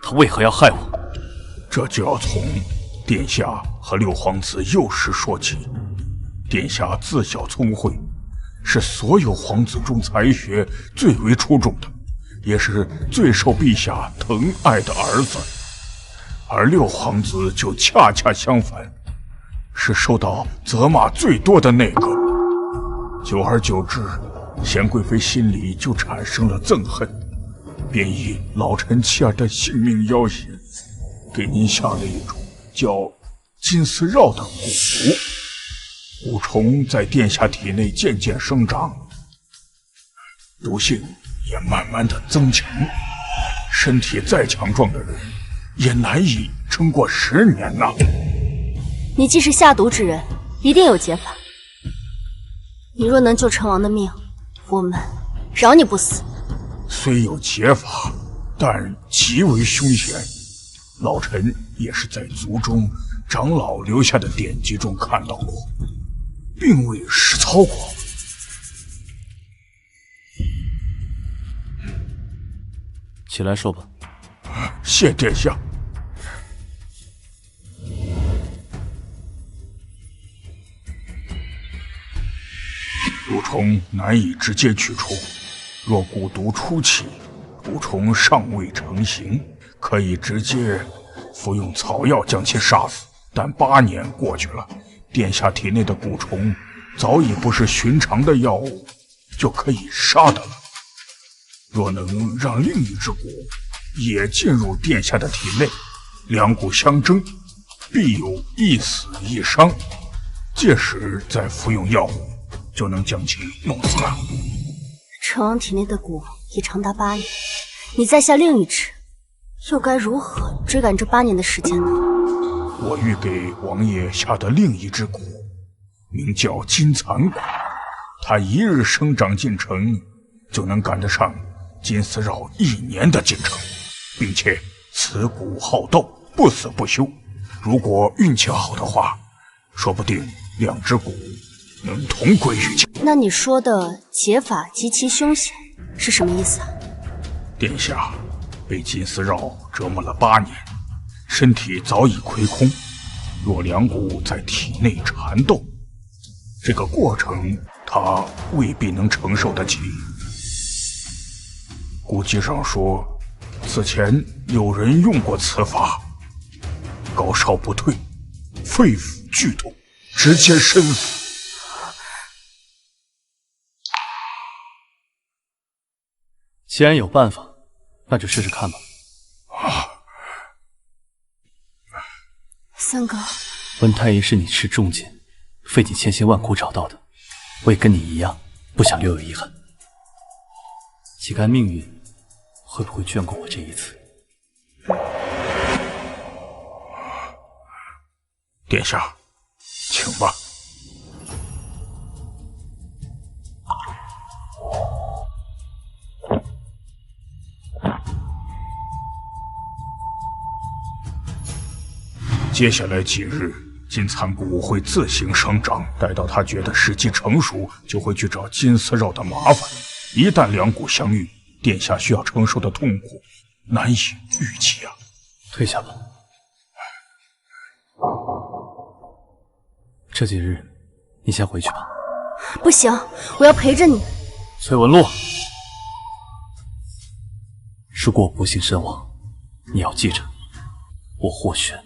她为何要害我？这就要从殿下和6皇子幼时说起。殿下自小聪慧，是所有皇子中才学最为出众的，也是最受陛下疼爱的儿子。而6皇子就恰恰相反，是受到责骂最多的那个。久而久之，贤贵妃心里就产生了憎恨，便以老臣妻儿的性命要挟，给您下了一种叫金丝绕的蛊毒，蛊虫在殿下体内渐渐生长，毒性也慢慢的增强，身体再强壮的人也难以撑过10年呐。你既是下毒之人，一定有解法。你若能救成王的命，我们饶你不死。虽有解法，但极为凶险。老臣也是在族中长老留下的典籍中看到过，并未实操过。起来说吧。谢殿下。蛊虫难以直接去除，若蛊毒初期，蛊虫尚未成形，可以直接服用草药将其杀死。但8年过去了，殿下体内的蛊虫早已不是寻常的药物就可以杀的了。若能让另一只蛊也进入殿下的体内，两蛊相争，必有一死一伤。届时再服用药物，就能将其弄死了。成王体内的蛊已长达8年，你再下另一只，又该如何追赶这8年的时间呢？我欲给王爷下的另一只蛊，名叫金蚕蛊，它一日生长进程，就能赶得上金丝绕1年的进程，并且此蛊好斗，不死不休。如果运气好的话，说不定2只蛊能同归于尽。那你说的解法极其凶险是什么意思啊？殿下被金丝绕折磨了8年，身体早已亏空，若两蛊在体内缠斗，这个过程他未必能承受得起。古籍上说，此前有人用过此法，高烧不退，肺腑剧痛，直接身死。既然有办法，那就试试看吧。三哥，温太医是你持重金，费尽千辛万苦找到的，我也跟你一样，不想留有遗憾。岂看命运会不会眷顾我这一次？殿下，请吧。接下来几日，金蚕蛊会自行生长，待到它觉得时机成熟，就会去找金丝绕的麻烦。一旦两蛊相遇，殿下需要承受的痛苦难以预计啊！退下吧。这几日你先回去吧。不行，我要陪着你。崔文洛，如果我不幸身亡，你要记着，我霍玄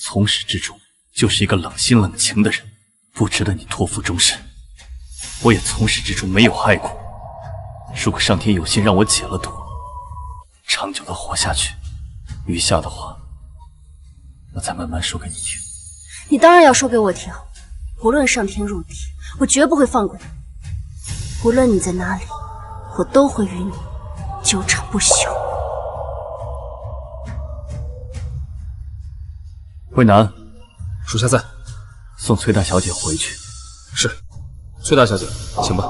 从始至终就是一个冷心冷情的人，不值得你托付终身。我也从始至终没有爱过。如果上天有心让我解了毒，长久的活下去，余下的话，我再慢慢说给你听。你当然要说给我听，无论上天入地，我绝不会放过你。无论你在哪里，我都会与你纠缠不休。魏南，属下在。送崔大小姐回去。是，崔大小姐，请吧。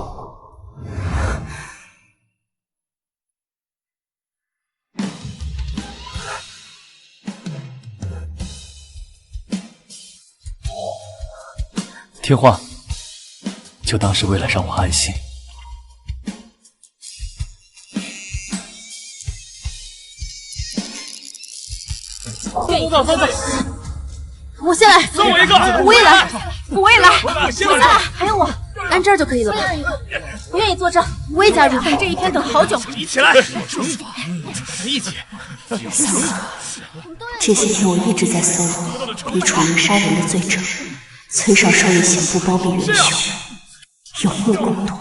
听话，就当是为了让我安心。我先来，送我一个，我也来，我也来，我先来，还有我，按这儿就可以了吧？我愿意坐这，我也加入。等这一天等好久。一起来，惩罚，一起。这些天我一直在搜罗李楚云杀人的罪证，崔少授意刑部包庇元凶，有目共睹。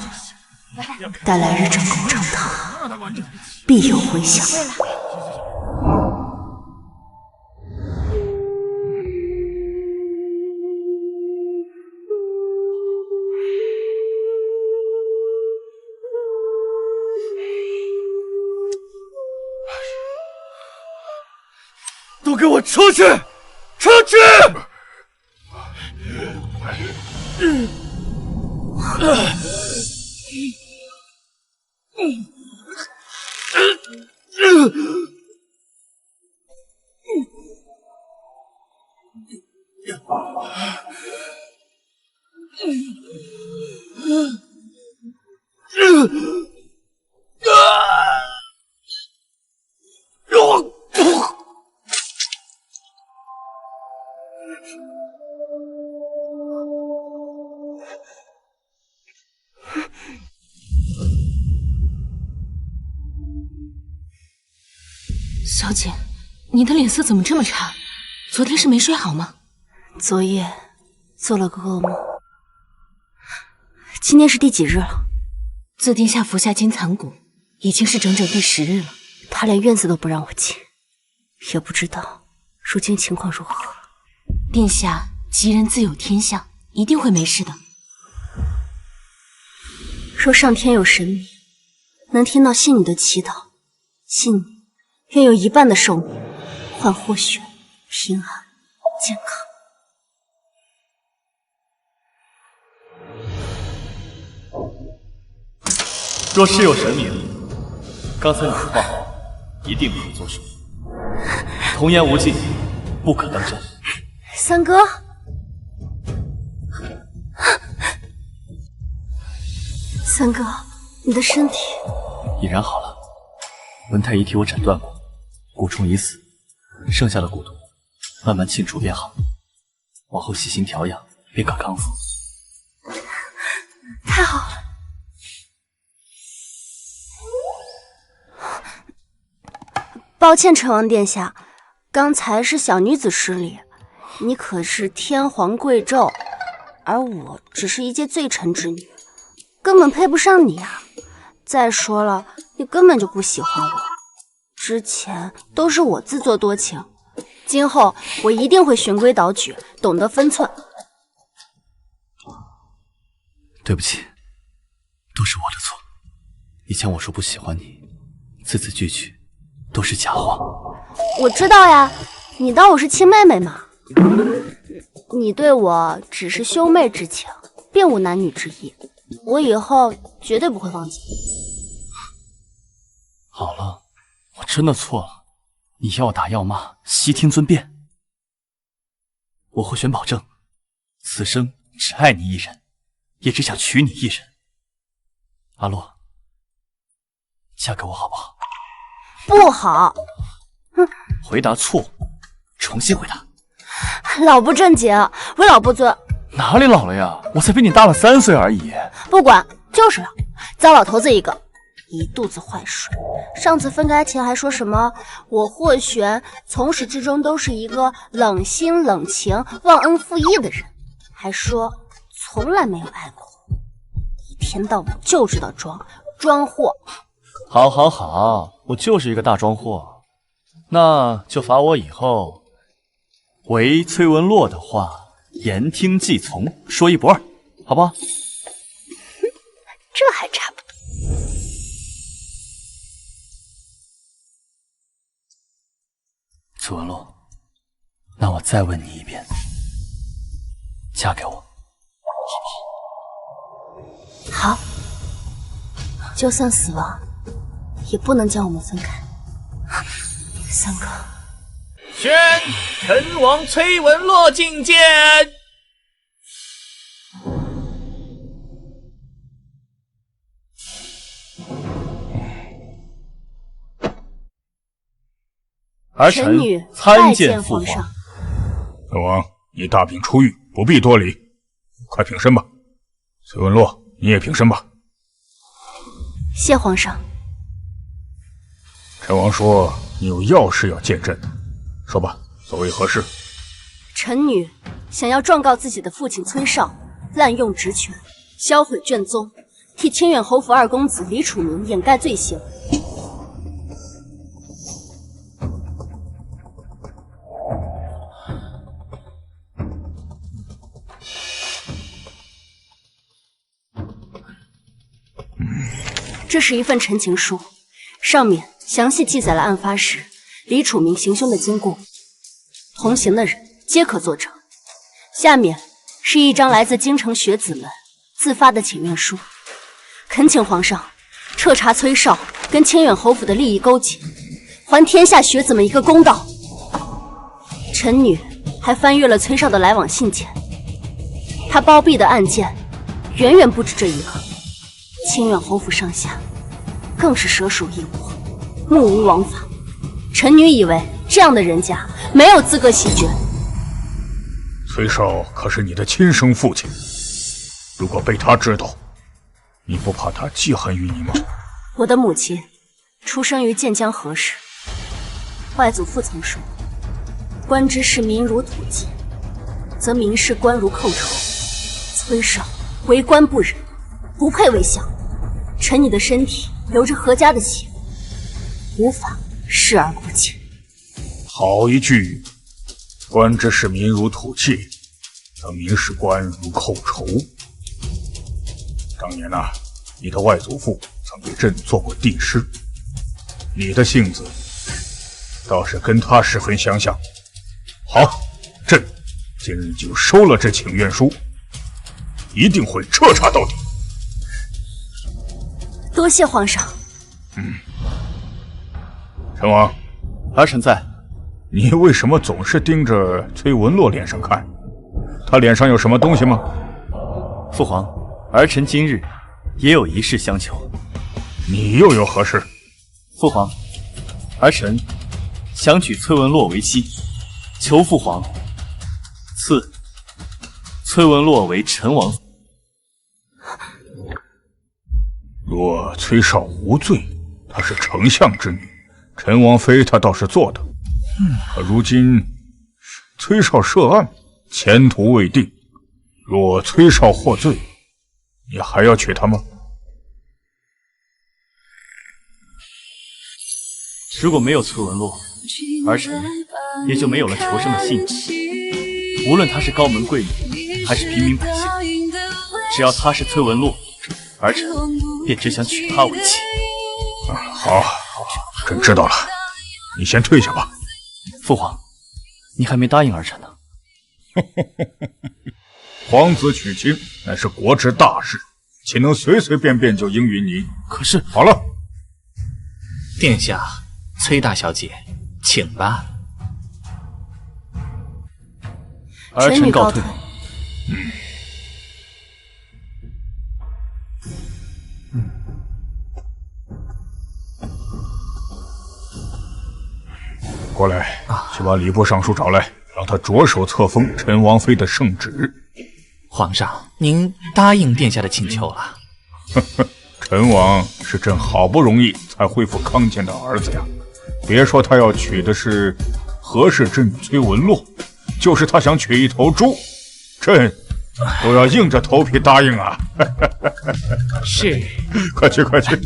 待来日正宫成堂，必有回响。都给我出去！出去！小姐，你的脸色怎么这么差？昨天是没睡好吗？昨夜做了个噩梦。今天是第几日了？自殿下服下金蚕蛊，已经是整整第10日了。他连院子都不让我进，也不知道如今情况如何。殿下吉人自有天相，一定会没事的。若上天有神明，能听到信女的祈祷，信女愿有一半的寿命换或许平安健康。若是有神明，刚才你的话一定不可作数。童言无忌，不可当真。三哥，三哥，你的身体已然好了。文太医替我诊断过，蛊虫已死，剩下的蛊毒慢慢清除便好。往后细心调养，便可康复。太好了。抱歉，陈王殿下，刚才是小女子失礼。你可是天皇贵胄，而我只是一介罪臣之女，根本配不上你啊！再说了，你根本就不喜欢我，之前都是我自作多情，今后我一定会循规蹈矩，懂得分寸。对不起，都是我的错。以前我说不喜欢你，字字句句都是假话。我知道呀，你当我是亲妹妹嘛？你对我只是兄妹之情，并无男女之意，我以后绝对不会忘记。好了，我真的错了，你要打要骂，悉听尊便。我会选保证，此生只爱你一人，也只想娶你一人。阿洛，嫁给我好不好？不好。回答错误，重新回答。老不正经，为老不尊。哪里老了呀？我才比你大了3岁而已。不管，就是老，糟老头子一个，一肚子坏水。上次分开前还说什么我霍玄从始至终都是一个冷心冷情、忘恩负义的人，还说从来没有爱过我，一天到晚就知道装货。好，好，好，我就是一个大装货，那就罚我以后唯崔文洛的话言听计从，说一不二，好不好？这还差不多。崔文洛，那我再问你一遍，嫁给我，好不好？好，就算死亡，也不能将我们分开。三哥，宣陈王崔文洛觐见。儿臣参见父皇。本王已大病初愈，不必多礼，快平身吧。崔文洛，你也平身吧。谢皇上。陈王说你有要事要见朕，说吧，所谓何事？臣女想要状告自己的父亲崔绍滥用职权，销毁卷宗，替清远侯府二公子李楚明掩盖罪行。这是一份陈情书，上面详细记载了案发时李楚明行凶的经过，同行的人皆可作证。下面是一张来自京城学子们自发的请愿书，恳请皇上彻查崔少跟清远侯府的利益勾结，还天下学子们一个公道。臣女还翻阅了崔少的来往信件，他包庇的案件远远不止这一个。清远侯府上下更是蛇鼠一窝，目无王法。臣女以为这样的人家没有资格袭爵。崔少可是你的亲生父亲，如果被他知道，你不怕他记恨于你吗？我的母亲出生于建江何氏，外祖父曾说，官之事民如土芥，则民事官如寇仇。崔少为官不仁，不配为相。臣女的身体流着何家的血，无法视而不见。好一句，官之事民如土芥，则民事官如寇仇。当年啊，你的外祖父曾给朕做过帝师，你的性子倒是跟他十分相像。好，朕今日就收了这请愿书，一定会彻查到底。多谢皇上。陈王，儿臣在。你为什么总是盯着崔文洛脸上看？他脸上有什么东西吗？父皇，儿臣今日也有一事相求。你又有何事？父皇，儿臣想娶崔文洛为妻，求父皇赐崔文洛为陈王。若崔少无罪，她是丞相之女，陈王妃她倒是做的。可如今崔少涉案，前途未定，若崔少获罪，你还要娶她吗？如果没有崔文洛，儿臣也就没有了求生的信念。无论他是高门贵女，还是平民百姓，只要他是崔文洛，儿臣便只想娶她为妻。好，朕知道了，你先退下吧。父皇，你还没答应儿臣呢。皇子娶亲乃是国之大事，岂能随随便便就应允你？可是，好了，殿下，崔大小姐，请吧。儿臣告退。过来，去把礼部尚书找来，让他着手册封陈王妃的圣旨。皇上，您答应殿下的请求了。陈王是朕好不容易才恢复康健的儿子呀，别说他要娶的是何氏之女崔文洛，就是他想娶一头猪，朕都要硬着头皮答应啊！是，快去快去！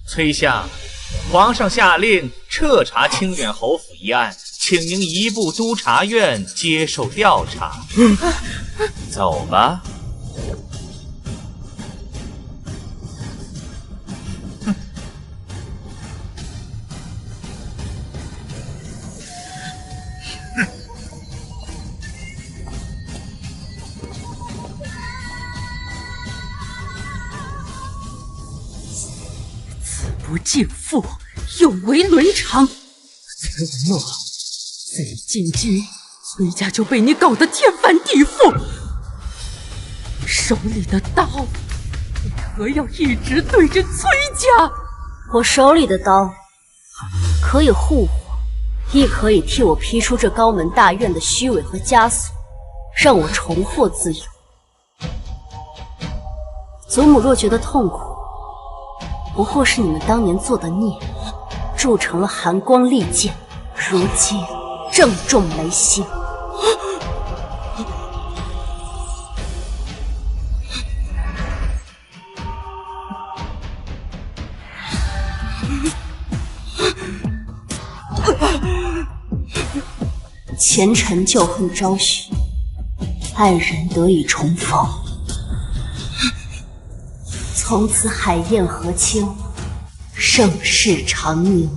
崔相，皇上下令彻查清远侯府一案，请您移步督察院接受调查。走吧。不敬父，有违伦常。崔文洛，再进军，崔家就被你搞得天翻地覆。手里的刀，为何要一直对着崔家？我手里的刀，可以护我，亦可以替我劈出这高门大院的虚伪和枷锁，让我重获自由。祖母若觉得痛苦，不过是你们当年做的孽，铸成了寒光利剑，如今正中眉心。前尘旧恨昭雪，爱人得以重逢。从此海晏河清，盛世长宁。